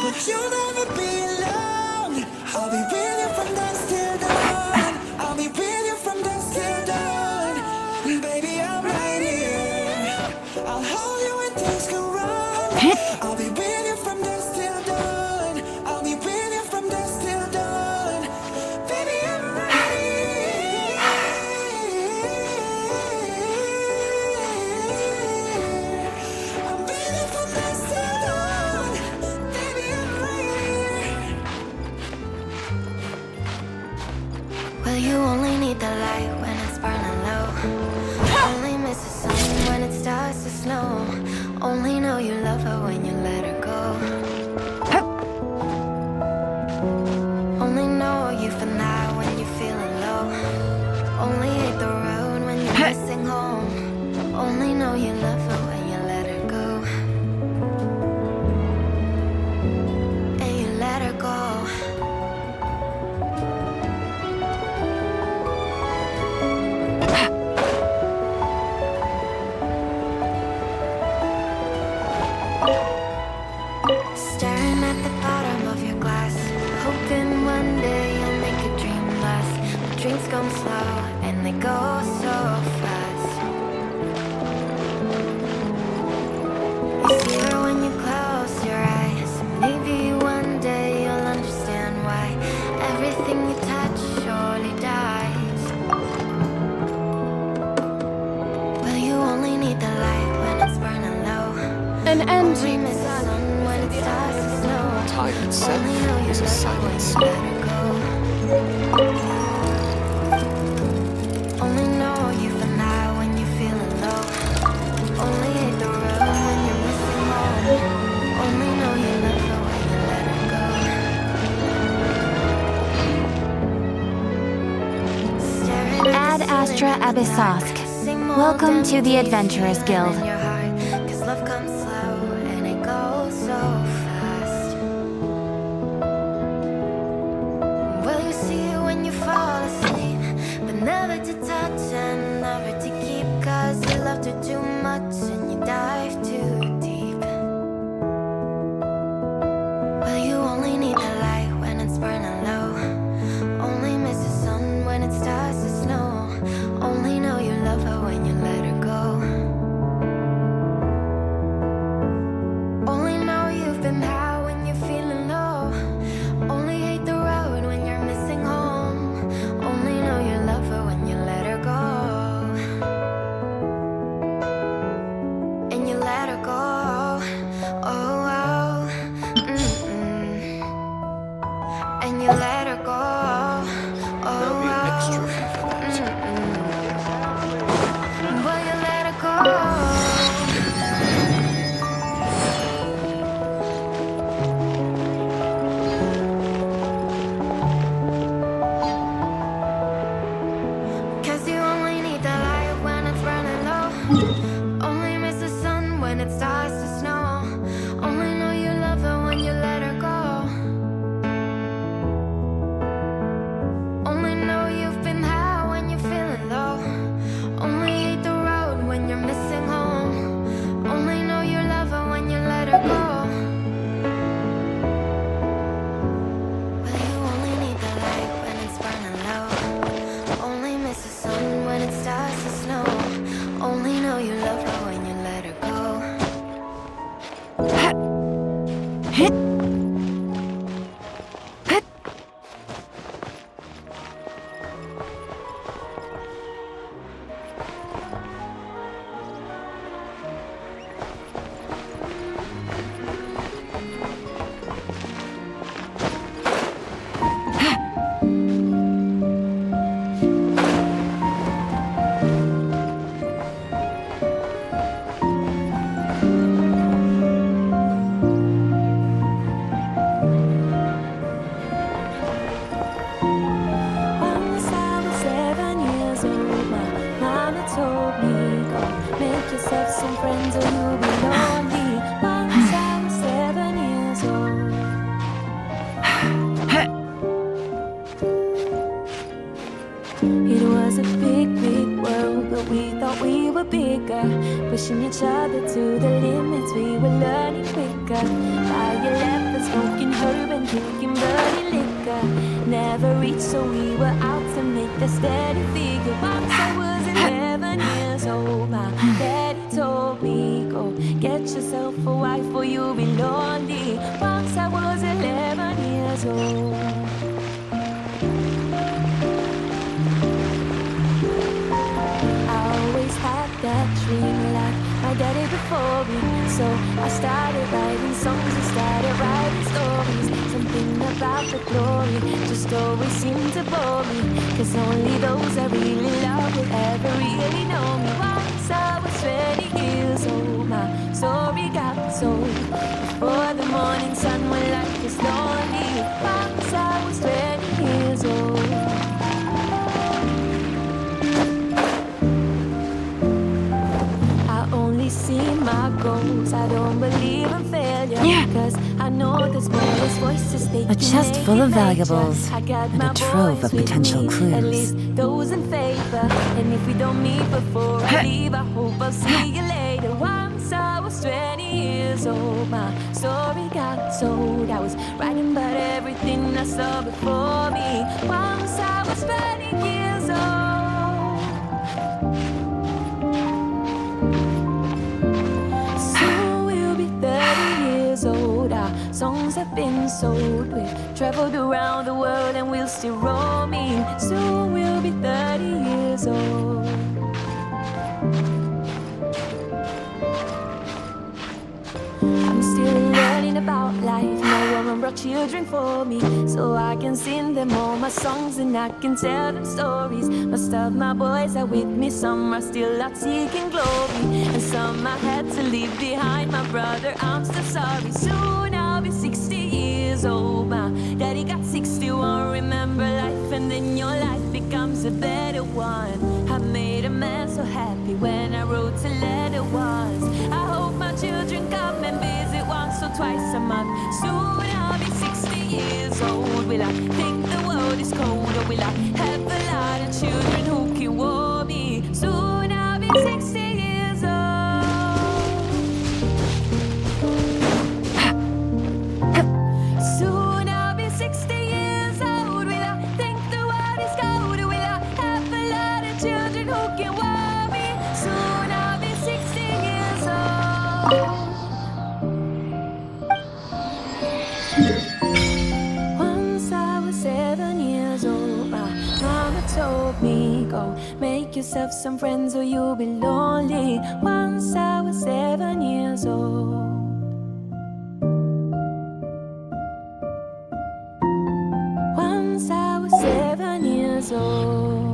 F: But you'll never be alone. I'll be with you from dusk till dawn. I'll be with you from dusk till dawn. Baby, I'm right here. I'll hold you when things go wrong. I'll be with you from dusk till dawn. I'll be with you from dusk till dawn. Baby, I'm right here. I'm with you from dusk till dawn. Baby, I'm right here.
M: Well, you only need the light when it's burning low. Only miss the sun when it starts to snow. Only know you love her when you let her go. Only know you for now when you're feeling low. Only hate the road when you're missing home. Only know you love her when you let her go. And you let her go.
P: itself is a silence.
Q: Only know you've been high when you're feeling low. Only hate the road when you're missing home. Only know you love her when you let her go.
L: Ad Astra Abyssosk. Welcome to the Adventurers Guild.
Q: Cause love comes slow and it goes so fast. Well, you see it when you fall asleep, but never to touch and never to keep. Cause you loved her too much and you dive too deep. Well, you only need the light when it's burning low. Only miss the sun when it starts to snow. Only know you love her when you let her go. Only know you've been high when you're feeling low. Only hate the road when you're missing home. Only know you love her when you let her go. And you let her go. Oh, oh. And you let her go.
P: There'll be an extra fee for that.
Q: But you let her go. Cause you only need the light when it's burning low. Only miss the sun when it starts to snow. Only know you love her when you let her go. Only know you've been high when you're feeling low. Only hate the road when you're missing home. Only know you love her when you let her go. Well, you only need the light when it's burning low. Only miss the sun when it starts to snow. Only know you love her when you let her go.
K: Once I was 7 years old, my mama told me, go make yourself some friends or you'll be lonely. Once I was 7 years old. It was a big, big world, but we thought we were bigger. Pushing each other to the limits, we were learning quicker. By 11, smoking herb and drinking bloody liquor. Never reached, so we were out to make the steady figure. Once I was 11 years old, my daddy told me, go get yourself a wife or you'll be lonely. Once I was 11 years old. I always had that dream like my daddy before me. So I started writing songs and started writing stories. Something about the glory just always seemed to bore me. Cause only those I really love will ever really know me. Once I was 20 years old, my story got told. Before the morning sun when life was lonely. Once I was 20 years old. See my goals, I don't believe in failure. Cause I know there's various voices they
L: A chest full of valuables and a trove of potential
K: at
L: clues.
K: least those in favor. And if we don't meet before I leave, I hope I'll see you later. Once I was 20 years old, my story got told. I was writing about everything I saw before me. Once I was 20 years old. Our songs have been sold. We've traveled around the world and we'll still roaming. Soon we'll be 30 years old. I'm still learning about life. No one brought children for me, so I can sing them all my songs and I can tell them stories. Most of my boys are with me, some are still out seeking glory, and some I had to leave behind. My brother, I'm still sorry. Soon I'll be 60 years old. My daddy got 61. Remember life, and then your life becomes a better one. I made a man so happy when I wrote a letter once. I hope my children come and visit once or twice a month. Soon I'll be 60 years old. Will I think the world is cold, or will I have a lot of children who can warm me? Soon I'll be 60 years old. Soon I'll be 60 years old. Will I think the world is cold, or will I have a lot of children who can warm me? Soon I'll be 60 years old. Once I was 7 years old, my mama told me, go make yourself some friends or you'll be lonely. Once I was 7 years old. Once I was 7 years old.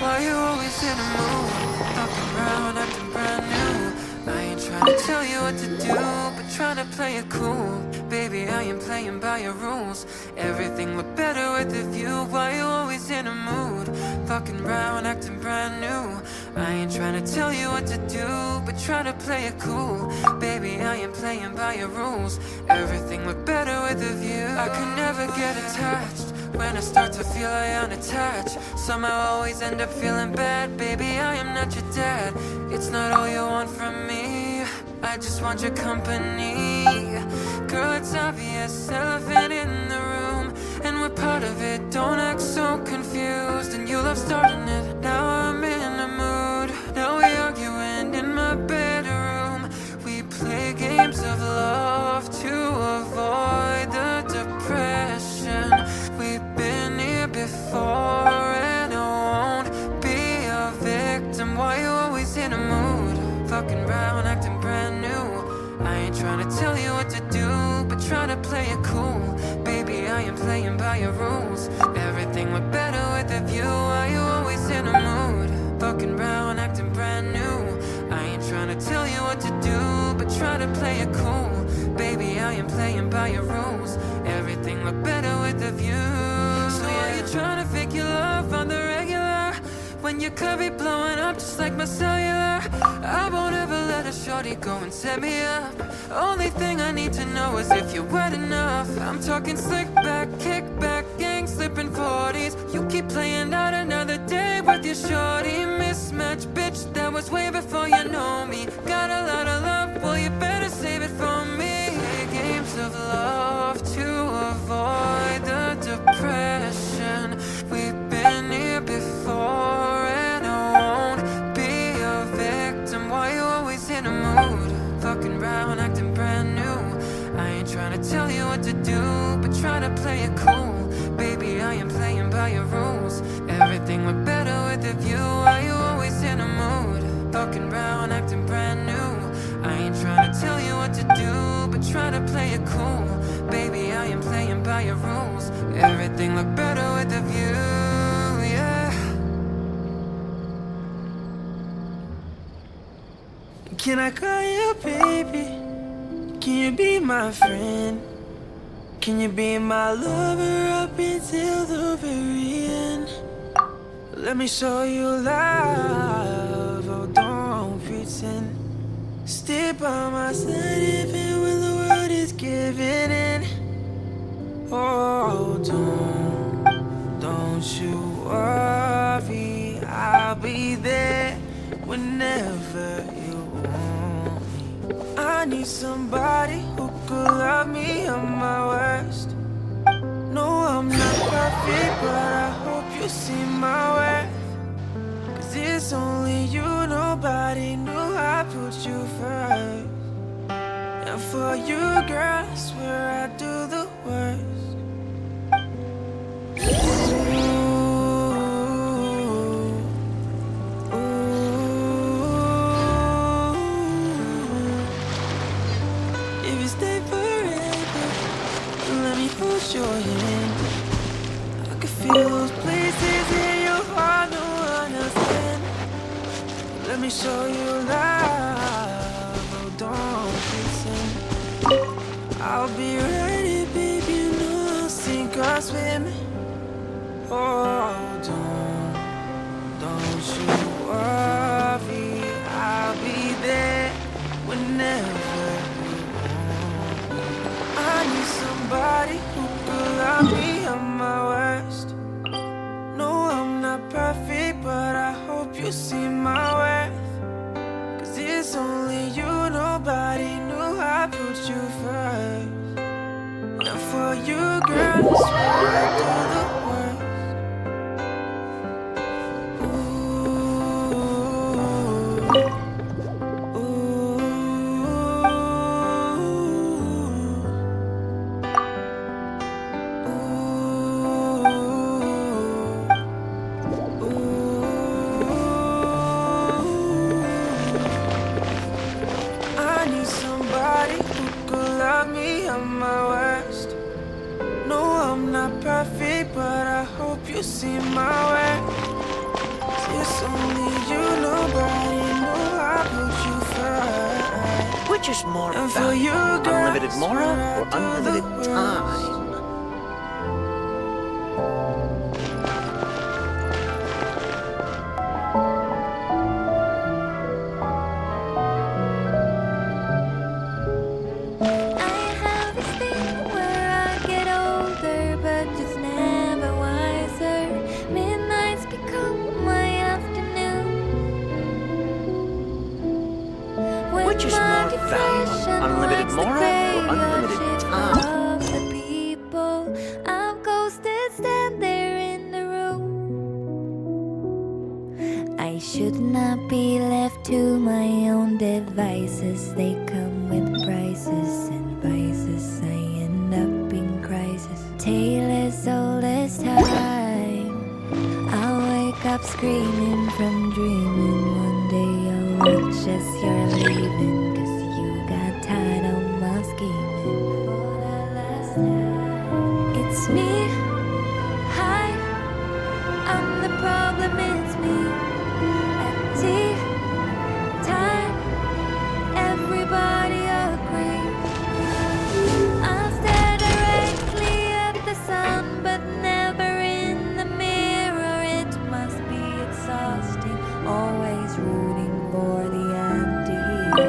F: Why you always in a mood? Talking around, acting brand new. I ain't trying to tell you what to do, but trying to play it cool. Baby, I ain't playing by your rules. Everything look better with the view. Why you always in a mood? Fucking around, acting brand new. I ain't trying to tell you what to do, but try to play it cool. Baby, I ain't playing by your rules. Everything look better with the view. I could never get attached. When I start to feel I unattached, somehow always end up feeling bad. Baby, I am not your dad. It's not all you want from me. I just want your company. Girl, it's obvious, elephant in the room, and we're part of it. Don't act so confused, and you love starting it. Now I'm in a mood. Now we arguing in my bedroom. We play games of love to avoid the depression. We've been here before, and I won't be a victim. Why you always in a mood? Fucking around, acting brand new. I ain't trying to tell you what to do, but try to play it cool. Baby, I am playing by your rules. Everything look better with a view. Why you always in a mood? Fucking around, acting brand new. I ain't trying to tell you what to do, but try to play it cool. Baby, I am playing by your rules. Everything look better with a view. So are you trying to fake your love on the regular, when your could be blowing up just like my cellular? I won't ever let a shorty go and set me up. Only thing I need to know is if you're wet enough. I'm talking slick back, kick back, gang slipping 40s. You keep playing out another day with your shorty. Mismatch, bitch, that was way before you know me. Got a lot of love, well you better save it for me. Play games of love to avoid the depression. We've been here before, and I won't be a victim. Why you always in a mood? Fucking around, acting brand new. I ain't trying to tell you what to do, but try to play it cool. Baby, I am playing by your rules. Everything look better with a view. Why you always in a mood? Fucking around, acting brand new. I ain't trying to tell you what to do, but try to play it cool. Baby, I am playing by your rules. Everything look better with a view, yeah. Can I call you baby? Can you be my friend? Can you be my lover up until the very end? Let me show you love, oh don't pretend. Stay by my side even when the world is giving in. Oh don't you worry, I'll be there whenever you want me. I need somebody who could love me at my worst. No, I'm not perfect, but I hope you see my worth. 'Cause it's only you, nobody knew I put you first. And for you, girl, I swear I do the worst. those places in your heart no one else can. Let me show you love, oh don't listen. I'll be ready, baby, you know I'll sink or swim. Oh, don't you worry, I'll be there whenever you want. I need somebody who could love me at my worst. No, I'm not perfect, but I hope you see my worth. 'Cause it's only you, nobody knew I put you first. And for you, girl, I swear I do the worst. I need somebody who could love me at my worst. No, I'm not perfect, but I hope you see my worth. It's only you, nobody knew I put you first.
O: Which is more
F: And for you,
O: valuable,
F: girl,
O: unlimited
F: I
O: mora
F: swear
O: or
F: I do the
O: unlimited
F: worst.
O: time?
K: I have this thing where I get older, but just never wiser. Midnights become my afternoon.
O: Which is more valuable, unlimited mora or unlimited time?
K: Of the people I've ghosted stand there in the room. I should not be left to my own devices. They come with prices and vices. I end up in crisis. Tale as old as time. I'll wake up screaming from dreaming. One day I'll watch as you're leaving. 'Cause you got tired of my scheming. For the last time. It's me. Hi. I'm the problem, it's me. At tea time, everybody agrees. I stare directly at the sun, but never in the mirror. It must be exhausting, always rooting for the anti-hero.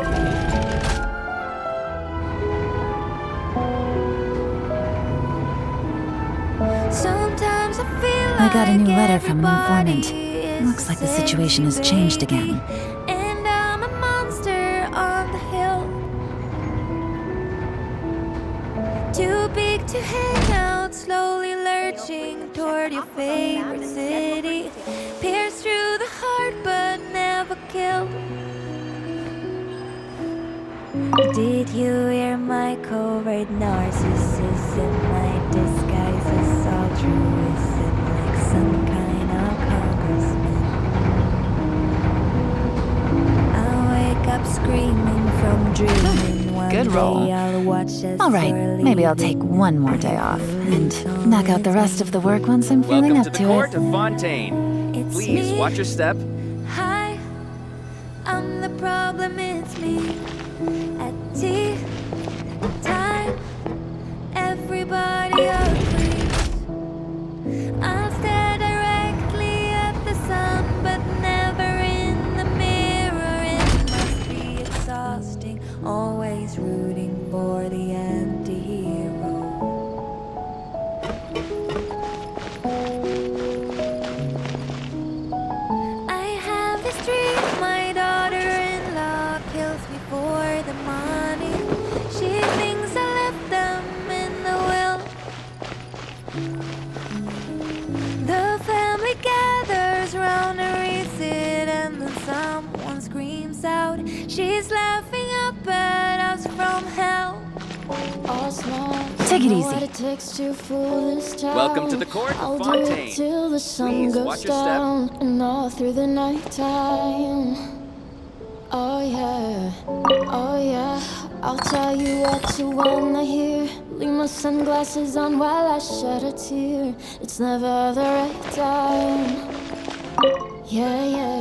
K: Sometimes I feel
L: I got a new
K: like
L: letter from an informant.
K: everybody
L: Looks like the situation has changed again.
K: and I'm a monster on the hill. Too big to hang out, slowly lurching toward your favorite city. Pierce through the heart, but never kill. Did you hear my covert narcissism? My disguise is altruism, like some kind of congressman. I wake up screaming from dreaming. One
L: Good roll.
K: day I'll watch as
L: All right,
K: you're
L: maybe I'll
K: leaving.
L: take one more day off and knock out the rest of the work once I'm feeling
G: Welcome
L: up
G: to the court
L: it.
G: of Fontaine.
K: It's
G: Please
K: me.
G: watch your step.
K: Hi, I'm the problem, it's me. At tea time, everybody agrees. I stare directly at the sun, but never in the mirror. It must be exhausting, always rooting for the anti-hero. I have this dream, my daughter-in-law kills me for the money. She thinks I left them in the will. The family gathers round a receipt, and then someone screams out, she's laughing up at us from hell.
L: Take it easy.
G: Welcome to the court of Fontaine.
M: Till the sun
G: Please
M: goes
G: watch your step.
M: down and all through the night time. Oh yeah, I'll tell you what you wanna hear. Leave my sunglasses on while I shed a tear. It's never the right time. Yeah, yeah,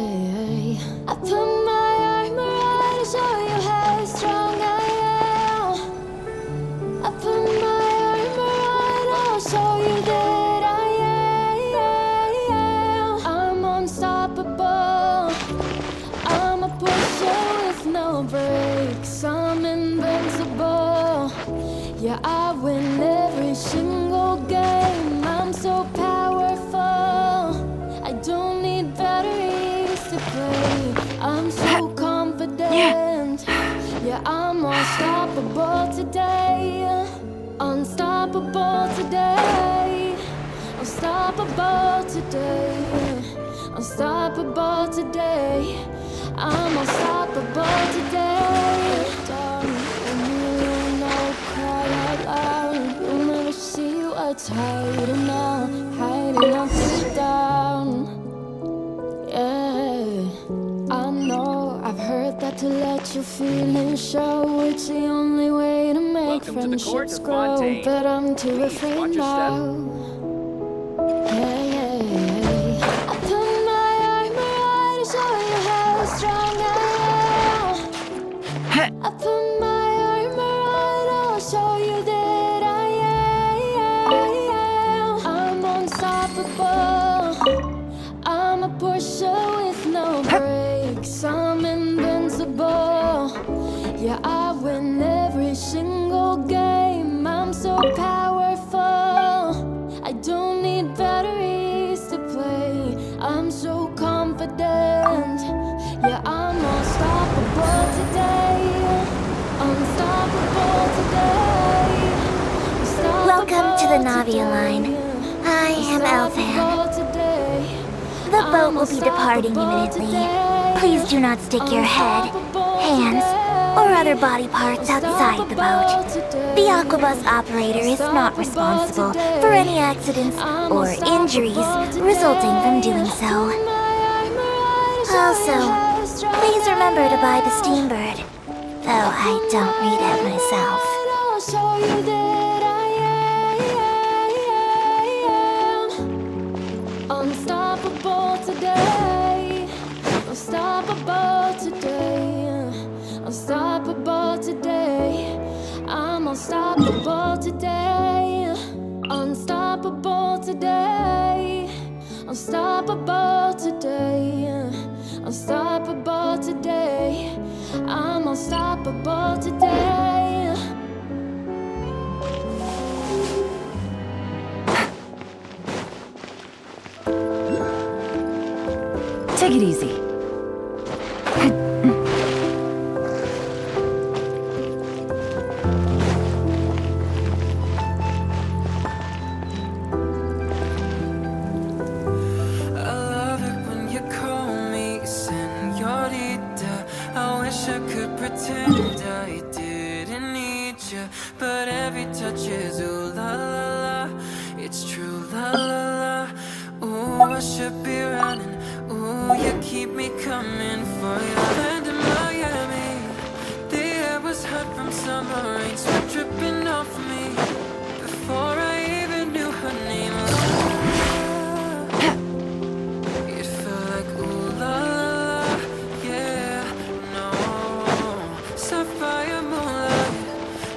M: yeah. I put my armor on to show you how strong I am. I put my armor on, I'll show you that I am. I'm unstoppable. I'm a pusher with no brakes. I'm invincible. Yeah, I win every single game. I'm so powerful. I don't need batteries to play. I'm so confident. Yeah, I'm unstoppable today. Unstoppable today. Unstoppable today. Unstoppable today. I'm unstoppable today. Down when you alone, I'll cry out loud. You'll never see what's hiding now, hiding out deep down. Yeah, I know. I've heard that to let your feelings show. It's the only way to make friendships grow. But I'm too afraid now. Yeah, yeah, yeah. I put my armor on to show you how strong I am. I put my armor on, I'll show you that I am. I'm unstoppable. I'm a pusher with no brakes. I'm invincible. Yeah, I win every single game. I'm so powerful. I don't need batteries to play. I'm so confident. Yeah, I'm unstoppable today. Unstoppable today.
B: Welcome to the Navia line. I am Elfan. The boat will be departing imminently. Please do not stick your head, hands, or other body parts outside the boat. The Aquabus operator is not responsible for any accidents or injuries resulting from doing so. Also, please remember to buy the Steambird, though I don't read it myself.
M: Unstoppable today. Unstoppable today. Unstoppable today. I'm unstoppable today. Unstoppable today. Unstoppable today. Unstoppable today. I'm unstoppable today.
L: Take it easy.
F: Pretend I didn't need you, but every touch is ooh la la la. It's true la la la. Ooh, I should be running. Ooh, you keep me coming for you. Land in Miami, the air was hot from summer rain, sweat dripping off me before I even knew her name. It felt like ooh la la la, yeah, no. Sapphire moonlight,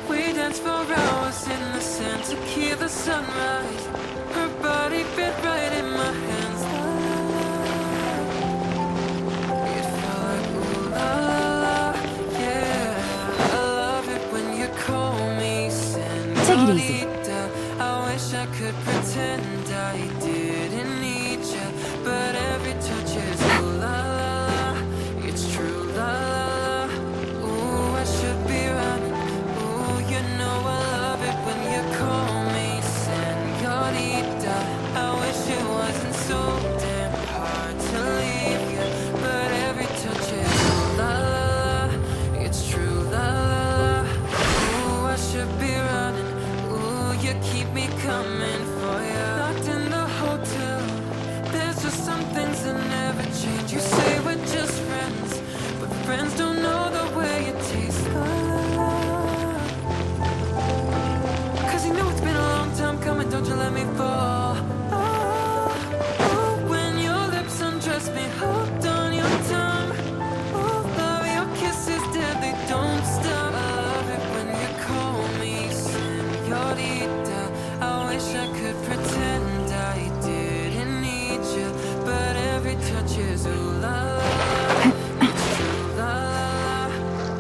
F: we danced for hours in the sand to keep the sunrise. Her body fit right in my hands. It felt like ooh la la la, yeah. I love it when you call me senorita.
L: Take it easy.
F: I wish I could pretend I didn't need you, but every touch is ooh la la la. It's true la la la. Ooh, I should be running. Ooh, you know I love it when you call me senorita. I wish it wasn't so damn hard to leave you, but every touch is ooh la la la. It's true la la la. Ooh, I should be running. Ooh, you keep me coming for you. Locked in the hotel, there's just some things that never change.
Q: fall. When your lips undress me, hooked on your tongue. Love, your kisses deadly, don't stop. I love it when you call me señorita. I wish I could pretend I didn't need you, but every touch is ooh la la. It's true la la.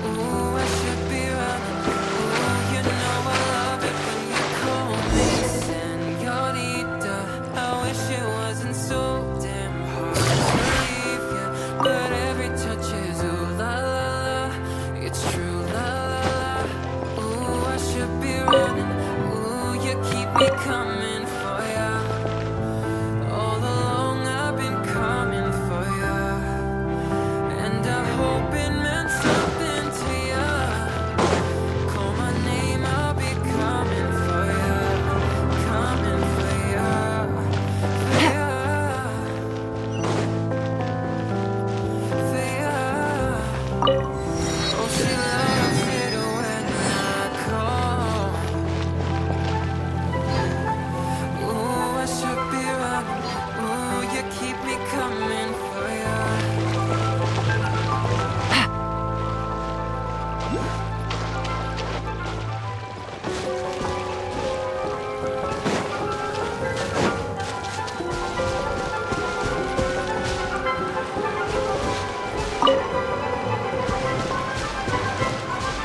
Q: Ooh, I should be running. Ooh, you know I love it when you call me señorita. I wish it wasn't so damn hard to leave you, but every touch is ooh la la la. It's true la la la. Ooh, I should be running. Ooh, you keep me coming for ya. All along I've been coming for ya, and I hope it meant something to ya. Call my name, I'll be coming for ya, coming for ya, for ya, for ya. Oh, she loves it when I call. Ooh, I should be running. Ooh, you keep me coming for ya.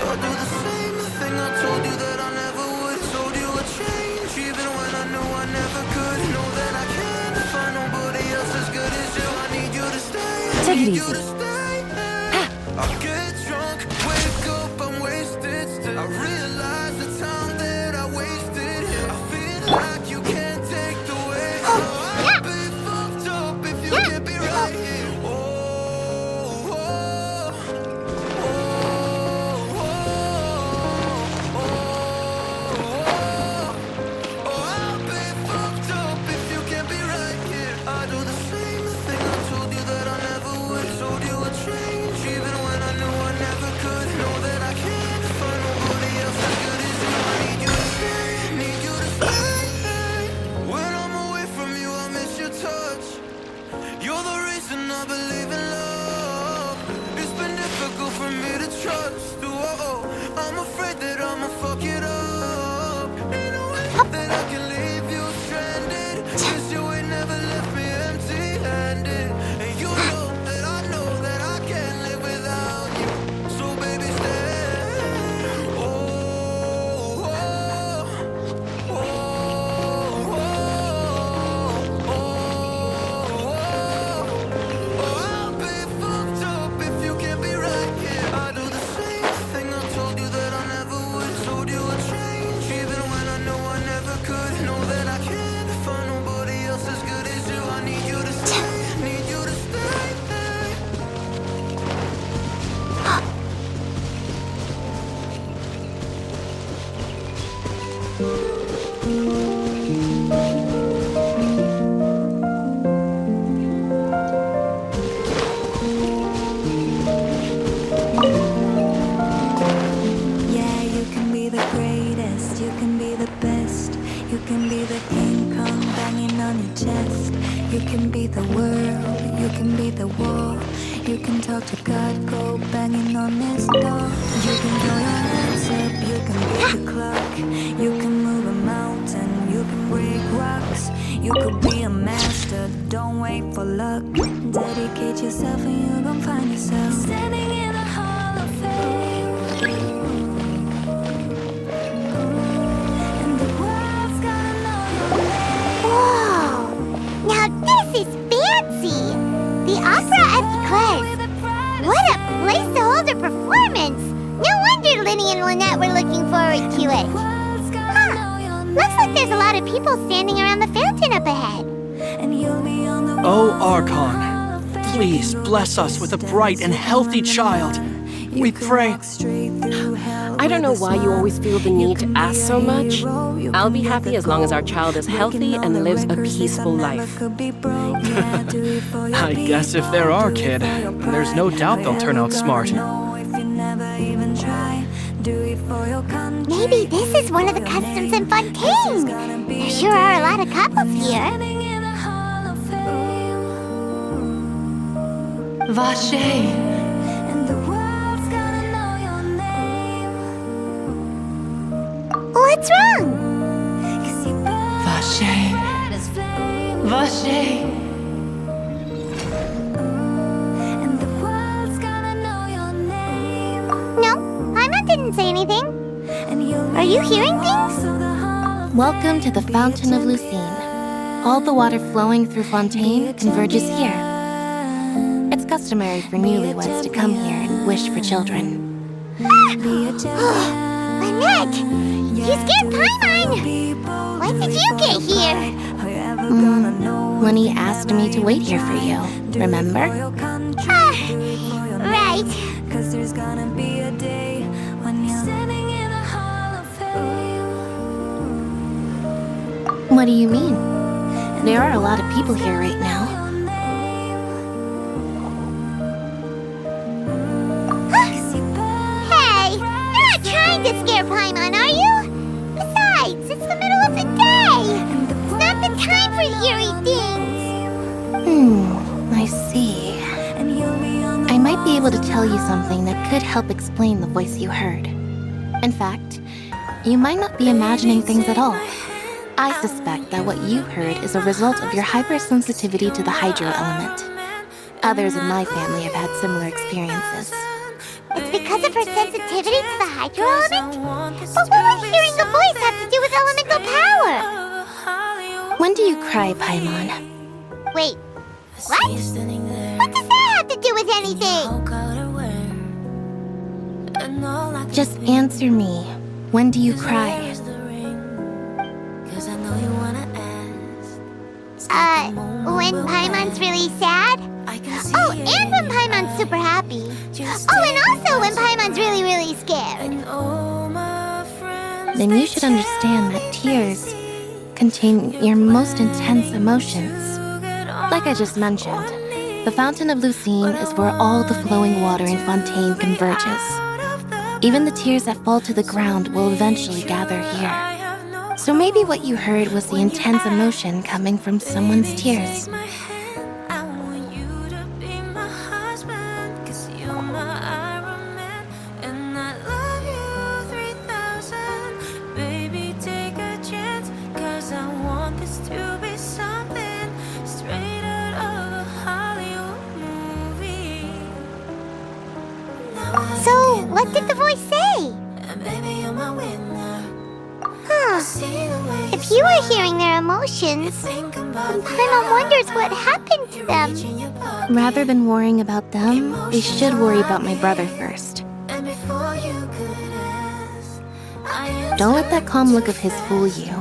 Q: I'll do the same thing I told you that I never would. Told you a change, even when I knew I never could. Know that I can't find nobody else as good as you. I need you to stay.
L: Take it
Q: Need
L: easy.
Q: you to stay. I'll get drunk, wake up, I'm wasted still. I realize the time that I wasted. I feel like you can't take the weight. So I'll be fucked up if you can't be right here. Oh, oh, I'll be fucked up if you can't be right here. I do the same thing I told you that I never would. Told you a change, even when I knew I never could. Know that I can't find nobody else as good as you. I need you to stay, need you to stay. When I'm away from you, I miss your touch. You're the reason I believe in love. It's been difficult for me to trust. Oh, I'm afraid that I'ma fuck it up. Ain't no way that I can leave you stranded. 'Cause you ain't never left me empty-handed. And you know that I can't live without you. So baby, stay. Oh, oh, oh, I'll be fucked up if you can't be right here. I do the same thing I told you that I never would. Told you a change, even when I know I never could. Know that I can't find nobody else as good as you. I need you to stay, need you to stay.
K: Yeah, you can be the greatest, you can be the best. You can be the King Kong banging on your chest. You can be the world, you can be the wall. You can talk to God, go banging on his door. You can throw your hands up, you can be the clock. You can move a mountain, you can break rocks. You could be a master, don't wait for luck. Dedicate yourself and you gon' find yourself standing in the Hall of Fame. And the world's gonna know your name.
B: Whoa! Now this is fancy! The Opera at Eclairs. What a place to hold a performance! No wonder Lyney and Lynette were looking forward to it. Huh. Looks like there's a lot of people standing around the fountain up ahead.
C: Oh, Archon, please bless us with a bright and healthy child. We pray.
V: I don't know why you always feel the need to ask so much. I'll be happy as long as our child is healthy and lives a peaceful life.
C: I guess if they're our kid, there's no doubt they'll turn out smart.
B: Maybe this is one of the customs in Fontaine. There sure are a lot of couples here.
E: Vache!
B: What's wrong?
E: Vache! Vache!
B: No, Paimon didn't say anything. Are you hearing things?
A: Welcome to the Fountain of Lucine. All the water flowing through Fontaine converges here. It's customary for newlyweds to come here and wish for children.
B: Lynette! You scared Paimon! When did you get here?
A: Lyney asked me to wait here for you, remember?
B: Right.
A: What do you mean? There are a lot of people here right now.
B: Hey! You're not trying to scare Paimon, are you? Besides, it's the middle of the day! It's not the time for eerie things!
A: I see. I might be able to tell you something that could help explain the voice you heard. In fact, you might not be imagining things at all. I suspect that what you heard is a result of your hypersensitivity to the hydro element. Others in my family have had similar experiences.
B: It's because of her sensitivity to the hydro element? But what would hearing the voice have to do with elemental power?
A: When do you cry, Paimon?
B: Wait, what? What does that have to do with anything?
A: Just answer me. When do you cry?
B: When Paimon's really sad? Oh, and when Paimon's super happy. Oh, and also when Paimon's really, really scared.
A: Then you should understand that tears contain your most intense emotions. Like I just mentioned, the Fountain of Lucine is where all the flowing water in Fontaine converges. Even the tears that fall to the ground will eventually gather here. So maybe what you heard was the intense emotion coming from someone's tears.
B: So, what did the voice say? If you were hearing their emotions, then Paimon wonders what happened to them.
A: Rather than worrying about them, we should worry about my brother first. Don't let that calm look of his fool you.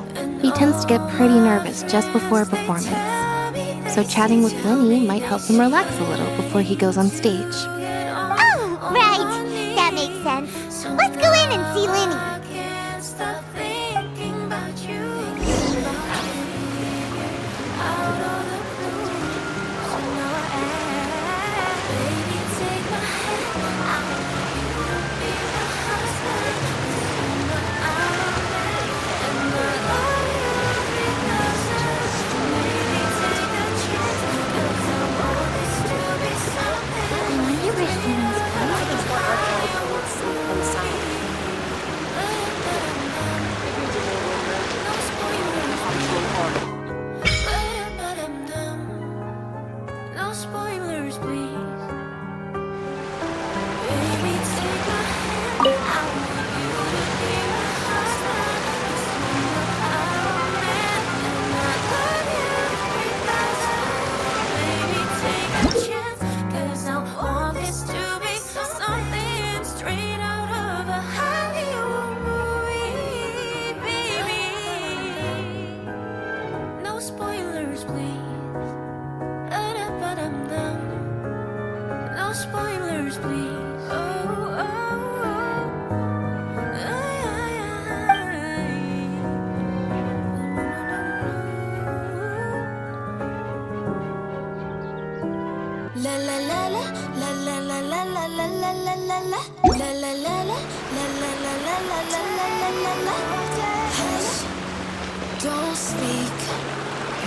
A: He tends to get pretty nervous just before a performance. So chatting with Lyney might help him relax a little before he goes on stage.
B: Oh, right. That makes sense. Let's go in and see Lyney.
Q: La la la la la la la la la la la la la la
M: Hush, don't speak.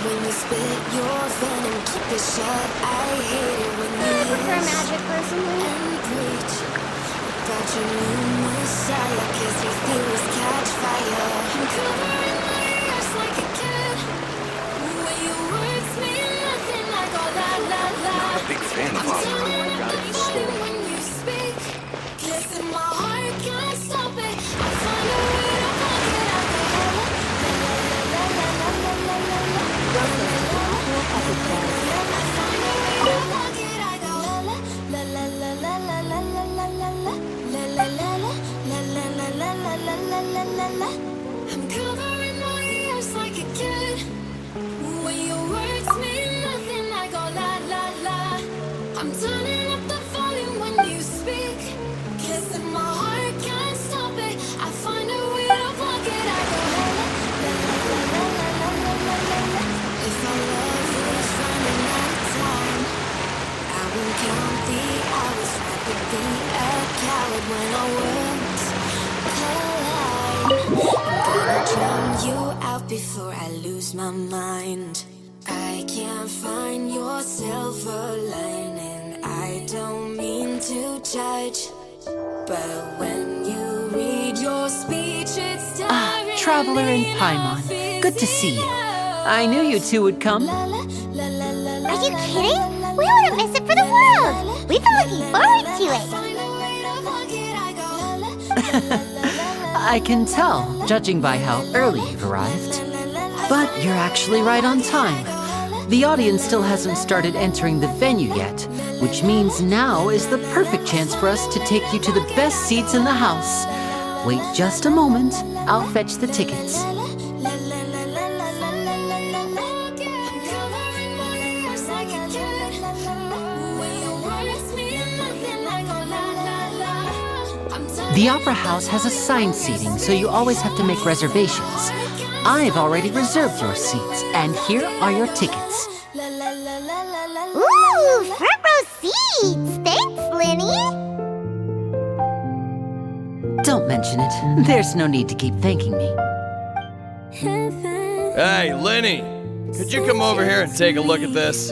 M: When you spit your venom, keep it shut. I hate it when you
B: prefer magic personally.
M: and preach about your new messiah, 'cause your theories catch fire. I'm covering my ears like a kid. When your words mean nothing, like all la la la.
P: I'm a big fan of Armstrong.
M: When you speak, kissing my heart, can't stop it. I find a way to fuck it. I go la la la la la la la la la. I'm covering my ears like a kid. When your words mean nothing, I go la la la. I'm turning up the volume when you speak. Kissing my heart, can't stop it. I find a way to block it. I go la la la la la la la la la la. If our love is running out of time, I won't count the hours. Rather be a coward when our words collide. I'm gonna drown you out before I lose my mind. I can't find your silver lining. I don't mean to judge, but when you read your speech, it's tiring.
E: Traveler in Paimon, good to see you. I knew you two would come.
B: Are you kidding? We wouldn't miss it for the world. We've been looking forward to it.
E: I can tell, judging by how early you've arrived. But you're actually right on time. The audience still hasn't started entering the venue yet, which means now is the perfect chance for us to take you to the best seats in the house. Wait just a moment, I'll fetch the tickets. The Opera House has assigned seating, so you always have to make reservations. I've already reserved your seats, and here are your tickets.
B: Ooh, front row seats! Thanks, Lyney!
E: Don't mention it. There's no need to keep thanking me.
H: Hey, Lyney! Could you come over here and take a look at this?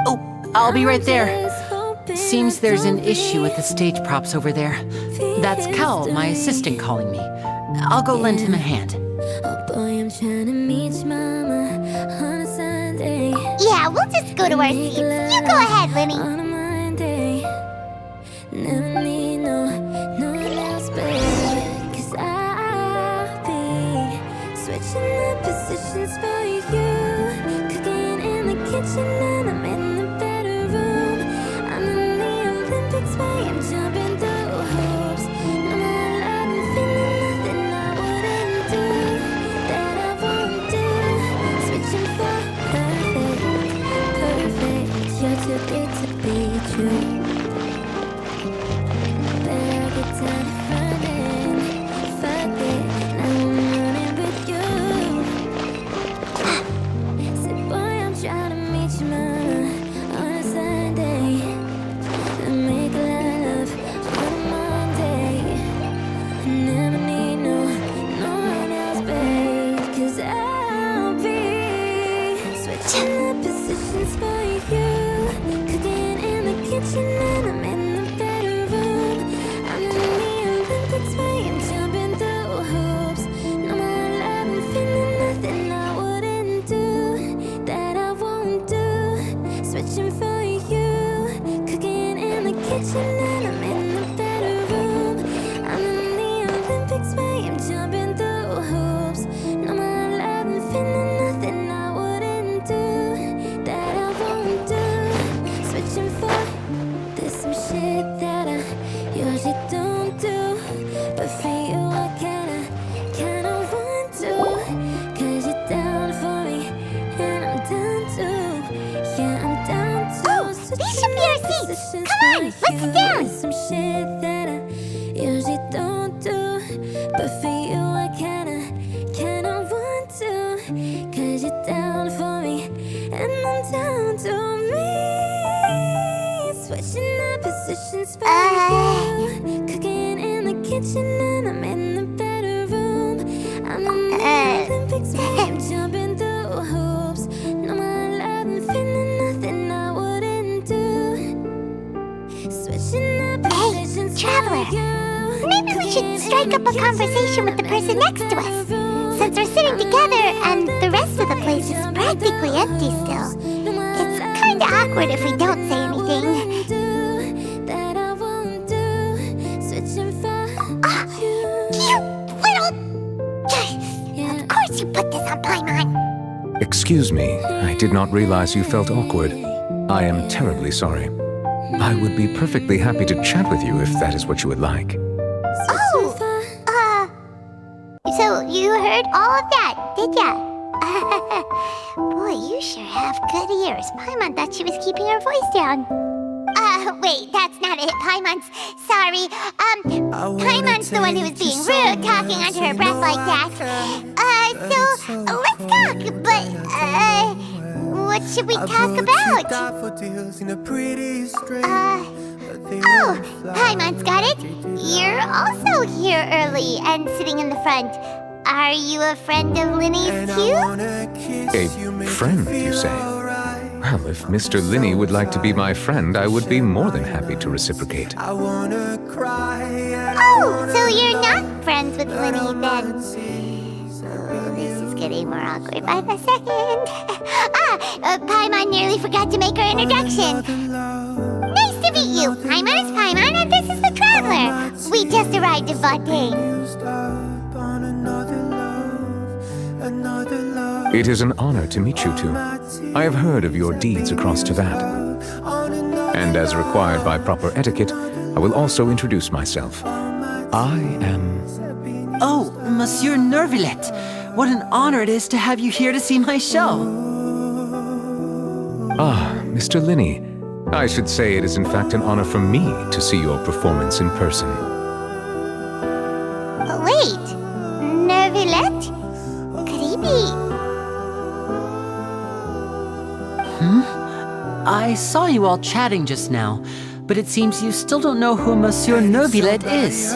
E: Oh, I'll be right there. Seems there's an issue with the stage props over there. That's Cal, my assistant, calling me. I'll go lend him a hand.
B: Yeah, we'll just go to our seats. You go ahead, Lyney.
M: Switching the positions for you. Cooking in the kitchen and I'm in the bedroom. I'm in the Olympics way, I'm jumping through hoops. No more love and feeling nothing I wouldn't do, that I won't do. Switching for perfect, perfect. You're too good to be true. Better get down and running. Fuck it, now I'm running with you. Say, boy, I'm trying to meet your mama on a Sunday and make love on a Monday. Never need no one else, babe, 'cause I'll be switching the positions for you. Cooking in the kitchen and I'm in the bedroom. I'm in the Olympics way, I'm jumping through hoops. No more love and feeling nothing I wouldn't do, that I won't do. Switching for you. Cooking in the kitchen and I'm in the bedroom. I'm in the Olympics way, I'm jumping through hoops. No more love and feeling nothing I wouldn't do, that I won't do. Switching for, there's some shit that I usually don't do, but for you I kinda want to. 'Cause you're down for me and I'm down too. Yeah, I'm down too.
B: Oh, these should be our seats. Come on, let's sit down.
M: Some shit that I usually don't do, but for you I kinda want to. 'Cause you're down for me and I'm down to me. Switching up positions for you.
K: kitchen and I'm in the bedroom. I'm in the Olympics, I'm jumping through hoops. No, my love and feeling nothing I wouldn't do. Switching up positions.
B: Traveler, maybe we should strike up a conversation with the person next to us. Since we're sitting together and the rest of the place is practically empty still, it's kinda awkward if we don't say anything. You little... Of course you put this on Paimon.
I: Excuse me, I did not realize you felt awkward. I am terribly sorry. I would be perfectly happy to chat with you if that is what you would like.
B: So you heard all of that, did ya? Boy, you sure have good ears. Paimon thought she was keeping her voice down. Wait, that's not it. Paimon's sorry. Paimon's the one who was being rude, talking under her breath like that. So let's talk, but, what should we talk about? Oh, Paimon's got it. You're also here early and sitting in the front. Are you a friend of Lyney's too?
I: A friend, you say? Well, if Mr. Lyney would like to be my friend, I would be more than happy to reciprocate.
B: Oh, so you're not friends with Lyney then? Oh, this is getting more awkward by the second. Paimon nearly forgot to make her introduction. Nice to meet you. Paimon is Paimon, and this is the Traveler. We just arrived in Fontaine.
I: It is an honor to meet you two. I have heard of your deeds across Teyvat. And as required by proper etiquette, I will also introduce myself. I am...
E: Oh, Monsieur Nervillet. What an honor it is to have you here to see my show.
I: Ah, Mr. Lyney. I should say it is in fact an honor for me to see your performance in person.
B: Wait, Nervillet? Could he be...
E: I saw you all chatting just now, but it seems you still don't know who Monsieur Nervillet is.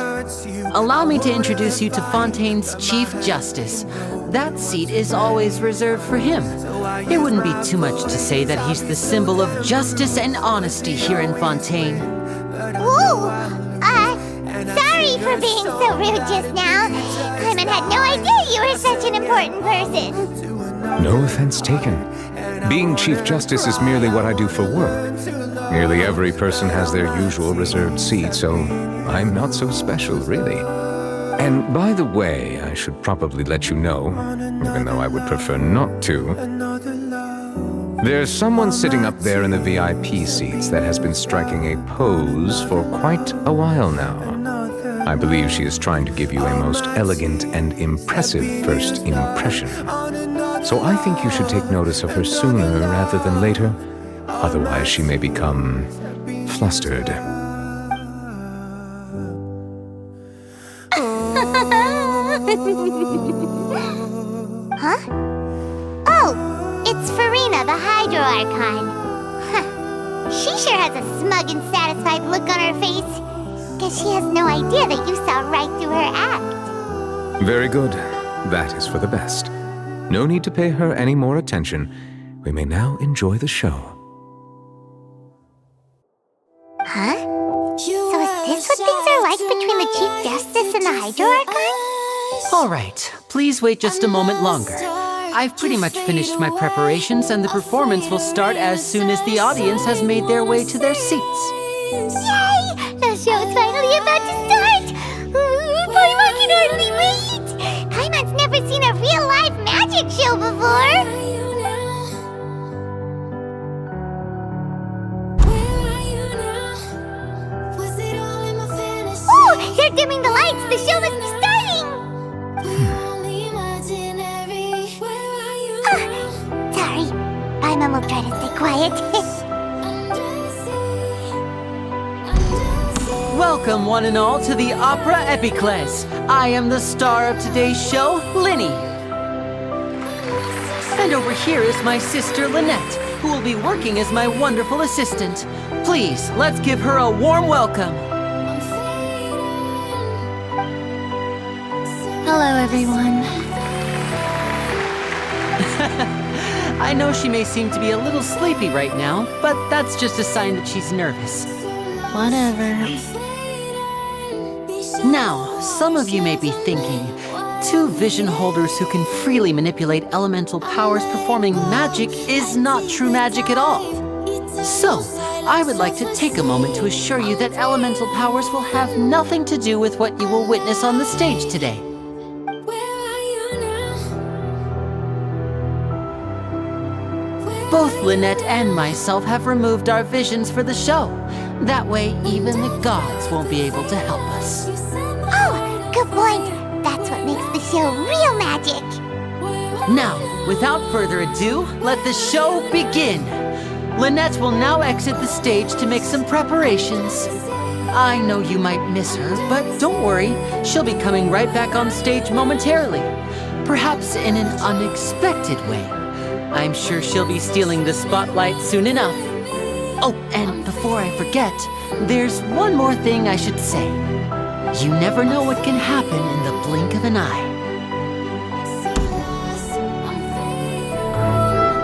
E: Allow me to introduce you to Fontaine's Chief Justice. That seat is always reserved for him. It wouldn't be too much to say that he's the symbol of justice and honesty here in Fontaine.
B: Whoa! Sorry for being so rude just now. Paimon had no idea you were such an important person.
I: No offense taken. Being Chief Justice is merely what I do for work. Nearly every person has their usual reserved seat, so I'm not so special, really. And by the way, I should probably let you know, even though I would prefer not to, there's someone sitting up there in the VIP seats that has been striking a pose for quite a while now. I believe she is trying to give you a most elegant and impressive first impression. So I think you should take notice of her sooner rather than later. Otherwise, she may become flustered.
B: Huh? Oh, it's Farina, the Hydro Archon. Huh. She sure has a smug and satisfied look on her face. Guess she has no idea that you saw right through her act.
I: Very good. That is for the best. No need to pay her any more attention. We may now enjoy the show.
B: Huh? So is this what things are like between the Chief Justice and the Hydro Archon?
E: All right, please wait just a moment longer. I've pretty much finished my preparations and the performance will start as soon as the audience has made their way to their seats.
B: Yay! The show's finally about to start! Paimon can hardly wait! Paimon's never seen a real live magic show before! Oh! They're dimming the lights! The show must be starting! Sorry. Paimon will try to stay quiet.
E: Welcome, one and all, to the Opera Epiclese. I am the star of today's show, Lyney. And over here is my sister, Lynette, who will be working as my wonderful assistant. Please, let's give her a warm welcome.
A: Hello, everyone.
E: I know she may seem to be a little sleepy right now, but that's just a sign that she's nervous.
A: Whatever.
E: Now, some of you may be thinking, two vision holders who can freely manipulate elemental powers performing magic is not true magic at all. So, I would like to take a moment to assure you that elemental powers will have nothing to do with what you will witness on the stage today. Both Lynette and myself have removed our visions for the show. That way, even the gods won't be able to help us.
B: Oh, good point. That's what makes the show real magic.
E: Now, without further ado, let the show begin. Lynette will now exit the stage to make some preparations. I know you might miss her, but don't worry, she'll be coming right back on stage momentarily. Perhaps in an unexpected way. I'm sure she'll be stealing the spotlight soon enough. Oh, and before I forget, there's one more thing I should say. You never know what can happen in the blink of an eye.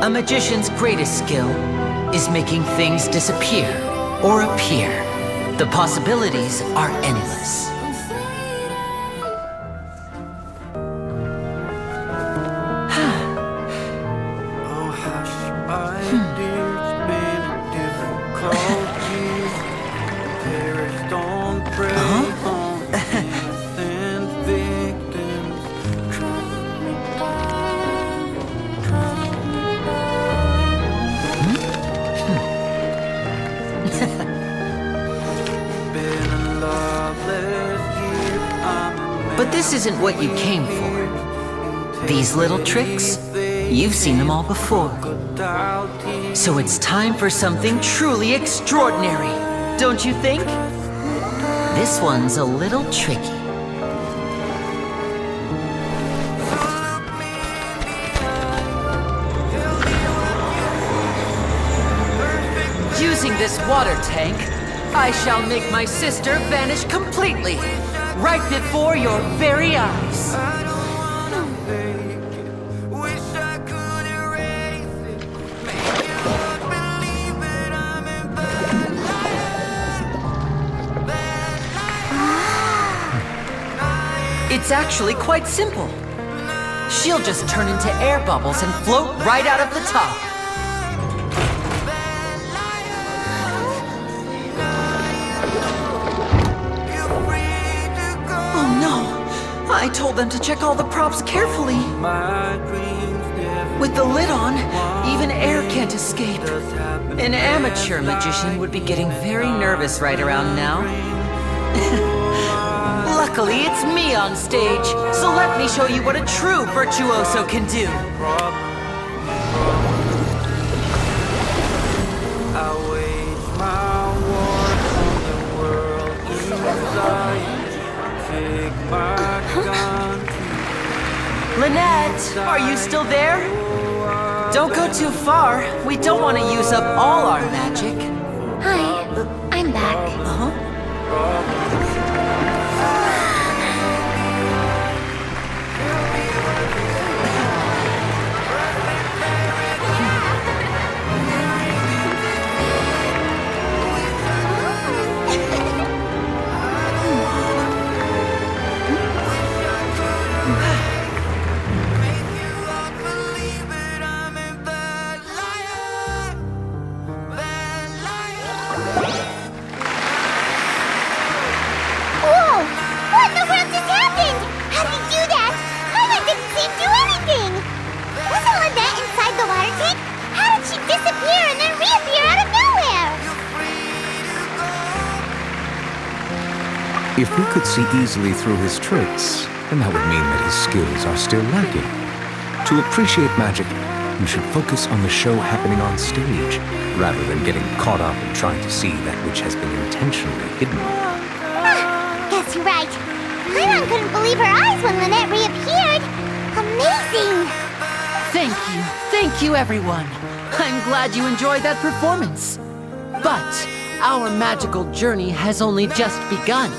E: A magician's greatest skill is making things disappear or appear. The possibilities are endless. But this isn't what you came for. These little tricks, you've seen them all before. So it's time for something truly extraordinary, don't you think? This one's a little tricky. Using this water tank, I shall make my sister vanish completely. Right before your very eyes. It's actually quite simple. She'll just turn into air bubbles and float right out of the top. I told them to check all the props carefully. With the lid on, even air can't escape. An amateur magician would be getting very nervous right around now. Luckily, it's me on stage, so let me show you what a true virtuoso can do.
F: I wage my war on the world inside. Take my gun.
E: Lynette, are you still there? Don't go too far. We don't want to use up all our magic.
A: Hi, I'm back.
I: If we could see easily through his tricks, then that would mean that his skills are still lacking. To appreciate magic, you should focus on the show happening on stage, rather than getting caught up in trying to see that which has been intentionally hidden.
B: Guess you're right. Lyney couldn't believe her eyes when Lynette reappeared. Amazing!
E: Thank you everyone. I'm glad you enjoyed that performance. But our magical journey has only just begun.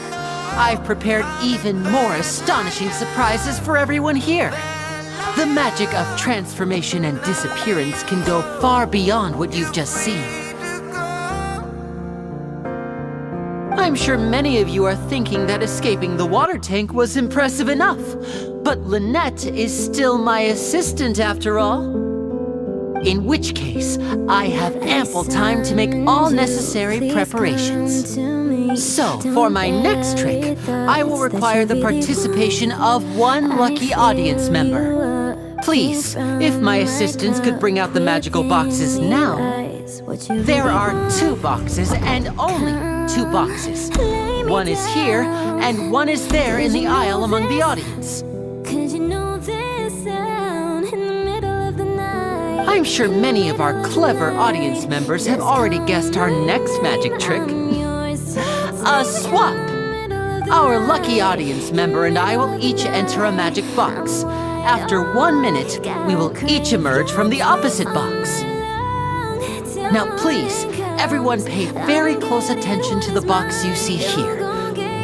E: I've prepared even more astonishing surprises for everyone here. The magic of transformation and disappearance can go far beyond what you've just seen. I'm sure many of you are thinking that escaping the water tank was impressive enough, but Lynette is still my assistant after all. In which case, I have ample time to make all necessary preparations. So, for my next trick, I will require the participation of one lucky audience member. Please, if my assistants could bring out the magical boxes now. There are 2 boxes and only 2 boxes. One is here and one is there in the aisle among the audience. I'm sure many of our clever audience members have already guessed our next magic trick. A swap! Our lucky audience member and I will each enter a magic box. After 1 minute, we will each emerge from the opposite box. Now please, everyone pay very close attention to the box you see here.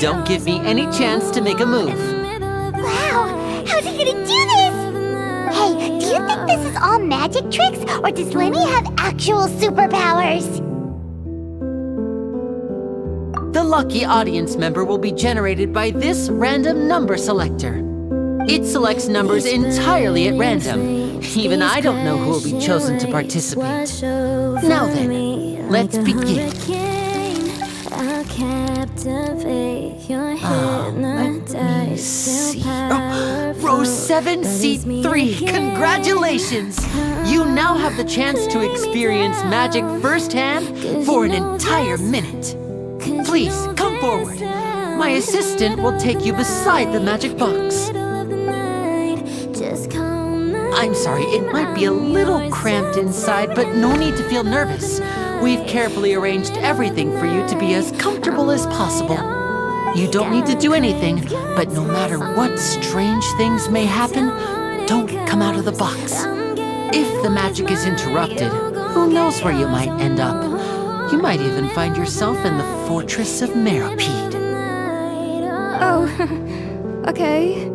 E: Don't give me any chance to make a move.
B: Wow! How's he gonna do this? Hey, do you think this is all magic tricks, or does Lyney have actual superpowers?
E: The lucky audience member will be generated by this random number selector. It selects numbers entirely at random. Even I don't know who will be chosen to participate. Now then, let's begin. Let me see. Oh, row 7, seat 3. Congratulations! You now have the chance to experience magic firsthand for an entire minute. Please, come forward. My assistant will take you beside the magic box. I'm sorry, it might be a little cramped inside, but no need to feel nervous. We've carefully arranged everything for you to be as comfortable as possible. You don't need to do anything, but no matter what strange things may happen, don't come out of the box. If the magic is interrupted, who knows where you might end up? You might even find yourself in the Fortress of Meropide.
S: Oh, okay.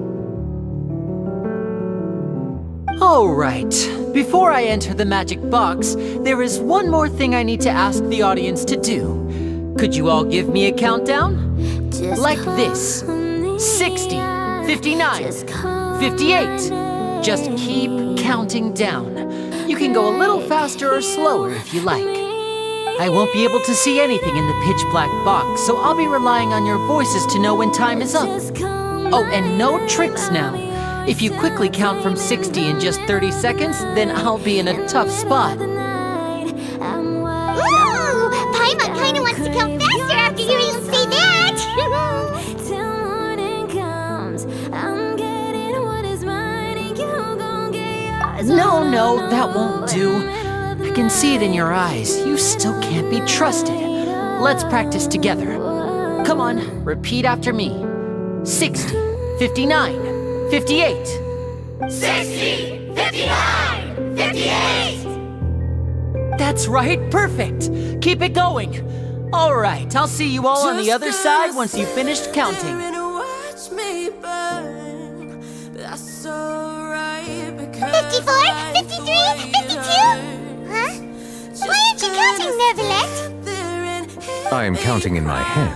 E: All right. Before I enter the magic box, there is one more thing I need to ask the audience to do. Could you all give me a countdown? Like this. 60, 59, 58. Just keep counting down. You can go a little faster or slower if you like. I won't be able to see anything in the pitch black box, so I'll be relying on your voices to know when time is up. Oh, and no tricks now. If you quickly count from 60 in just 30 seconds, then I'll be in a tough spot.
B: Ooh! Paimon kinda wants to count faster after hearing you say that!
E: No, that won't do. I can see it in your eyes. You still can't be trusted. Let's practice together. Come on, repeat after me. 60, 59, 58.
B: 60, 59, 58!
E: That's right, perfect. Keep it going. All right, I'll see you all on the other side once you've finished counting.
B: 54, 53, 52? Huh? Why aren't you counting, Neverlet?
I: I am counting in my head.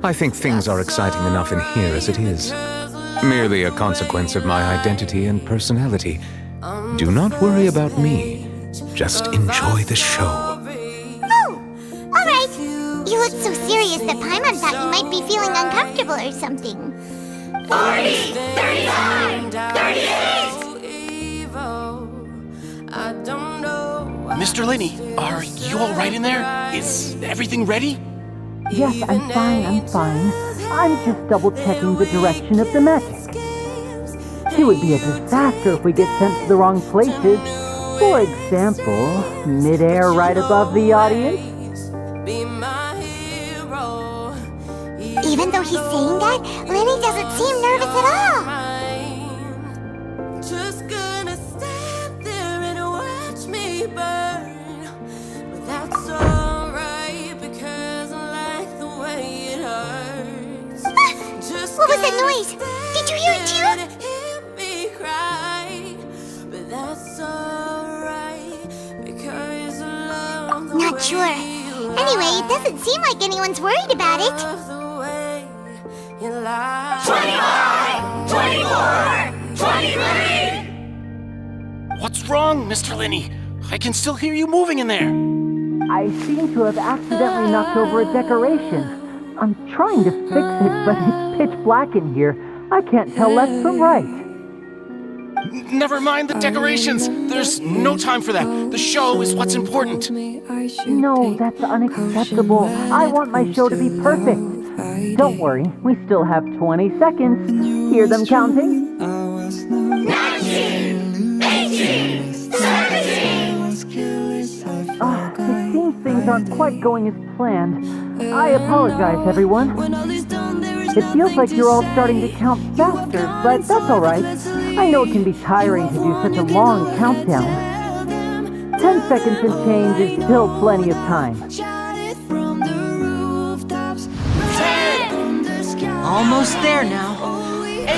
I: I think things are exciting enough in here as it is. Merely a consequence of my identity and personality. Do not worry about me. Just enjoy the show.
B: Oh, alright. You looked so serious that Paimon thought you might be feeling uncomfortable or something. 40, 39, 38!
P: Mr. Lyney, are you all right in there? Is everything ready?
D: Yes, I'm fine. I'm just double-checking the direction of the magic. It would be a disaster if we get sent to the wrong places. For example, mid-air right above the audience.
B: Even though he's saying that, Lyney doesn't seem nervous at all. that noise? Did you hear it too? Not sure. Anyway, it doesn't seem like anyone's worried about it.
J: 25! 24! 23!
C: What's wrong, Mr. Lyney? I can still hear you moving in there.
D: I seem to have accidentally knocked over a decoration. I'm trying to fix it, but it's pitch black in here. I can't tell left from right.
C: Never mind the decorations. There's no time for that. The show is what's important.
D: No, that's unacceptable. I want my show to be perfect. Don't worry, we still have 20 seconds. Hear them counting?
J: 19! 18! 17!
D: It seems things aren't quite going as planned. I apologize, everyone. It feels like you're all starting to count faster, but that's alright. I know it can be tiring to do such a long countdown. 10 seconds and change is still plenty of time.
E: 10! Almost there now.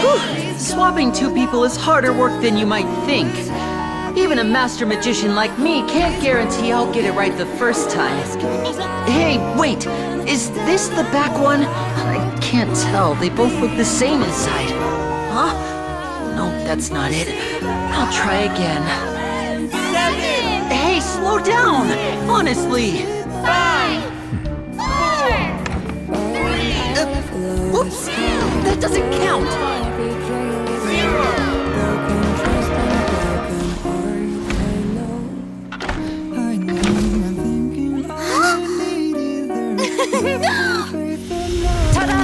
E: Whew. Swapping two people is harder work than you might think. Even a master magician like me can't guarantee I'll get it right the first time. Hey, wait! Is this the back one? I can't tell. They both look the same inside. Huh? Nope, that's not it. I'll try again.
J: 7!
E: Hey, slow down! Honestly!
J: 5! 4! 3!
E: Whoops! That doesn't count!
J: 0!
E: Ta-da!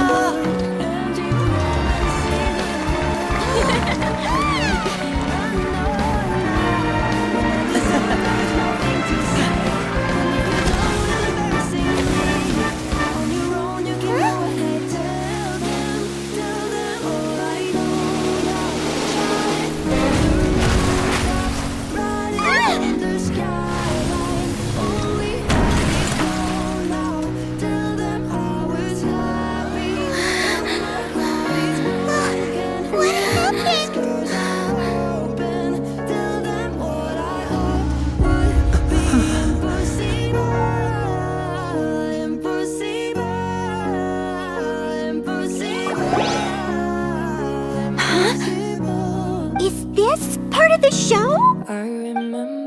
B: The show?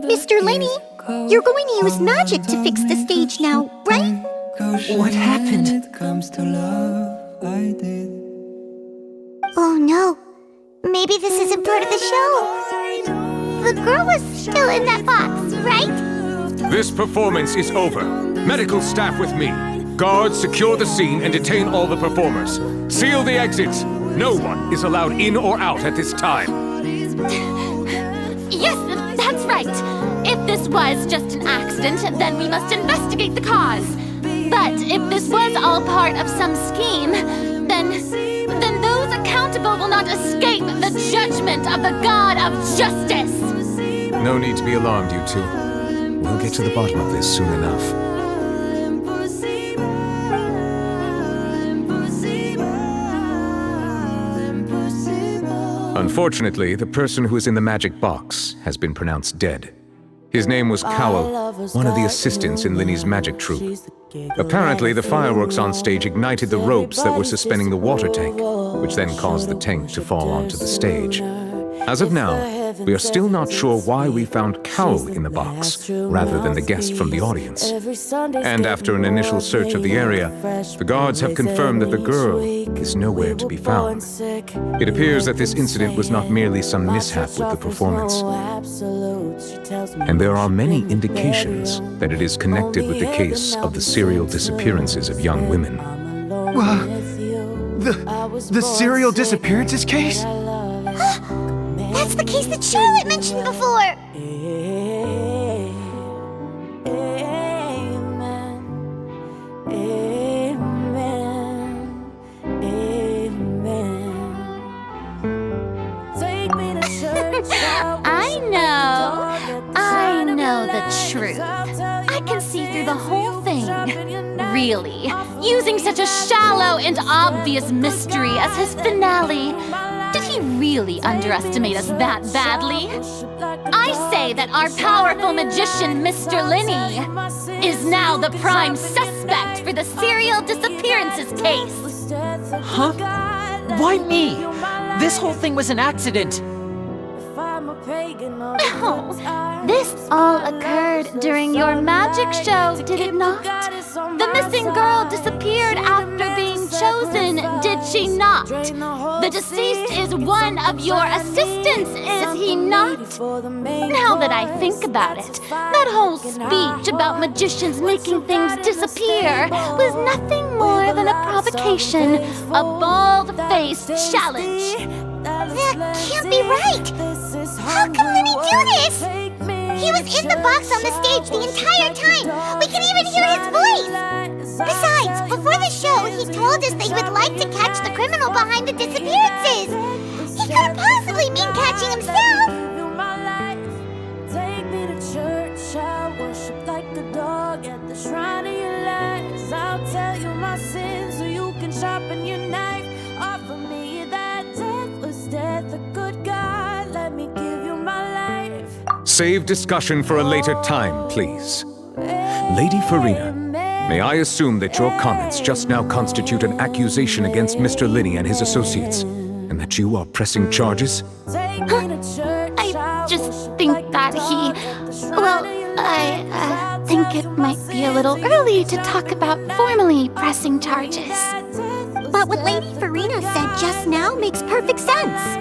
B: Mr. Lyney, you're going to use magic to fix the stage now, right?
E: What happened?
B: Oh no. Maybe this isn't part of the show. The girl was still in that box, right?
I: This performance is over. Medical staff with me. Guards, secure the scene and detain all the performers. Seal the exits. No one is allowed in or out at this time.
N: Yes, that's right. If this was just an accident, then we must investigate the cause. But if this was all part of some scheme, then those accountable will not escape the judgment of the God of Justice.
I: No need to be alarmed, you two. We'll get to the bottom of this soon enough. Unfortunately, the person who is in the magic box has been pronounced dead. His name was Cowell, one of the assistants in Lyney's magic troupe. Apparently, the fireworks on stage ignited the ropes that were suspending the water tank, which then caused the tank to fall onto the stage. As of now, we are still not sure why we found Cowell in the box, rather than the guest from the audience. And after an initial search of the area, the guards have confirmed that the girl is nowhere to be found. It appears that this incident was not merely some mishap with the performance. And there are many indications that it is connected with the case of the serial disappearances of young women.
R: The serial disappearances case?
B: That's the case that Charlotte mentioned before!
N: I know the truth. I can see through the whole thing. Really, using such a shallow and obvious mystery as his finale. Did he really underestimate us that badly? I say that our powerful magician, Mr. Lyney, is now the prime suspect for the serial disappearances case.
E: Huh? Why me? This whole thing was an accident.
N: No, this all occurred during your magic show, did it not? The missing girl disappeared after being chosen, did she not? The deceased is one of your assistants, is he not? Now that I think about it, that whole speech about magicians making things disappear was nothing more than a provocation, a bald-faced challenge.
B: That can't be right! How can Lyney do this? He was in the box on the stage the entire time! We can even hear his voice! Besides, before the show, he told us that he would like to catch the criminal behind the disappearances! He couldn't possibly mean catching himself!
J: Take me to church, I'll worship like the dog at the shrine of your legs. I'll tell you my sins so you can sharpen your knife. Offer me that deathless death, a good God, let me give you my life.
I: Save discussion for a later time, please. Lady Farina, may I assume that your comments just now constitute an accusation against Mr. Lyney and his associates, and that you are pressing charges?
N: I just think that I think it might be a little early to talk about formally pressing charges.
B: But what Lady Farina said just now makes perfect sense.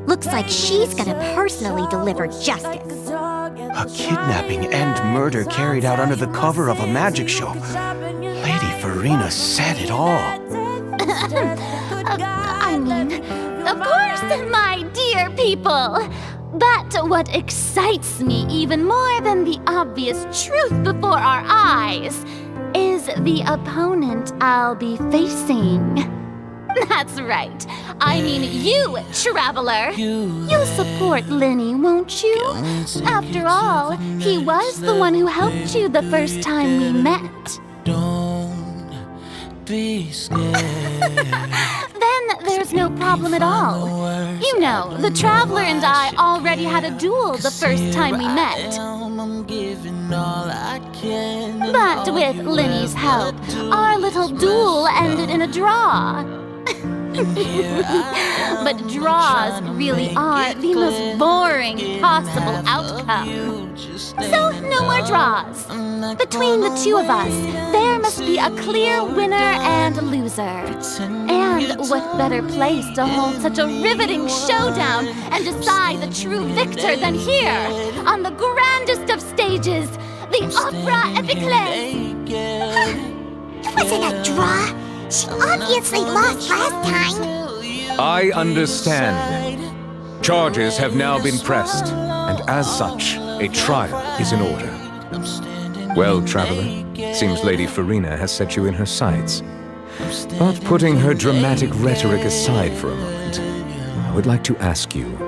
B: Looks like she's gonna personally deliver justice.
R: A kidnapping and murder carried out under the cover of a magic show. Lady Farina said it all.
N: I mean, of course, my dear people. But what excites me even more than the obvious truth before our eyes is the opponent I'll be facing. That's right. I mean you, Traveler. You'll support Lyney, won't you? After all, he was the one who helped you the first time we met.
F: Don't be scared.
N: Then there's no problem at all. You know, the Traveler and I already had a duel the first time we met. But with Lyney's help, our little duel ended in a draw. But draws really are the most boring possible outcome. So no more draws. Between the two of us, there must be a clear winner and loser. And what better place to hold such a riveting showdown and decide the true victor than here, on the grandest of stages, the Opera Epiclese.
B: It wasn't a draw. She obviously lost last time.
I: I understand. Charges have now been pressed, and as such, a trial is in order. Well, Traveler, seems Lady Farina has set you in her sights. But putting her dramatic rhetoric aside for a moment, I would like to ask you,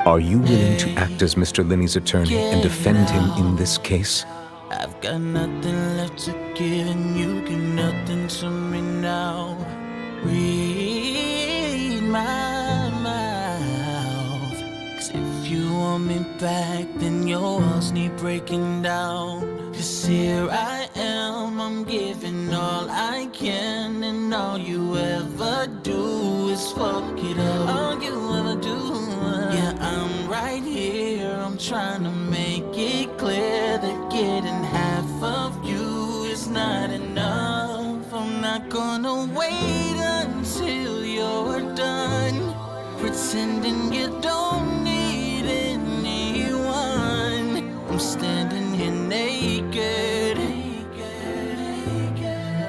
I: are you willing to act as Mr. Lyney's attorney and defend him in this case?
F: I've got nothing left to give, and you give nothing to me now. Read my mouth, 'cause if you want me back, then your walls need breaking down. 'Cause here I am, I'm giving all I can, and all you ever do is fuck it up. All you ever do, yeah, I'm right here. I'm trying to make it clear that getting half of you is not enough. I'm not gonna wait until you're done pretending you don't need anyone. I'm standing here naked.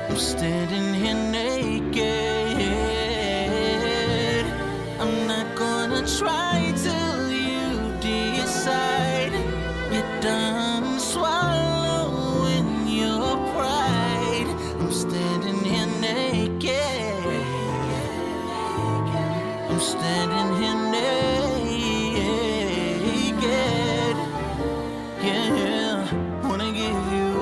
F: I'm standing here naked. I'm not gonna try till you decide you're done swallowing your pride. I'm standing here naked. I'm standing here naked. Yeah, wanna give you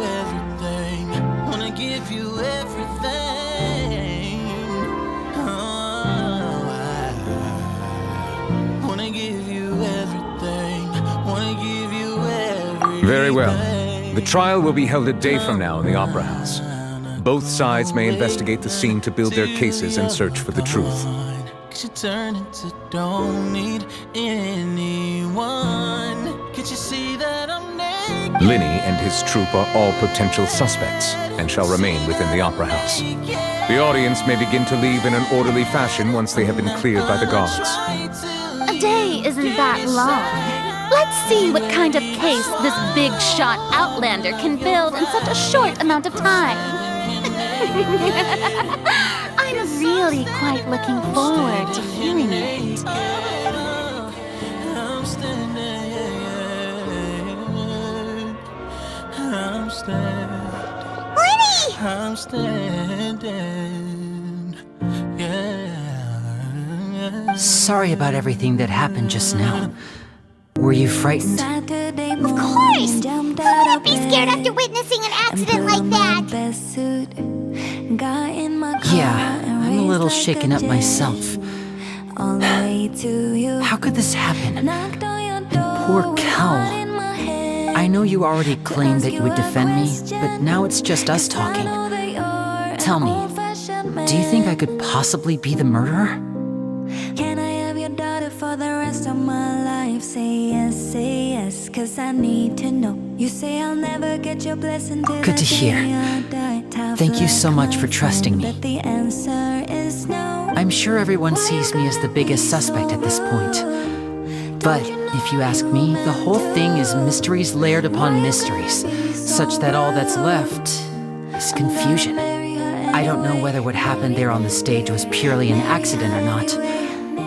I: Very well. The trial will be held a day from now in the Opera House. Both sides may investigate the scene to build their cases and search for the truth.
F: You turn into don't need anyone. Can't you see that I'm naked?
I: Lyney and his troupe are all potential suspects and shall remain within the Opera House. The audience may begin to leave in an orderly fashion once they have been cleared by the guards.
N: A day isn't that long. Let's see what kind of case this big shot Outlander can build in such a short amount of time. I'm really quite looking forward to hearing it.
B: Lyney!
F: I'm standing, yeah.
E: Sorry about everything that happened just now. Were you frightened?
B: Of course! Who wouldn't be scared after witnessing an accident like that?
E: Yeah, I'm a little shaken up myself. How could this happen? And poor Cal. I know you already claimed that you would defend me, but now it's just us talking. Tell me, do you think I could possibly be the murderer?
K: Can I have your daughter for the rest of my life? Say yes, cause I need to know. You say I'll never get your blessing till
E: Good to hear. Thank you so much for trusting me.
K: The answer is no.
E: I'm sure everyone sees me as the biggest suspect at this point. But if you ask me, the whole thing is mysteries layered upon mysteries, such that all that's left is confusion. I don't know whether what happened there on the stage was purely an accident or not.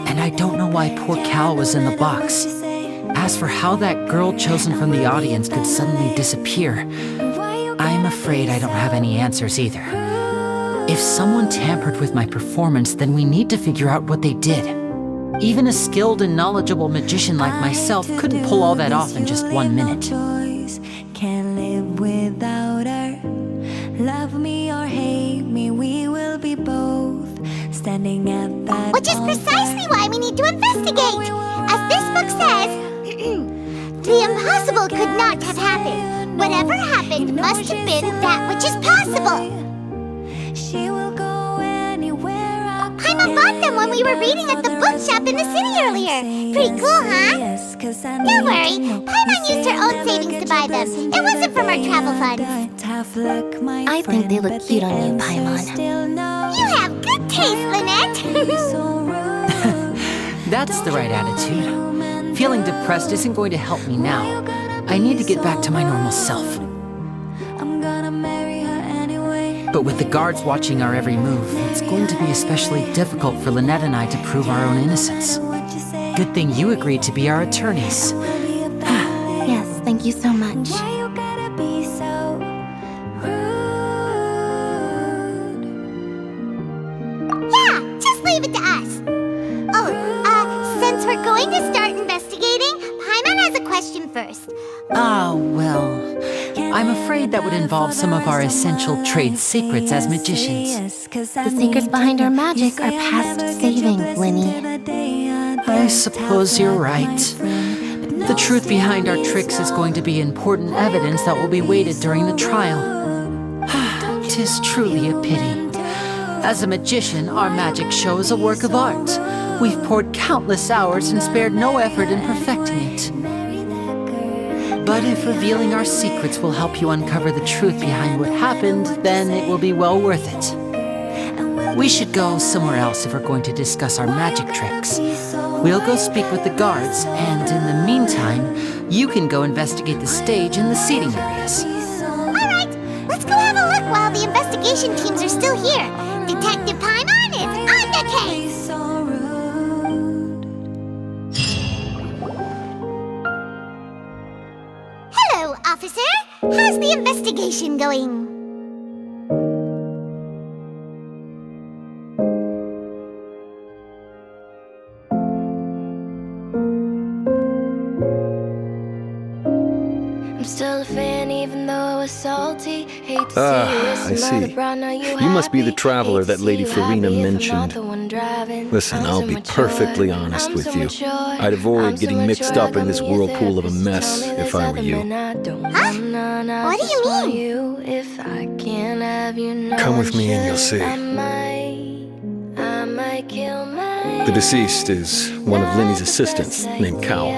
E: And I don't know why poor Cal was in the box. As for how that girl chosen from the audience could suddenly disappear, I'm afraid I don't have any answers either. If someone tampered with my performance, then we need to figure out what they did. Even a skilled and knowledgeable magician like myself couldn't pull all that off in just 1 minute.
K: Can't live without her. Love me or hate me, we will be both standing at that.
B: Which is precisely why we need to investigate. As this book says, the impossible could not have happened. Whatever happened must have been that which is possible.
K: She will go anywhere.
B: Paimon bought them when we were reading at the bookshop in the city earlier. Pretty cool, huh? Don't worry, Paimon used her own savings to buy them. It wasn't from our travel funds.
N: I think they look cute on you, Paimon.
B: You have good taste, Lynette.
E: That's the right attitude. Feeling depressed isn't going to help me now. I need to get back to my normal self. But with the guards watching our every move, it's going to be especially difficult for Lynette and I to prove our own innocence. Good thing you agreed to be our attorneys.
N: Yes, thank you so much.
B: Yeah, just leave it to us. Oh, since we're going to start investigating, Paimon has a question first.
E: Ah, well, I'm afraid that would involve some of our essential trade secrets as magicians.
N: The secrets behind our magic are past savings, Lyney.
E: I suppose you're right. The truth behind our tricks is going to be important evidence that will be weighted during the trial. 'Tis truly a pity. As a magician, our magic show is a work of art. We've poured countless hours and spared no effort in perfecting it. But if revealing our secrets will help you uncover the truth behind what happened, then it will be well worth it. We should go somewhere else if we're going to discuss our magic tricks. We'll go speak with the guards, and in the meantime, you can go investigate the stage and the seating areas.
B: Alright, let's go have a look while the investigation teams are still here. Detective Paimon is on the case! Hello, officer. How's the investigation going?
M: I'm still a fan even though I was salty.
T: I see. You must be the traveler that Lady Farina mentioned. Listen, I'll be perfectly honest with you. I'd avoid getting mixed up in this whirlpool of a mess if I were you.
B: Huh? What do you mean?
T: Come with me and you'll see. The deceased is one of Lyney's assistants, named Cal.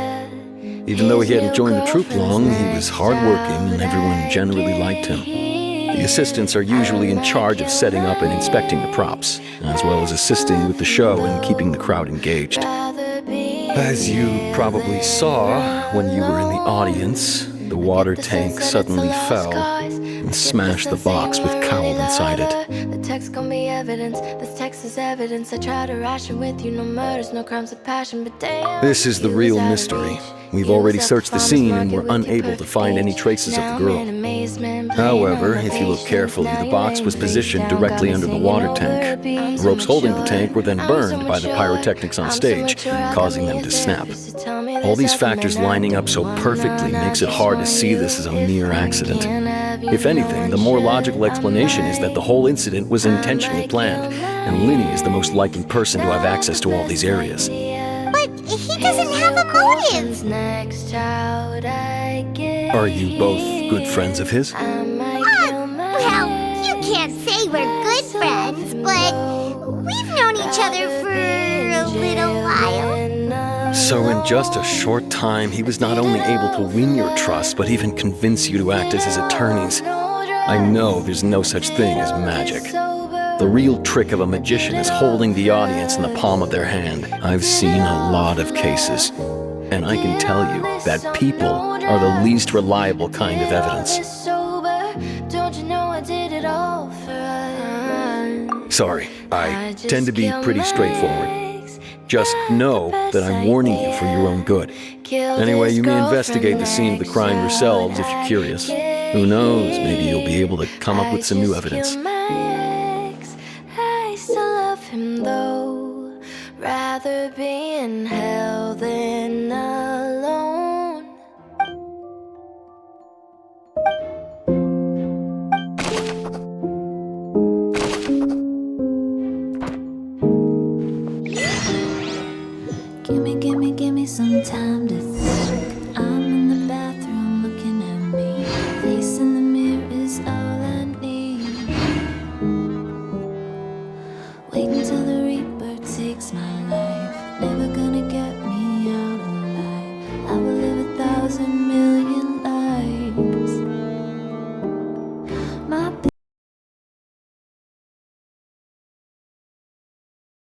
T: Even though he hadn't joined the troupe long, he was hardworking and everyone generally liked him. The assistants are usually in charge of setting up and inspecting the props, as well as assisting with the show and keeping the crowd engaged. As you probably saw when you were in the audience, the water tank suddenly fell and smashed the box with Cowell inside it.
M: The text gon' be evidence. This text is evidence. I try to ration with you. No murders, no crimes of passion, but damn.
T: This is the real mystery. We've already searched the scene and we're unable to find any traces of the girl. However, if you look carefully, the box was positioned directly under the water tank. The ropes holding the tank were then burned by the pyrotechnics on stage, causing them to snap. All these factors lining up so perfectly makes it hard to see this as a mere accident. If anything, the more logical explanation is that the whole incident was intentionally planned, and Lyney is the most likely person to have access to all these areas.
B: But he doesn't have a motive.
T: Are you both good friends of his?
B: Well, you can't say we're good friends, but we've known each other for a little while.
T: So in just a short time, he was not only able to win your trust, but even convince you to act as his attorneys. I know there's no such thing as magic. The real trick of a magician is holding the audience in the palm of their hand. I've seen a lot of cases, and I can tell you that people are the least reliable kind of evidence. Sorry, I tend to be pretty straightforward. Just know that I'm warning you for your own good. Anyway, you may investigate the scene of the crime yourselves if you're curious. Who knows, maybe you'll be able to come up with some new evidence.
M: I still love him though. Rather be in hell than